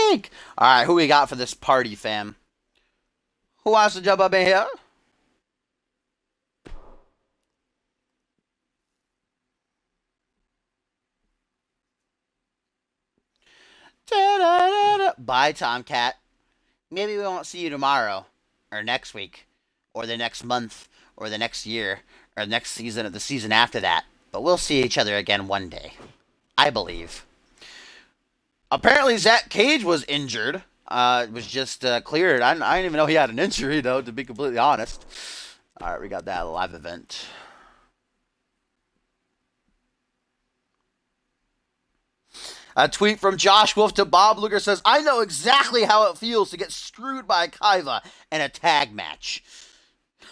Take. All right, who we got for this party, fam? Who wants to jump up in here? Da-da-da-da. Bye, Tomcat. Maybe we won't see you tomorrow, or next week, or the next month, or the next year, or the next season, or the season after that. But we'll see each other again one day. I believe. Apparently, Zach Cage was injured. It was just cleared. I didn't even know he had an injury, though, to be completely honest. All right, we got that live event. A tweet from Josh Wolf to Bob Luger says, I know exactly how it feels to get screwed by Kaiva in a tag match.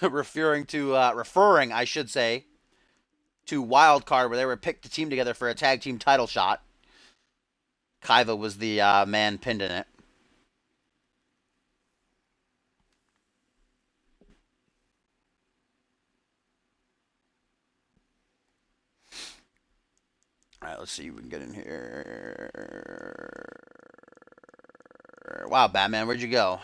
referring, I should say, to Wildcard, where they were picked to team together for a tag team title shot. Kaiva was the man pinned in it. All right, let's see if we can get in here. Wow, Batman, where'd you go?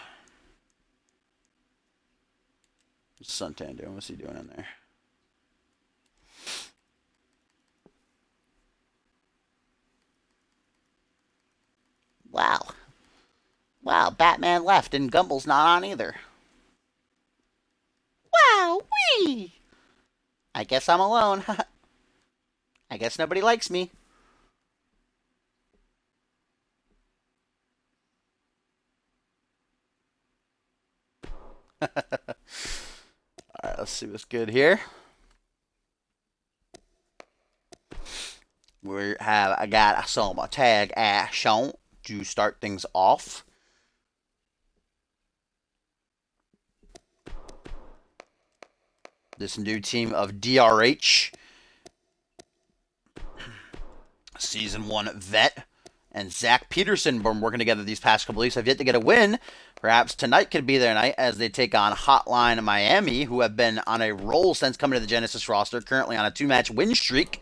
What's Suntan doing? What's he doing in there? Wow. Wow, Batman left and Gumble's not on either. Wow, wee! I guess I'm alone. I guess nobody likes me. Alright, let's see what's good here. I got some tag action to start things off. This new team of DRH, Season 1 vet, and Zach Peterson been working together these past couple weeks. Have yet to get a win. Perhaps tonight could be their night as they take on Hotline Miami, who have been on a roll since coming to the Genesis roster, currently on a 2-match win streak.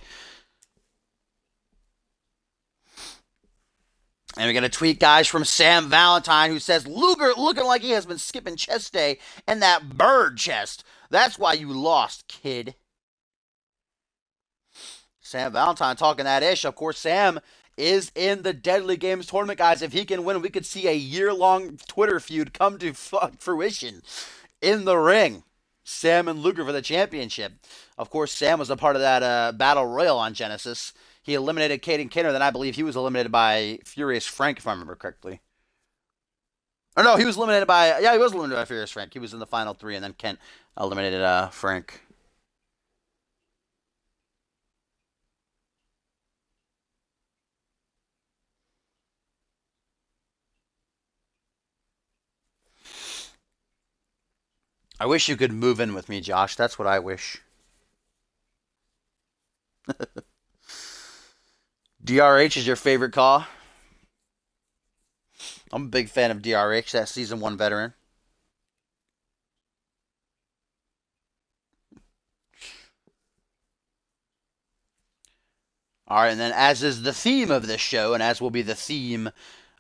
And we got a tweet, guys, from Sam Valentine, who says, Luger looking like he has been skipping chest day and that bird chest. That's why you lost, kid. Sam Valentine talking that ish. Of course, Sam is in the Deadly Games tournament, guys. If he can win, we could see a year-long Twitter feud come to fruition in the ring. Sam and Luger for the championship. Of course, Sam was a part of that Battle Royal on Genesis. He eliminated Caden Kinner, then I believe he was eliminated by Furious Frank, if I remember correctly. Or no, he was eliminated by... Yeah, he was eliminated by Furious Frank. He was in the final 3, and then Kent eliminated Frank. I wish you could move in with me, Josh. That's what I wish. DRH is your favorite call? I'm a big fan of DRH, that season 1 veteran. All right, and then as is the theme of this show, and as will be the theme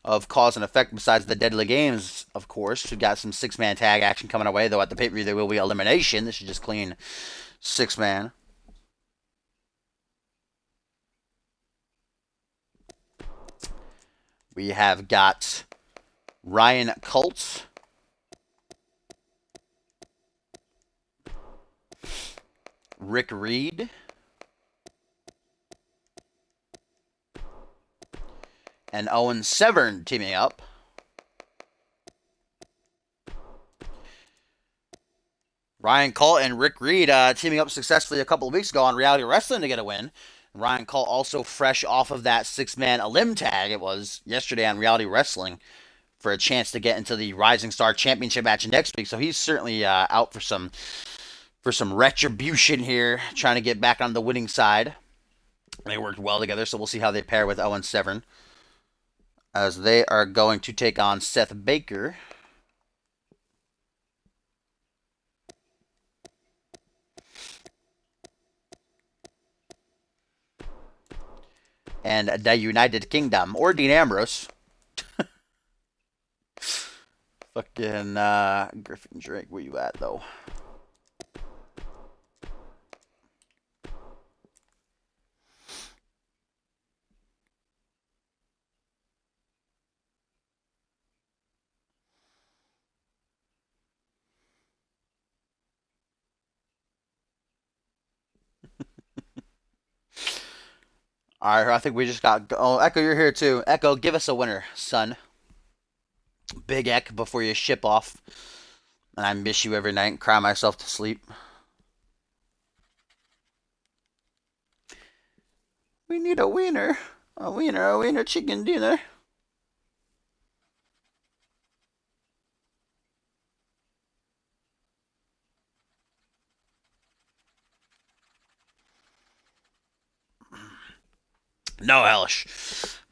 of cause and effect, besides the deadly games, of course, we've got some 6-man tag action coming away. Though at the pay-per-view there will be elimination. This is just clean 6-man. We have got Ryan Colt, Rick Reed, and Owen Severn teaming up. Ryan Colt and Rick Reed teaming up successfully a couple of weeks ago on Reality Wrestling to get a win. Ryan Colt also fresh off of that 6-man elim tag. It was yesterday on Reality Wrestling for a chance to get into the Rising Star Championship match next week. So he's certainly out for some retribution here, trying to get back on the winning side. They worked well together, so we'll see how they pair with Owen Severn, as they are going to take on Seth Baker. And the United Kingdom, or Dean Ambrose. Fucking Griffin Drake, where you at, though? All right, I think we just got... Oh, Echo, you're here, too. Echo, give us a winner, son. Big Eck before you ship off. And I miss you every night and cry myself to sleep. We need a wiener. A wiener chicken dinner. No, Hellish.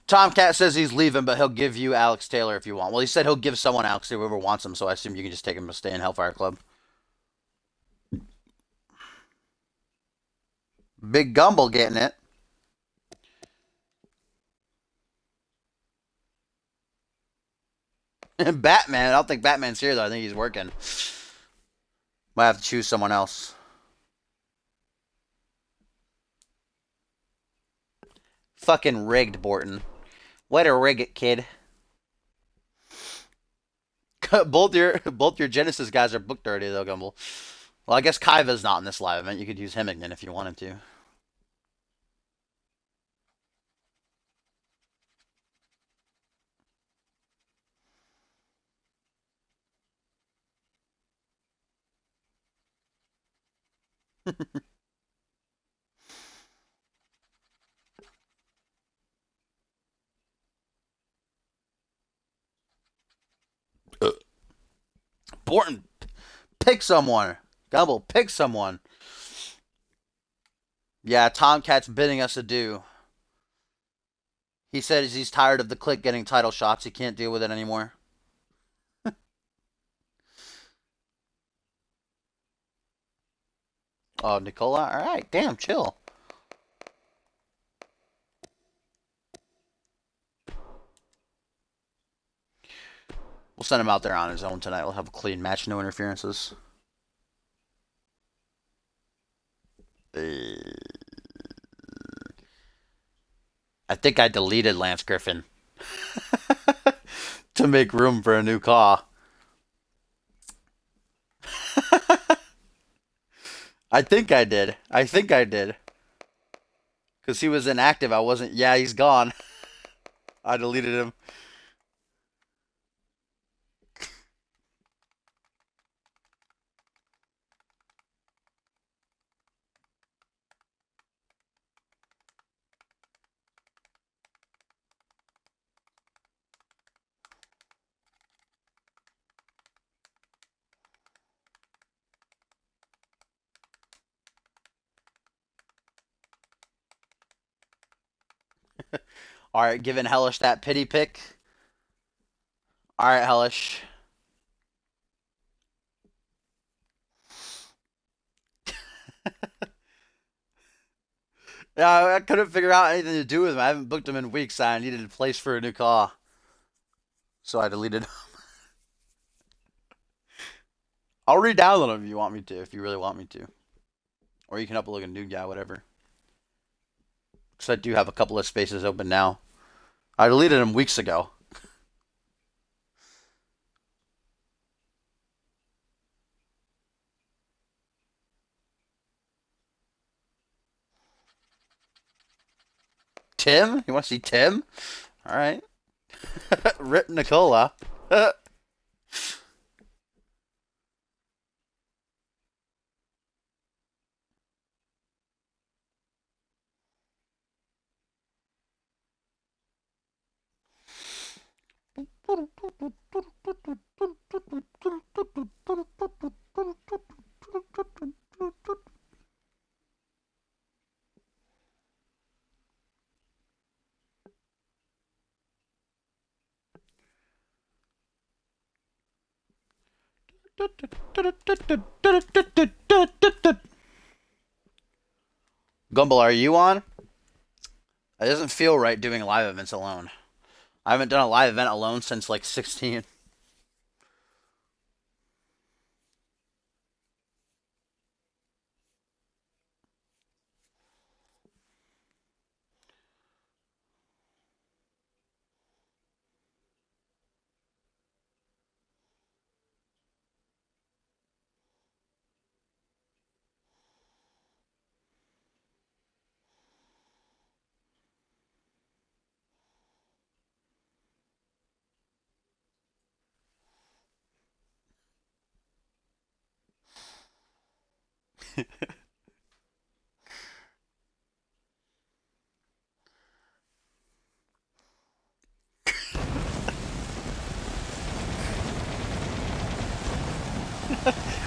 Tomcat says he's leaving, but he'll give you Alex Taylor if you want. Well, he said he'll give someone Alex Taylor, whoever wants him, so I assume you can just take him to stay in Hellfire Club. Big Gumble getting it. Batman. I don't think Batman's here, though. I think he's working. Might have to choose someone else. Fucking rigged, Borton. Way to rig it, kid. both your Genesis guys are booked already, though, Gumble. Well, I guess Kaiva's not in this live event. You could use him again if you wanted to. Borton, pick someone. Gumble, pick someone. Yeah, Tomcat's bidding us adieu. He says he's tired of the clique getting title shots. He can't deal with it anymore. Oh, Nicola? Alright, damn, chill. We'll send him out there on his own tonight. We'll have a clean match, no interferences. I think I deleted Lance Griffin to make room for a new call. I think I did. Because he was inactive. I wasn't. Yeah, he's gone. I deleted him. All right, giving Hellish that pity pick. All right, Hellish. Yeah, I couldn't figure out anything to do with him. I haven't booked him in weeks. I needed a place for a new car, so I deleted him. I'll re-download him if you want me to, if you really want me to. Or you can upload a new guy, whatever. Because I do have a couple of spaces open now. I deleted him weeks ago. Tim? You want to see Tim? All right. Rip Nicola. Gumball, are you on? It doesn't feel right doing live events alone. I haven't done a live event alone since like 16.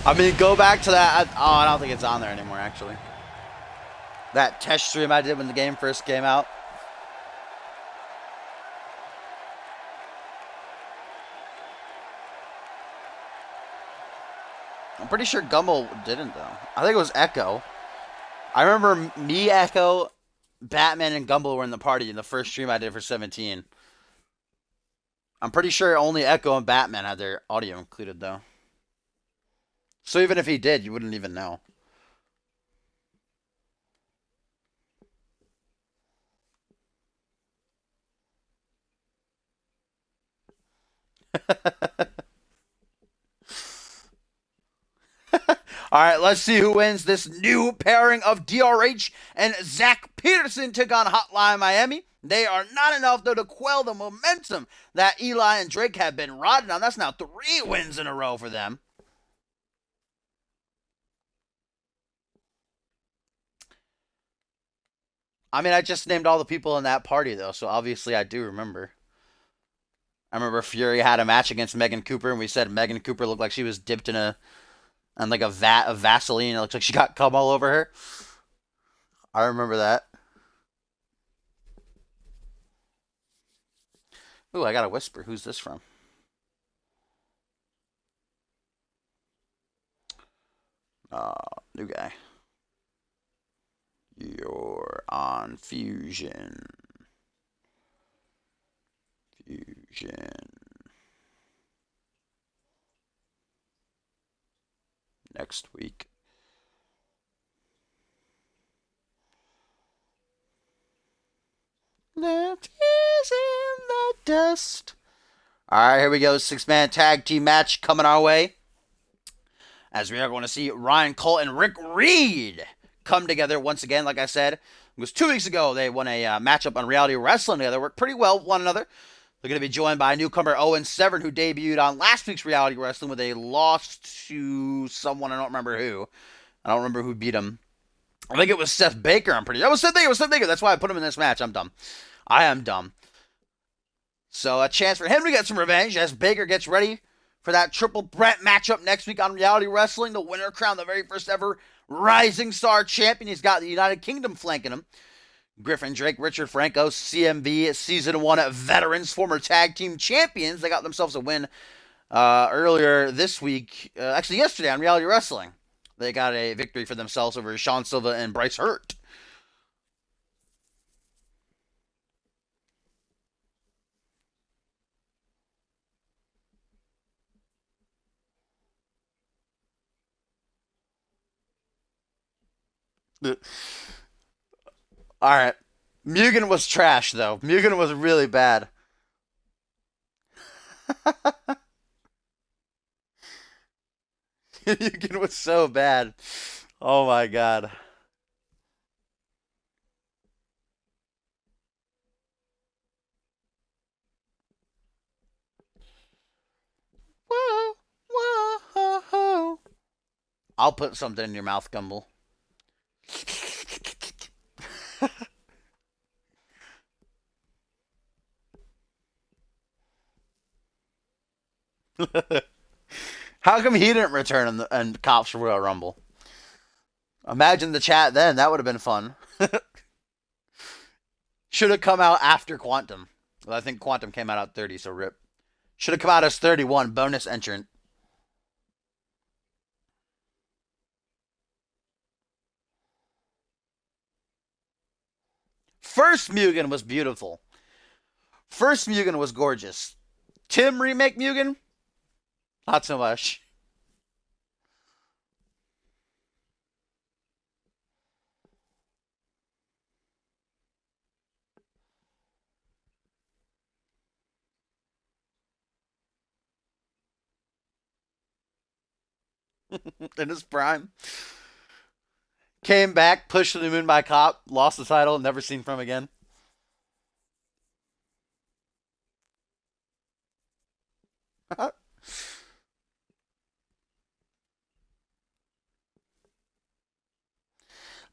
I mean, go back to that. Oh, I don't think it's on there anymore, actually. That test stream I did when the game first came out. I'm pretty sure Gumball didn't, though. I think it was Echo. I remember me, Echo, Batman, and Gumball were in the party in the first stream I did for 17. I'm pretty sure only Echo and Batman had their audio included, though. So even if he did, you wouldn't even know. All right, let's see who wins this new pairing of DRH and Zach Peterson took on Hotline Miami. They are not enough, though, to quell the momentum that Eli and Drake have been riding on. That's now 3 wins in a row for them. I mean, I just named all the people in that party, though, so obviously I do remember. I remember Fury had a match against Megan Cooper, and we said Megan Cooper looked like she was dipped in like a vat of Vaseline. It looks like she got cum all over her. I remember that. Ooh, I got a whisper. Who's this from? New guy. You're on Fusion. Next week. Left is in the dust. Alright, here we go. 6-man tag team match coming our way. As we are going to see Ryan Cole and Rick Reed come together once again. Like I said, it was 2 weeks ago. They won a matchup on Reality Wrestling together. Worked pretty well with one another. They're going to be joined by newcomer Owen Severn, who debuted on last week's Reality Wrestling with a loss to someone. I don't remember who. I don't remember who beat him. I think it was Seth Baker, I'm pretty sure. It was Seth Baker. That's why I put him in this match. I'm dumb. I am dumb. So a chance for him to get some revenge as Baker gets ready for that Triple Threat matchup next week on Reality Wrestling. The winner crowned the very first ever Rising Star champion. He's got the United Kingdom flanking him. Griffin Drake, Richard Franco, CMV, Season 1 veterans, former tag team champions. They got themselves a win earlier this week, actually yesterday on Reality Wrestling. They got a victory for themselves over Sean Silva and Bryce Hurt. All right. Mugen was trash, though. Mugen was really bad. Mugen was so bad. Oh my god. Whoa, whoa. I'll put something in your mouth, Gumbel. How come he didn't return in Cops Royal Rumble? Imagine the chat then. That would have been fun. Should have come out after Quantum. Well, I think Quantum came out at 30, so rip. Should have come out as 31, bonus entrant. First Mugen was beautiful. First Mugen was gorgeous. Tim remake Mugen? Not so much. In his prime. Came back, pushed to the moon by Cop, lost the title, never seen from again.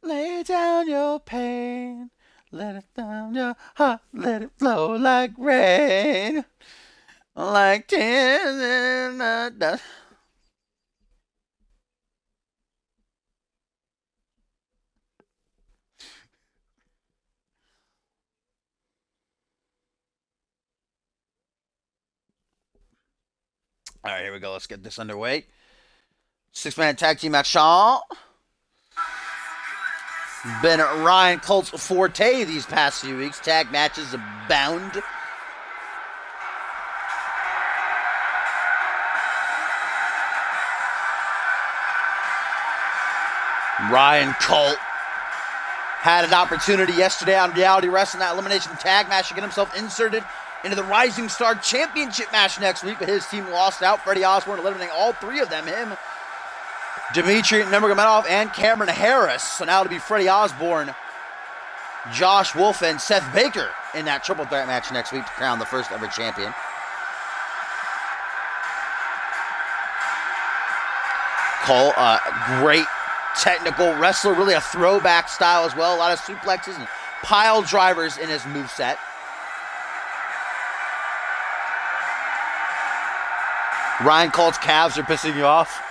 Lay down your pain, let it down your heart, let it flow like rain, like tears in the dust. All right, here we go. Let's get this underway. 6-man tag team action. Been Ryan Colt's forte these past few weeks. Tag matches abound. Ryan Colt had an opportunity yesterday on Reality Wrestling, that elimination tag match, to get himself inserted into the Rising Star Championship match next week, but his team lost out. Freddie Osborne eliminating all three of them, him, Dmitry Nurmagomedov, and Cameron Harris. So now it'll be Freddie Osborne, Josh Wolf, and Seth Baker in that triple threat match next week to crown the first ever champion. Cole, great technical wrestler, really a throwback style as well. A lot of suplexes and pile drivers in his moveset. Ryan Colt's calves are pissing you off.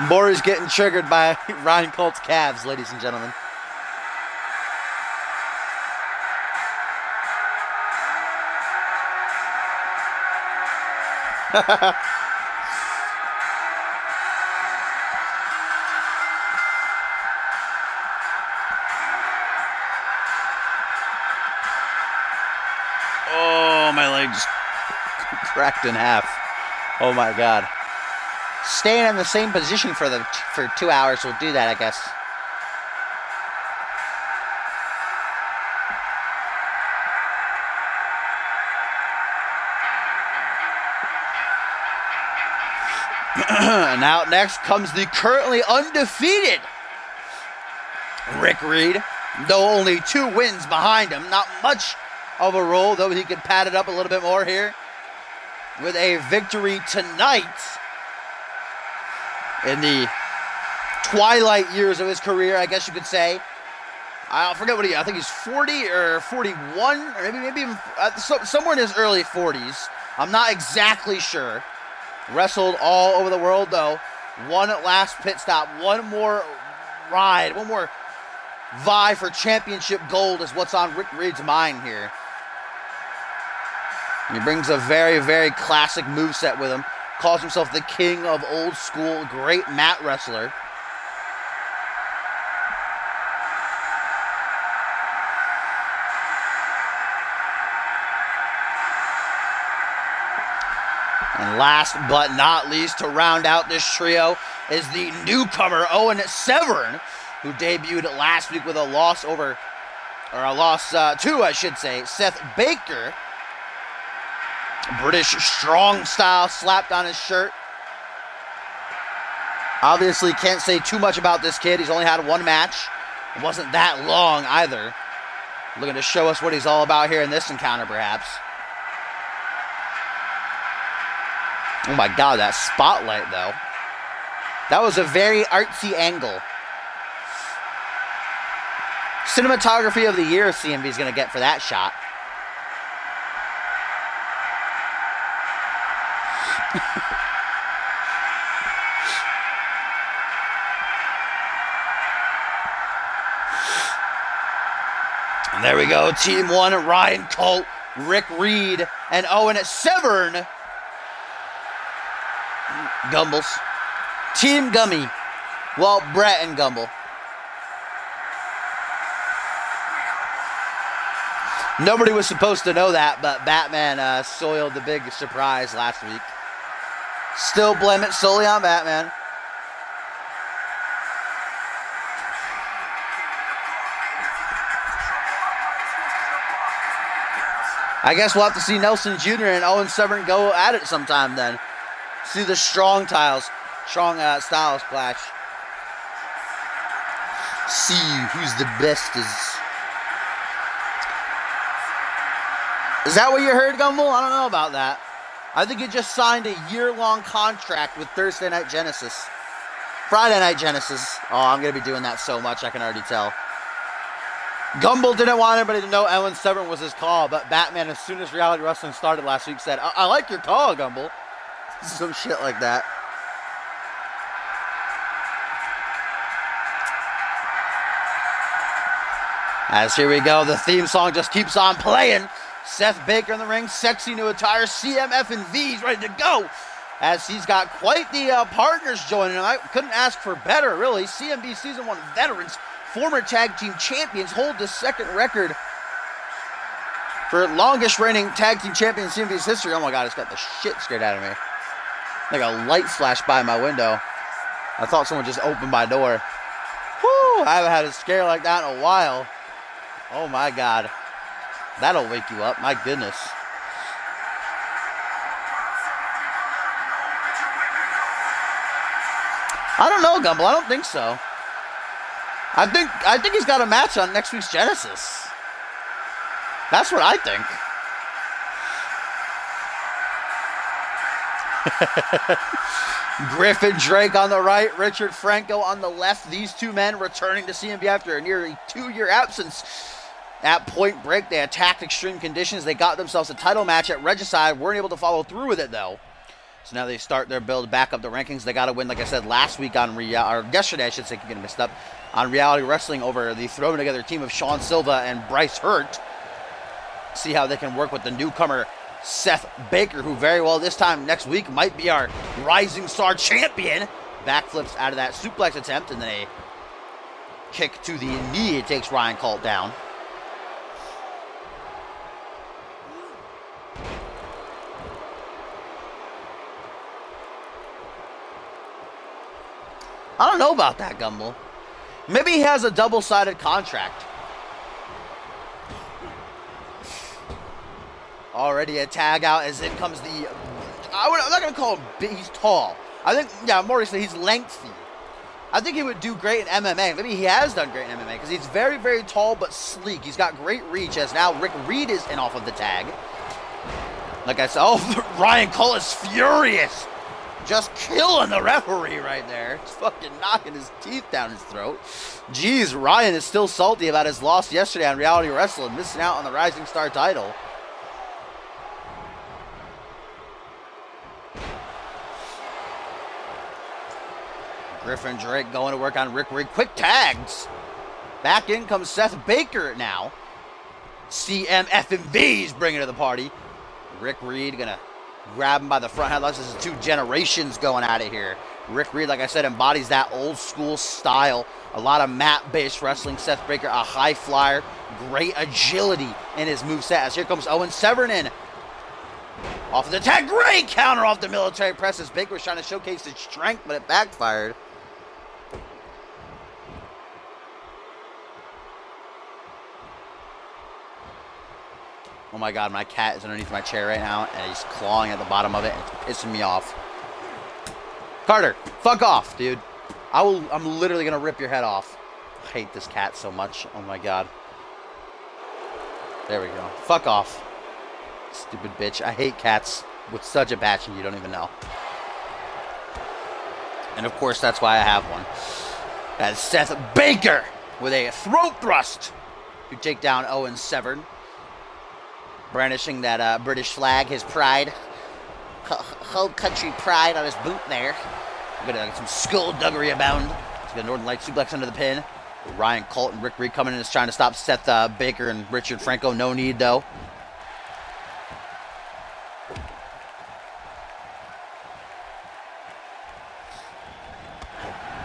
Maury's getting triggered by Ryan Colt's calves, ladies and gentlemen. Oh, my legs cracked in half. Oh my god. Staying in the same position for 2 hours will do that, I guess. Now next comes the currently undefeated Rick Reed, though only 2 wins behind him. Not much of a role, though he could pad it up a little bit more here with a victory tonight in the twilight years of his career, I guess you could say. I forget what I think he's 40 or 41, or maybe even somewhere in his early 40s. I'm not exactly sure. Wrestled all over the world, though. One last pit stop, one more ride, one more vie for championship gold is what's on Rick Reed's mind here. He brings a very, very classic moveset with him. Calls himself the king of old school, great mat wrestler. And last but not least, to round out this trio is the newcomer Owen Severn, who debuted last week with a loss to, I should say, Seth Baker. British strong style slapped on his shirt. Obviously can't say too much about this kid. He's only had one match. It wasn't that long either. Looking to show us what he's all about here in this encounter, perhaps. Oh my God, that spotlight, though. That was a very artsy angle. Cinematography of the year CMV is going to get for that shot. And there we go. Team 1, Ryan Colt, Rick Reed, and Owen Severn. Gumbles. Team Gummy. Well, Brett and Gumble. Nobody was supposed to know that, but Batman soiled the big surprise last week. Still blame it solely on Batman. I guess we'll have to see Nelson Jr. and Owen Severn go at it sometime then. See the strong styles clash. See who's the bestest. Is that what you heard, Gumbel? I don't know about that. I think he just signed a year-long contract with Thursday Night Genesis. Friday Night Genesis. Oh, I'm going to be doing that so much, I can already tell. Gumbel didn't want everybody to know Owen Severn was his call, but Batman, as soon as Reality Wrestling started last week, said, I like your call, Gumbel. Some shit like that. As here we go, the theme song just keeps on playing. Seth Baker in the ring, sexy new attire, CMF and V's ready to go. As he's got quite the partners joining him. I couldn't ask for better, really. CMV Season 1 veterans, former tag team champions, hold the second record for longest reigning tag team champion in CMV's history. Oh my God, it's got the shit scared out of me. Like a light flashed by my window. I thought someone just opened my door. Whew, I haven't had a scare like that in a while. Oh my God. That'll wake you up, my goodness. I don't know, Gumbel. I don't think so. I think he's got a match on next week's Genesis. That's what I think. Griffin Drake on the right, Richard Franco on the left. These two men returning to CMV after a nearly 2-year absence. At Point Break, they attacked Extreme Conditions. They got themselves a title match at Regicide. Weren't able to follow through with it, though. So now they start their build back up the rankings. They got to win, like I said, last week on or yesterday, I should say, keep getting mixed up, on Reality Wrestling over the thrown together team of Sean Silva and Bryce Hurt. See how they can work with the newcomer Seth Baker, who very well this time next week might be our Rising Star champion. Backflips out of that suplex attempt, and then a kick to the knee. It takes Ryan Colt down. I don't know about that, Gumbel. Maybe he has a double-sided contract. Already a tag out as in comes the... I'm not going to call him big. He's tall. I think, yeah, more recently, he's lengthy. I think he would do great in MMA. Maybe he has done great in MMA because he's very, very tall but sleek. He's got great reach as now Rick Reed is in off of the tag. Like I said, oh, Ryan Cole is furious. Just killing the referee right there. He's fucking knocking his teeth down his throat. Jeez, Ryan is still salty about his loss yesterday on Reality Wrestling, missing out on the Rising Star title. Griffin Drake going to work on Rick Reed. Quick tags. Back in comes Seth Baker now. CMV's bringing to the party. Rick Reed going to grab him by the front headlocks. This is two generations going at it here. Rick Reed, like I said, embodies that old school style. A lot of mat-based wrestling. Seth Baker, a high flyer. Great agility in his moveset. As here comes Owen Severn in. Off of the tag. Great counter off the military press as Baker was trying to showcase his strength, but it backfired. Oh my God, my cat is underneath my chair right now, and he's clawing at the bottom of it, and it's pissing me off. Carter, fuck off, dude. I'm literally gonna rip your head off. I hate this cat so much. Oh my God. There we go. Fuck off. Stupid bitch. I hate cats with such a passion you don't even know. And of course, that's why I have one. That's Seth Baker with a throat thrust to take down Owen Severn. Brandishing that British flag, his pride. Whole country pride on his boot there. We're gonna get some skullduggery abound. He's got a Northern Light suplex under the pin. Ryan Colt and Rick Reed coming in is trying to stop Seth Baker and Richard Franco. No need though.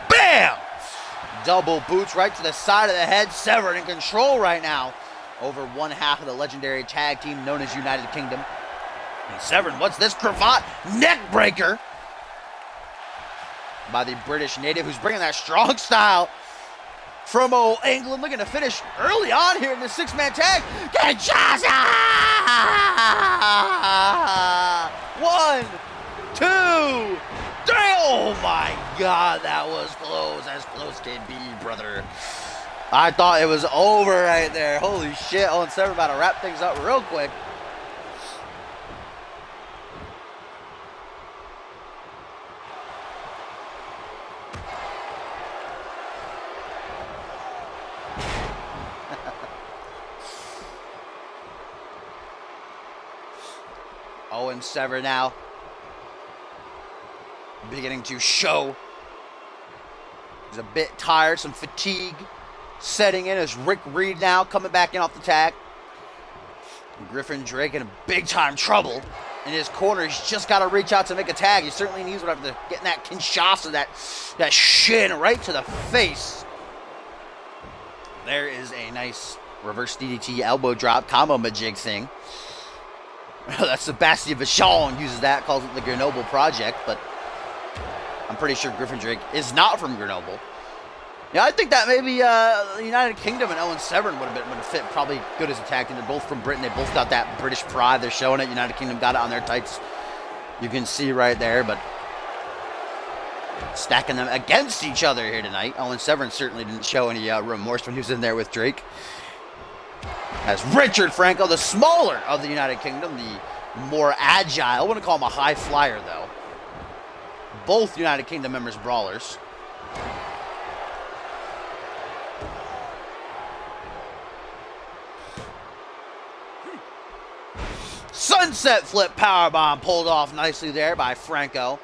Bam! Double boots right to the side of the head. Severn in control right now over one half of the legendary tag team known as United Kingdom. And Severn, what's this cravat? Neck breaker by the British native who's bringing that strong style from old England. Looking to finish early on here in the six-man tag. Kinshasa! 1, 2, 3. Oh my God, that was close. As close can be, brother. I thought it was over right there. Holy shit. Owen Severn about to wrap things up real quick. Owen Severn now beginning to show. He's a bit tired, some fatigue setting in as Rick Reed now coming back in off the tag. Griffin Drake in big time trouble in his corner. He's just got to reach out to make a tag. He certainly needs one after getting that Kinshasa, that shin right to the face. There is a nice reverse DDT elbow drop combo majig thing. That's Sebastian Vachon uses that, calls it the Grenoble Project, but I'm pretty sure Griffin Drake is not from Grenoble. Yeah, I think that maybe the United Kingdom and Owen Severn would have fit probably good as a tag team. They're both from Britain. They both got that British pride. They're showing it. United Kingdom got it on their tights. You can see right there, but stacking them against each other here tonight. Owen Severn certainly didn't show any remorse when he was in there with Drake. As Richard Franco, the smaller of the United Kingdom, the more agile. I wouldn't call him a high flyer, though. Both United Kingdom members brawlers. Sunset flip powerbomb pulled off nicely there by Franco.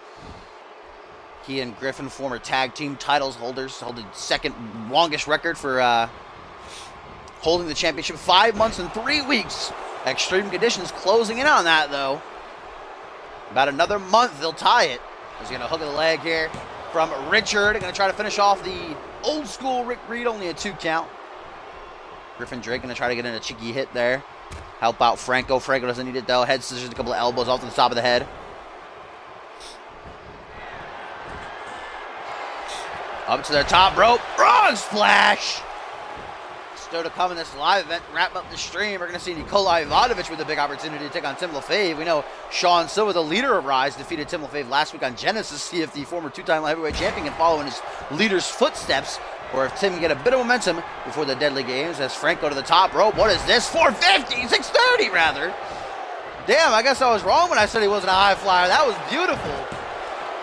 He and Griffin, former tag team titles holders, hold the second longest record for holding the championship. 5 months and 3 weeks. Extreme Conditions closing in on that, though. About another month, they'll tie it. He's going to hook of the leg here from Richard. Going to try to finish off the old school Rick Reed, only a 2 count. Griffin Drake going to try to get in a cheeky hit there. Help out Franco. Franco doesn't need it, though. Head scissors, a couple of elbows off to the top of the head. Up to the top rope. Frog splash. Still to come in this live event. Wrap up the stream. We're going to see Nikolai Ivanovic with a big opportunity to take on Tim LaFave. We know Sean Silva, the leader of Rise, defeated Tim LaFave last week on Genesis. See if the former 2-time heavyweight champion can follow in his leader's footsteps, or if Tim can get a bit of momentum before the deadly games. As Franco to the top rope. What is this? 450, 630 rather. Damn, I guess I was wrong when I said he wasn't a high flyer. That was beautiful.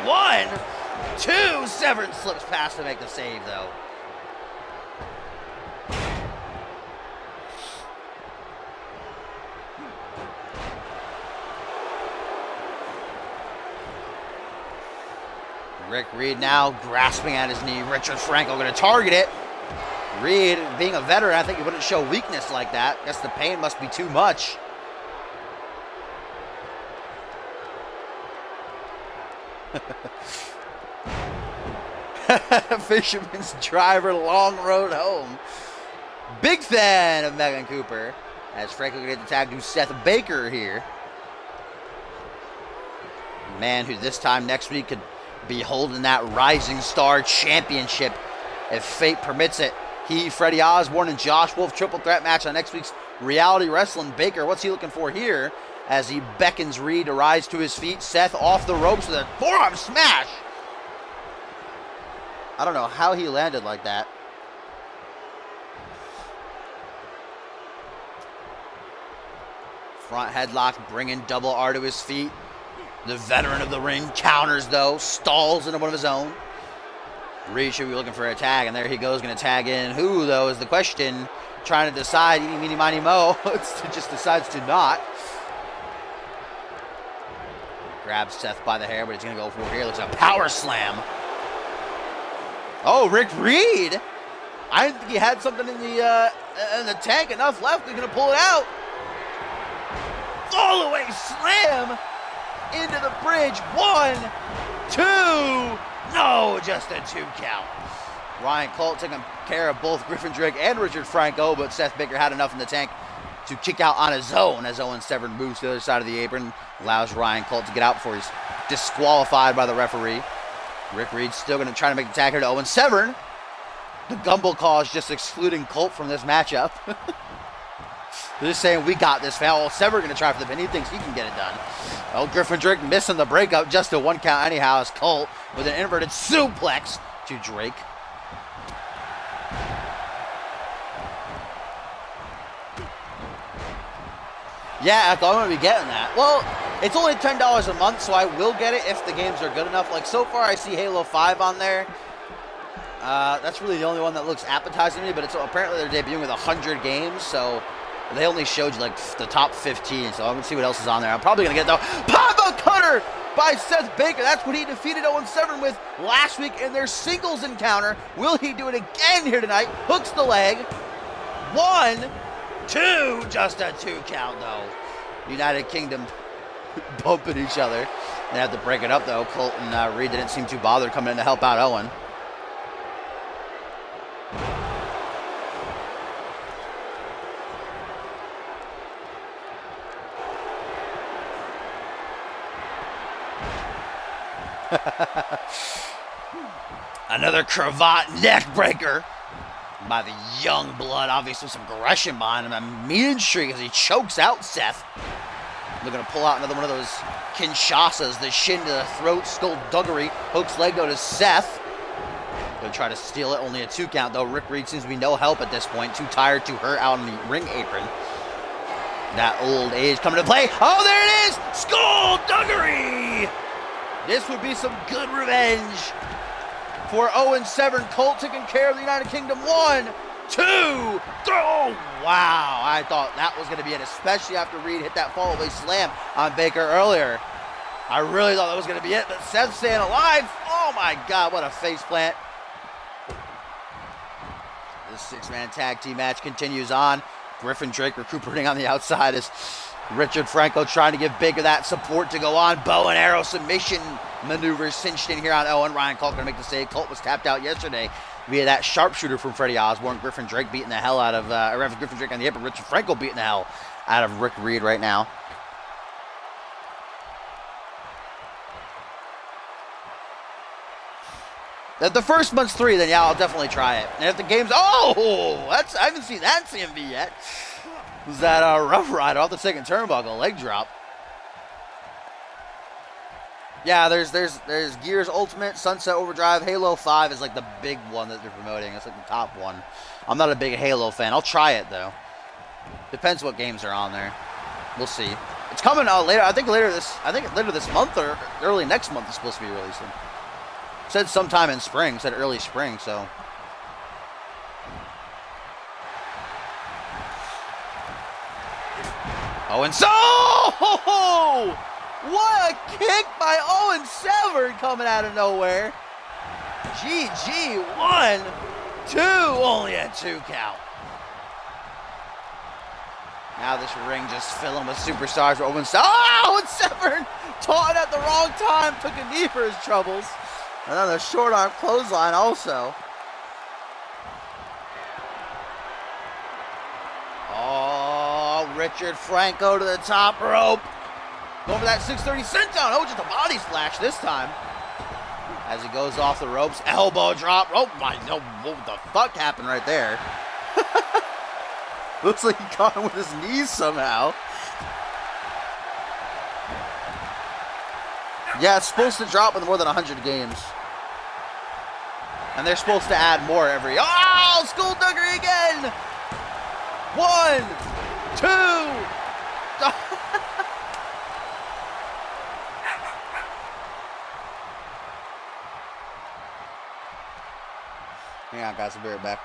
1, 2, Severn slips past to make the save, though. Rick Reed now grasping at his knee. Richard Franco going to target it. Reed, being a veteran, I think he wouldn't show weakness like that. Guess the pain must be too much. Fisherman's driver, long road home. Big fan of Megan Cooper. As Franco gets the tag to Seth Baker here. Man who this time next week could be holding that Rising Star Championship if fate permits it. He, Freddie Osborne, and Josh Wolf triple threat match on next week's Reality Wrestling. Baker, what's he looking for here? As he beckons Reed to rise to his feet. Seth off the ropes with a forearm smash. I don't know how he landed like that. Front headlock, bringing double R to his feet. The veteran of the ring counters, though. Stalls into one of his own. Reed should be looking for a tag, and there he goes, going to tag in. Who, though, is the question. Trying to decide, eeny, meeny, miny, mo. Just decides to not. Grabs Seth by the hair, but he's going to go for it here. Looks like a power slam. Oh, Rick Reed. I didn't think he had something in the tank, enough left. He's going to pull it out. All the way slam into the bridge. 1, 2. No, just a 2 count. Ryan Colt taking care of both Griffin Drake and Richard Franco, but Seth Baker had enough in the tank to kick out on his own as Owen Severn moves to the other side of the apron. Allows Ryan Colt to get out before he's disqualified by the referee. Rick Reed still going to try to make the tag here to Owen Severn. The Gumble cause just excluding Colt from this matchup. They're just saying, we got this, fam. Oh, Severn going to try for the pin. He thinks he can get it done. Oh, Griffin Drake missing the breakup. Just a 1 count anyhow as Colt with an inverted suplex to Drake. Yeah, I thought I'm going to be getting that. Well, it's only $10 a month, so I will get it if the games are good enough. Like, so far I see Halo 5 on there. That's really the only one that looks appetizing to me, but it's apparently they're debuting with 100 games, so they only showed you, like, the top 15, so I'm going to see what else is on there. I'm probably going to get, though, Papa Cutter by Seth Baker. That's what he defeated Owen Severn with last week in their singles encounter. Will he do it again here tonight? Hooks the leg. 1, 2, just a 2 count, though. United Kingdom bumping each other. They have to break it up, though. Colt and Reed didn't seem too bothered coming in to help out Owen. Another cravat neck breaker by the young blood. Obviously some aggression behind him. A mean streak as he chokes out Seth. Looking to pull out another one of those Kinshasas. The shin to the throat, skullduggery. Hooks leg go to Seth. Gonna try to steal it. Only a 2 count though. Rick Reed seems to be no help at this point. Too tired to hurt out on the ring apron. That old age coming to play. Oh, there it is! Skullduggery! This would be some good revenge for Owen Severn. Colt taking care of the United Kingdom. 1, 2, 3. Oh, wow. I thought that was going to be it, especially after Reed hit that fall-away slam on Baker earlier. I really thought that was going to be it, but Seth's staying alive. Oh, my God, what a faceplant. This 6-man tag team match continues on. Griffin Drake recuperating on the outside as Richard Franco trying to give Baker that support to go on. Bow and arrow submission maneuvers cinched in here on Owen. Ryan Colt going to make the save. Colt was tapped out yesterday via that sharpshooter from Freddie Osborne. Griffin Drake beating the hell out of, Griffin Drake on the apron. Richard Franco beating the hell out of Rick Reed right now. If the first month's 3, then yeah, I'll definitely try it. And if the game's, I haven't seen that CMV yet. Was that Rough Rider off the second turnbuckle, leg drop. Yeah, there's Gears Ultimate, Sunset Overdrive, Halo 5 is like the big one that they're promoting. It's like the top one. I'm not a big Halo fan. I'll try it though. Depends what games are on there. We'll see. It's coming out later. I think later this month or early next month is supposed to be releasing. It said sometime in spring. It said early spring. So. Oh, and so What a kick by Owen Severn coming out of nowhere. GG, 1, 2, only a 2 count. Now this ring just filling with superstars. Owen Severn taught at the wrong time, took a knee for his troubles. Another short arm clothesline also. Oh, Richard Franco to the top rope. Going for that 630 senton. Oh, just a body splash this time. As he goes off the ropes, elbow drop. Oh my, no, what the fuck happened right there? Looks like he caught him with his knees somehow. Yeah, it's supposed to drop with more than 100 games. And they're supposed to add more every... Oh, skullduggery again! 1, 2... Hang on, guys, I'll be right back.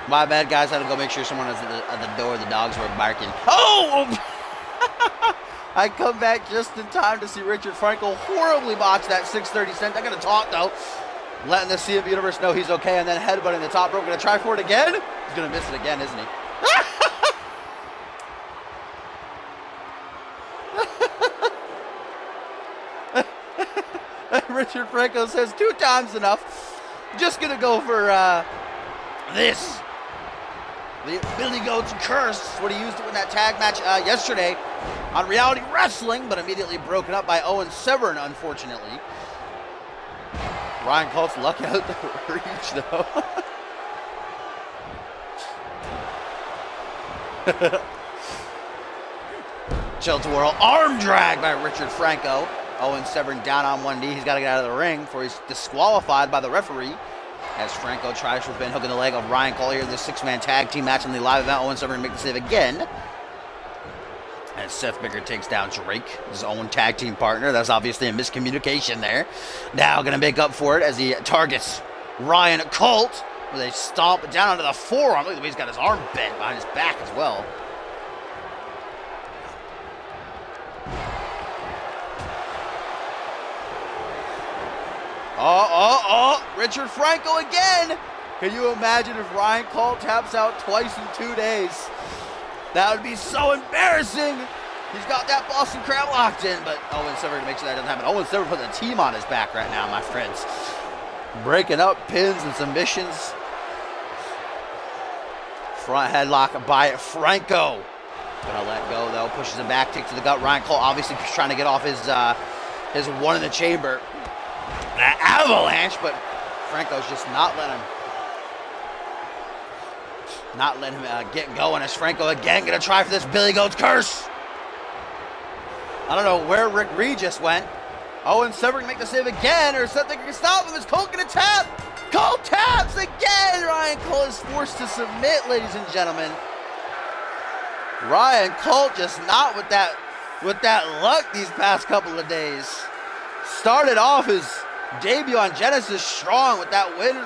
My bad, guys. I had to go make sure someone was at the door. The dogs were barking. Oh! I come back just in time to see Richard Franco horribly botch that 630 cent. I'm going to talk, though. Letting the CMV Universe know he's okay, and then headbutting the top rope. Going to try for it again? He's going to miss it again, isn't he? Richard Franco says 2 times enough. Just going to go for this. The Billy Goat's Curse, what he used to win that tag match yesterday on Reality Wrestling, but immediately broken up by Owen Severn, unfortunately. Ryan Colt's lucky out the reach, though. Tilt-a-whirl arm drag by Richard Franco. Owen Severn down on one knee. He's got to get out of the ring before he's disqualified by the referee. As Franco tries to prevent hooking the leg of Ryan Cole here in this 6-man tag team match on the live event. Owen Severn make the save again. As Seth Bigger takes down Drake, his own tag team partner. That's obviously a miscommunication there. Now going to make up for it as he targets Ryan Colt with a stomp down onto the forearm. Look at the way he's got his arm bent behind his back as well. Richard Franco again. Can you imagine if Ryan Cole taps out twice in 2 days? That would be so embarrassing. He's got that Boston Crab locked in, but Owen Severn makes sure that doesn't happen. Owen Severn putting a team on his back right now, my friends. Breaking up pins and submissions. Front headlock by Franco. Gonna let go though, pushes him back, takes to the gut. Ryan Cole obviously trying to get off his one in the chamber. An avalanche, but Franco's just not letting him get going. As Franco again gonna try for this Billy Goat's Curse. I don't know where Rick Reed just went. Owen Severn can make the save again, or something can stop him. Is Cole gonna tap? Cole taps again. Ryan Cole is forced to submit, ladies and gentlemen. Ryan Cole just not with that luck these past couple of days. Started off his debut on Genesis strong with that win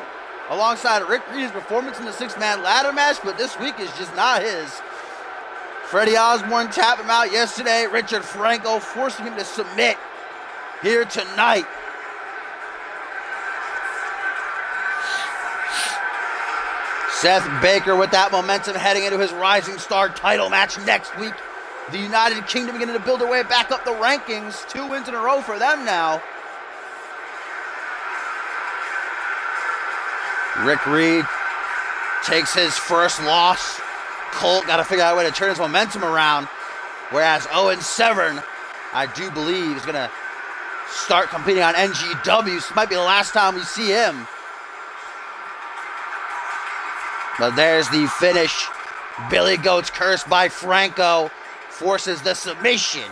alongside Rick Reed's performance in the 6-man ladder match, but this week is just not his. Freddie Osborne tapped him out yesterday. Richard Franco forcing him to submit here tonight. Seth Baker with that momentum heading into his Rising Star title match next week. The United Kingdom beginning to build their way back up the rankings. 2 wins in a row for them now. Rick Reed takes his first loss. Colt got to figure out a way to turn his momentum around. Whereas Owen Severn, I do believe, is going to start competing on NGW. This might be the last time we see him. But there's the finish. Billy Goat's curse by Franco forces the submission.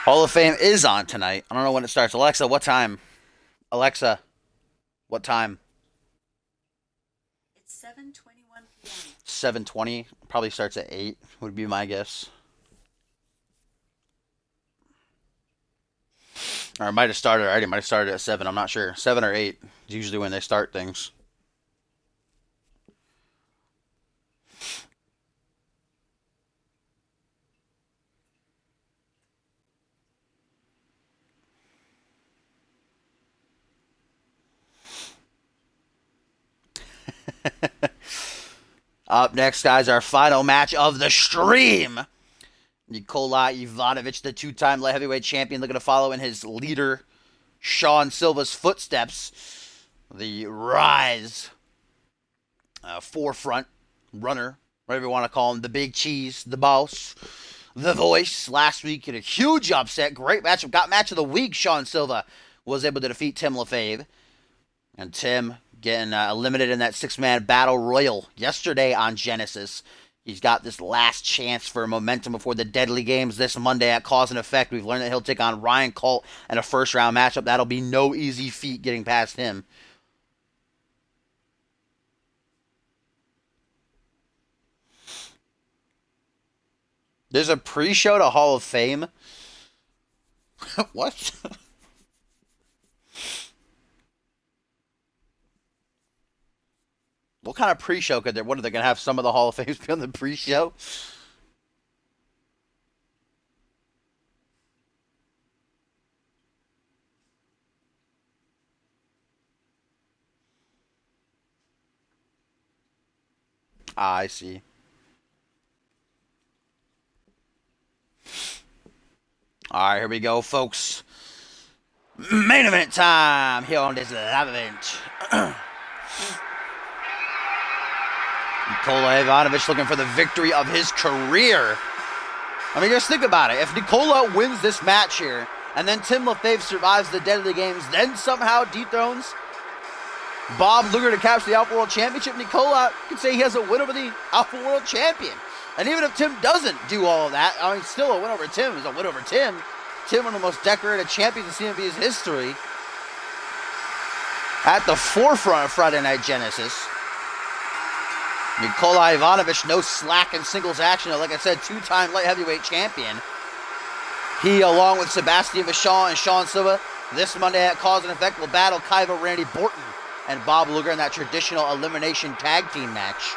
Hall of Fame is on tonight. I don't know when it starts. Alexa, what time? Alexa, what time? It's 7:21 p.m. 7:20. Probably starts at 8, would be my guess. Or it might have started already. It might have started at 7. I'm not sure. 7 or 8 is usually when they start things. Up next, guys, our final match of the stream. Nikola Ivanovic, the 2-time light heavyweight champion, looking to follow in his leader, Sean Silva's footsteps. The Rise forefront runner, whatever you want to call him, the Big Cheese, the Boss, the Voice. Last week in a huge upset, great matchup, got match of the week. Sean Silva was able to defeat Tim LaFave. And Tim getting eliminated in that 6-man battle royal yesterday on Genesis. He's got this last chance for momentum before the Deadly Games this Monday at Cause and Effect. We've learned that he'll take on Ryan Colt in a first-round matchup. That'll be no easy feat getting past him. There's a pre-show to Hall of Fame. What? What kind of pre-show could there? What are they going to have some of the Hall of Fames be on the pre-show? Ah, I see. All right, here we go, folks. Main event time here on this live event. Nikola Ivanovic looking for the victory of his career. I mean, just think about it. If Nikola wins this match here, and then Tim LaFave survives the Deadly Games, then somehow dethrones Bob Luger to capture the Alpha World Championship, Nikola could say he has a win over the Alpha World Champion. And even if Tim doesn't do all of that, I mean, still a win over Tim is a win over Tim. Tim, one of the most decorated champions in CMV's history, at the forefront of Friday Night Genesis. Nikola Ivanovic, no slack in singles action. Like I said, 2-time light heavyweight champion. He, along with Sebastian Vachon and Sean Silva, this Monday at Cause and Effect, will battle Kaiba Randy Borton and Bob Luger in that traditional elimination tag team match.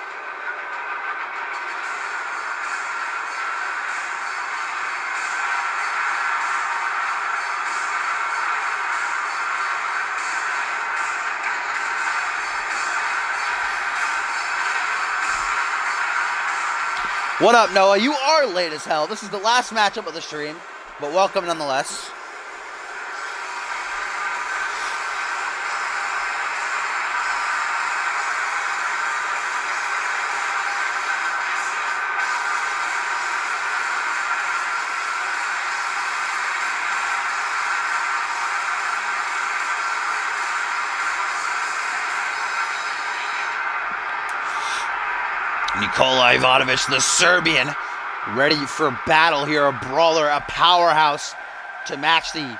What up, Noah? You are late as hell. This is the last matchup of the stream, but welcome nonetheless. Nikola Ivanovic, the Serbian, ready for battle here. A brawler, a powerhouse to match the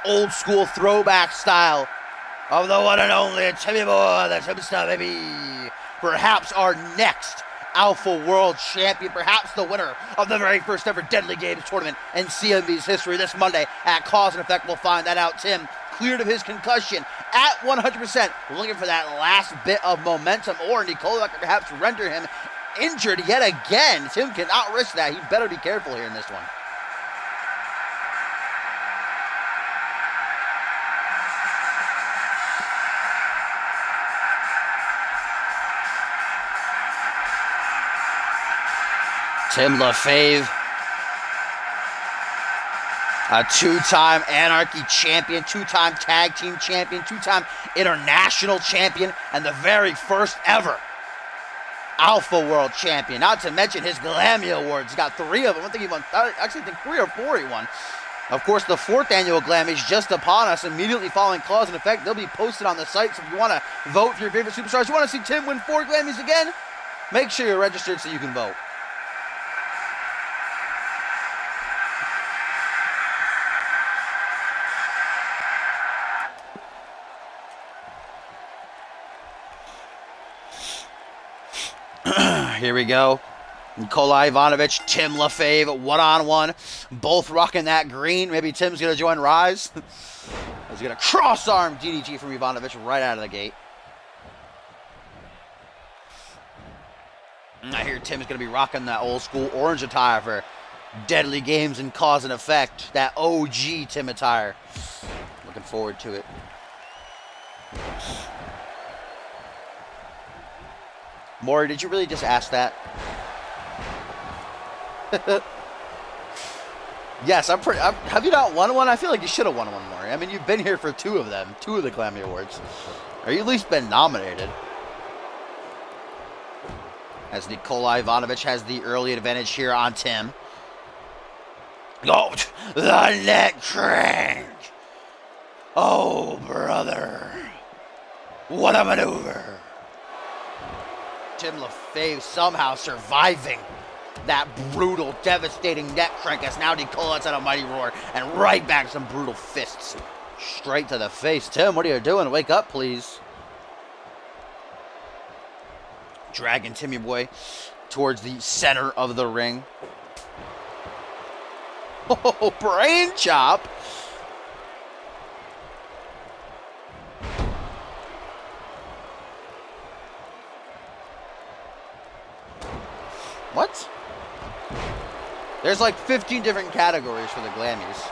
old school throwback style of the one and only Timmy Boy, the Timster, baby. Perhaps our next Alpha World Champion, perhaps the winner of the very first ever Deadly Games tournament in CMV's history. This Monday at Cause and Effect, we'll find that out. Tim cleared of his concussion at 100%, looking for that last bit of momentum, or Nicola could perhaps render him injured yet again. Tim cannot risk that. He better be careful here in this one. Tim LaFave, a two-time Anarchy champion, two-time tag team champion, two-time international champion, and the very first ever Alpha World Champion. Not to mention his Glammy Awards. He's got 3 of them. I think he won, actually I think 3 or 4 he won. Of course, the 4th annual Glammy is just upon us, immediately following Cause and Effect. They'll be posted on the site, so if you want to vote for your favorite superstars, you want to see Tim win 4 Glammys again, make sure you're registered so you can vote. Here we go. Nikolai Ivanovic, Tim LaFave, one-on-one. Both rocking that green. Maybe Tim's going to join Rise. He's going to cross-arm DDT from Ivanovic right out of the gate. And I hear Tim's going to be rocking that old-school orange attire for Deadly Games and Cause and Effect. That OG Tim attire. Looking forward to it. Maury, did you really just ask that? Yes, have you not won one? I feel like you should have won one, Maury. I mean, you've been here for 2 of them, 2 of the Glammy Awards. Or you at least been nominated. As Nikolai Ivanovic has the early advantage here on Tim. Oh, the neck crank. Oh, brother. What a maneuver. Tim LaFave somehow surviving that brutal, devastating neck crank as now Nicola's at a mighty roar and right back some brutal fists straight to the face. Tim, what are you doing? Wake up, please. Dragging Timmy Boy towards the center of the ring. Oh, brain chop. What? There's like 15 different categories for the Glammys.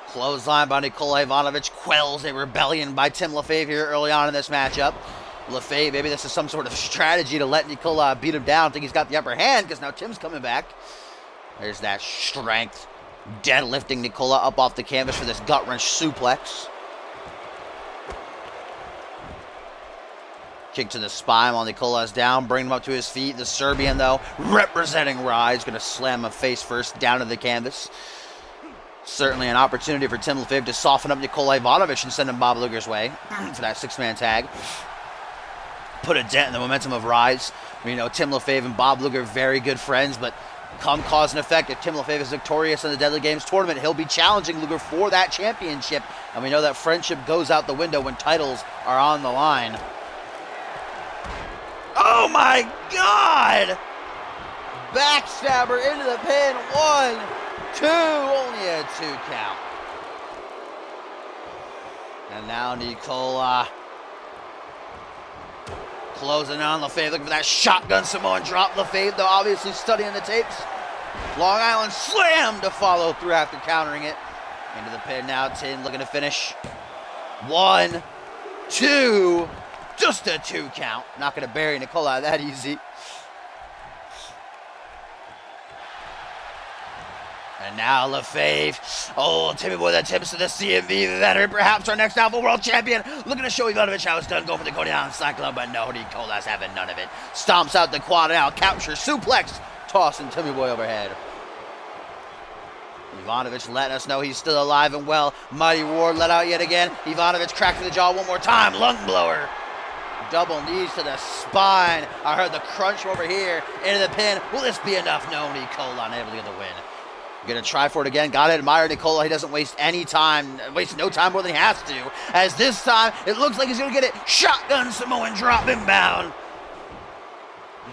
Clothesline by Nikolai Ivanovic quells a rebellion by Tim LaFave here early on in this matchup. LaFave, maybe this is some sort of strategy to let Nikolai beat him down. I think he's got the upper hand because now Tim's coming back. There's that strength. Deadlifting Nikolai up off the canvas for this gut-wrench suplex. Kick to the spine while Nikolai's down, bring him up to his feet. The Serbian, though, representing Rise, going to slam him face first down to the canvas. Certainly an opportunity for Tim LaFave to soften up Nikolai Ivanovic and send him Bob Luger's way for that 6-man tag. Put a dent in the momentum of Rise. You know, Tim LaFave and Bob Luger, very good friends, but come Cause and Effect, if Tim LaFave is victorious in the Deadly Games tournament, he'll be challenging Luger for that championship. And we know that friendship goes out the window when titles are on the line. Oh my God! Backstabber into the pin. 1, 2, only a 2 count. And now Nicola closing on LaFave, looking for that shotgun Samoan drop. LaFave, though, obviously studying the tapes. Long Island slam to follow through after countering it. Into the pin now. Tim looking to finish. 1, 2. Just a 2 count. Not going to bury Nikolai that easy. And now LaFave. Oh, Timmy Boy that tips to the CMV veteran. Perhaps our next Alpha World Champion. Looking to show Ivanovic how it's done. Going for the go down cyclone, but no, Nikolai's having none of it. Stomps out the quad now. Capture, suplex. Tossing Timmy Boy overhead. Ivanovic letting us know he's still alive and well. Mighty Roar let out yet again. Ivanovic cracked to the jaw one more time. Lung blower. Double knees to the spine. I heard the crunch over here. Into the pin. Will this be enough? No, Nicola unable to get the win. Gonna try for it again. Gotta admire Nicola. He doesn't waste any time. Wastes no time more than he has to. As this time, it looks like he's gonna get it. Shotgun Samoan drop inbound.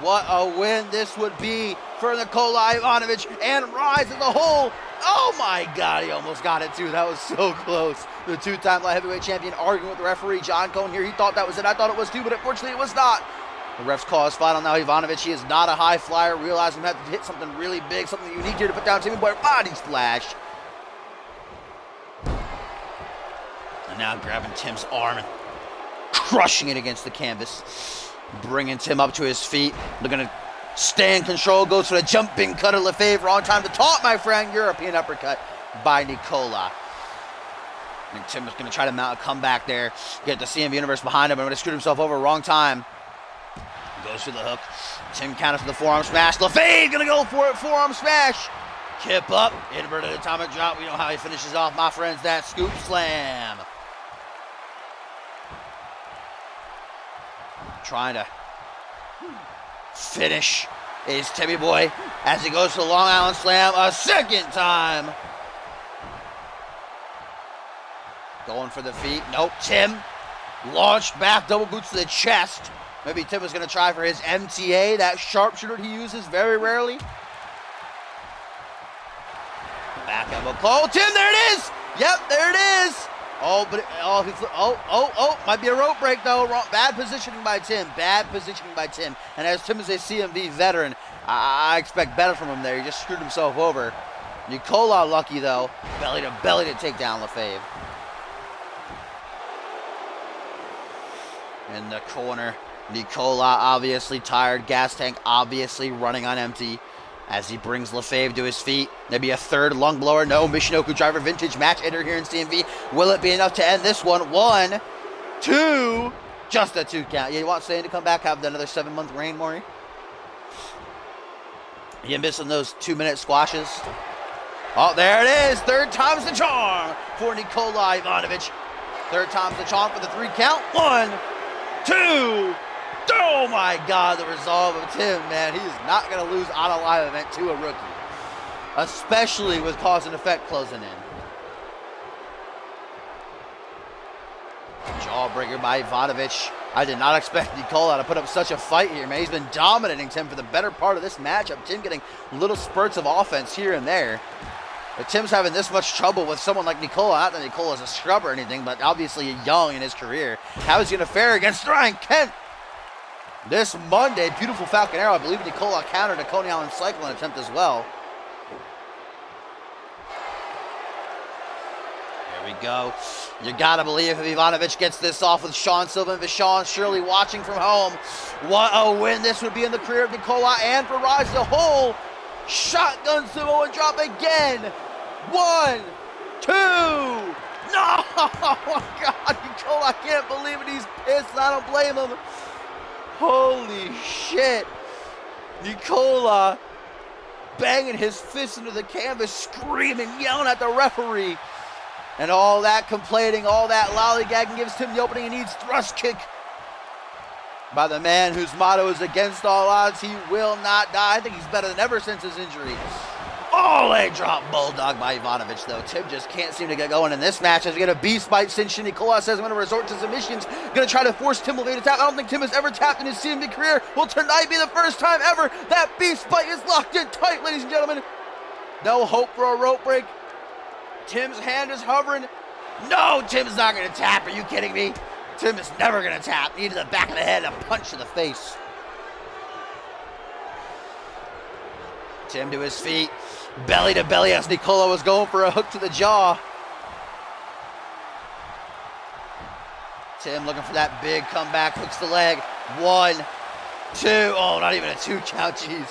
What a win this would be for Nikola Ivanovic and Rise as a whole. Oh my God, he almost got it too. That was so close. The two-time light heavyweight champion arguing with the referee, John Cone here. He thought that was it. I thought it was too, but unfortunately it was not. The refs call his final now. Ivanovic, he is not a high flyer. Realizing he had to hit something really big, something unique here to put down Timmy Boy. Body splash. And now grabbing Tim's arm and crushing it against the canvas. Bringing Tim up to his feet. They're going to stay in control. Goes for the jumping cut of Lefebvre. Wrong time to taunt, my friend. European uppercut by Nicola. I think Tim is going to try to mount a comeback there. Get the CMV Universe behind him. I'm going to screw himself over. Wrong time. Goes for the hook. Tim counters for the forearm smash. Lefebvre going to go for it. Forearm smash. Kip up. Inverted atomic drop. We know how he finishes off, my friends. That scoop slam. Trying to finish is Timmy Boy as he goes for the Long Island Slam a second time. Going for the feet. Nope. Tim launched back. Double boots to the chest. Maybe Tim was going to try for his MTA, that sharpshooter he uses very rarely. Back elbow. Oh, Tim, there it is. Yep, there it is. Oh, but might be a rope break though. Wrong, bad positioning by Tim. Bad positioning by Tim. And as Tim is a CMV veteran, I expect better from him there. He just screwed himself over. Nicola lucky though, belly to take down Lefebvre. In the corner, Nicola obviously tired. Gas tank obviously running on empty. As he brings Lefebvre to his feet. Maybe a third lung blower. No, Michinoku driver vintage match ender here in CMV. Will it be enough to end this one? 1, 2. Just a 2 count. Yeah, you want Stan to come back, have another 7-month reign, Maury? You missing those 2-minute squashes? Oh, there it is. Third time's the charm for Nicola Ivanovic. Third time's the charm for the 3 count. 1, 2. Oh my God, the resolve of Tim, man. He is not going to lose on a live event to a rookie. Especially with cause and effect closing in. Jawbreaker by Ivanovic. I did not expect Nicola to put up such a fight here, man. He's been dominating Tim for the better part of this matchup. Tim getting little spurts of offense here and there. But Tim's having this much trouble with someone like Nicola. Not that Nicola's a scrub or anything, but obviously young in his career. How is he going to fare against Ryan Kent? This Monday, beautiful Falcon Arrow. I believe Nicola countered a Coney Island Cyclone attempt as well. There we go. You gotta believe if Ivanovic gets this off with Sean Silva and Vishon surely watching from home. What a win this would be in the career of Nicola and for Rise the whole. Shotgun Samoan drop again. 1, 2. No! Oh God, Nicola, I can't believe it. He's pissed. I don't blame him. Holy shit. Nicola banging his fist into the canvas, screaming, yelling at the referee. And all that complaining, all that lollygagging gives Tim the opening he needs. Thrust kick by the man whose motto is against all odds, he will not die. I think he's better than ever since his injury. Oh, leg drop bulldog by Ivanovic, though. Tim just can't seem to get going in this match as we get a beast bite cinch. Nicola says, I'm going to resort to submissions. Going to try to force Tim Lefebvre to tap. I don't think Tim has ever tapped in his CMV career. Will tonight be the first time ever that beast bite is locked in tight, ladies and gentlemen. No hope for a rope break. Tim's hand is hovering. No, Tim's not going to tap. Are you kidding me? Tim is never going to tap. Knee to the back of the head and a punch to the face. Tim to his feet. Belly to belly as Nicola was going for a hook to the jaw. Tim looking for that big comeback. Hooks the leg. 1, 2. Oh, not even a 2 count. Jeez.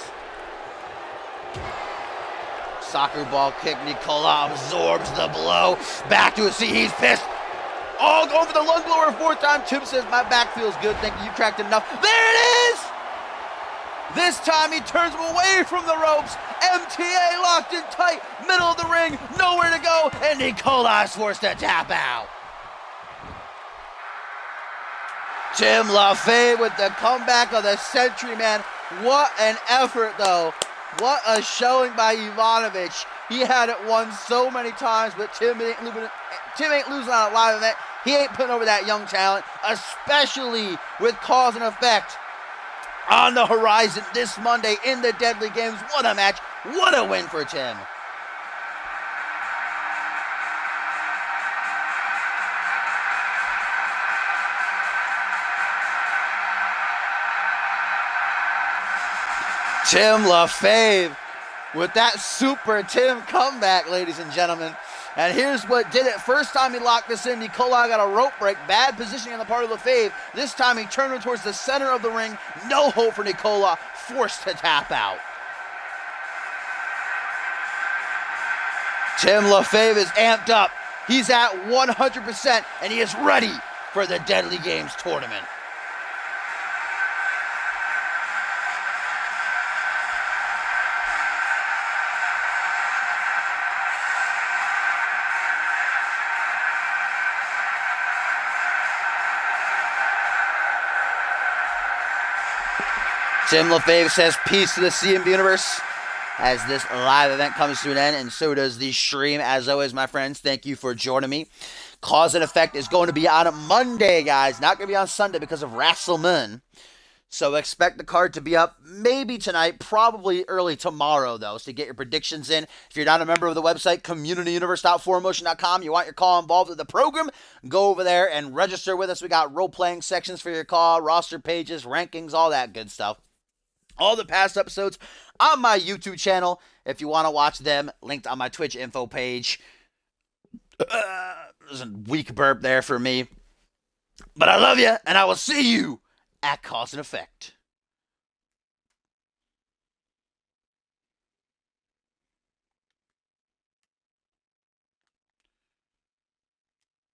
Soccer ball kick. Nicola absorbs the blow. Back to his seat. He's pissed. Oh, going for the lung blower 4th time. Tim says, my back feels good. Thank you. You cracked enough. There it is. This time he turns him away from the ropes. MTA locked in tight. Middle of the ring. Nowhere to go. And Nicola is forced to tap out. Tim Lefebvre with the comeback of the century, man. What an effort, though. What a showing by Ivanovic. He had it won so many times, but Tim ain't losing on a live event. He ain't putting over that young talent, especially with cause and effect on the horizon this Monday in the Deadly Games. What a match. What a win for Tim. Tim LaFave with that super Tim comeback, ladies and gentlemen. And here's what did it. First time he locked this in, Nicola got a rope break. Bad positioning on the part of LaFave. This time he turned her towards the center of the ring. No hope for Nicola. Forced to tap out. Tim LaFave is amped up. He's at 100% and he is ready for the Deadly Games tournament. Tim LaFave says peace to the CMV universe as this live event comes to an end, and so does the stream. As always, my friends, thank you for joining me. Cause and Effect is going to be on Monday, guys. Not going to be on Sunday because of WrestleMania. So expect the card to be up maybe tonight, probably early tomorrow, though. So get your predictions in. If you're not a member of the website, communityuniverse.4motion.com, you want your call involved with the program, go over there and register with us. We got role-playing sections for your call, roster pages, rankings, all that good stuff. All the past episodes on my YouTube channel, if you want to watch them, linked on my Twitch info page. There's a weak burp there for me. But I love you, and I will see you at Cause and Effect.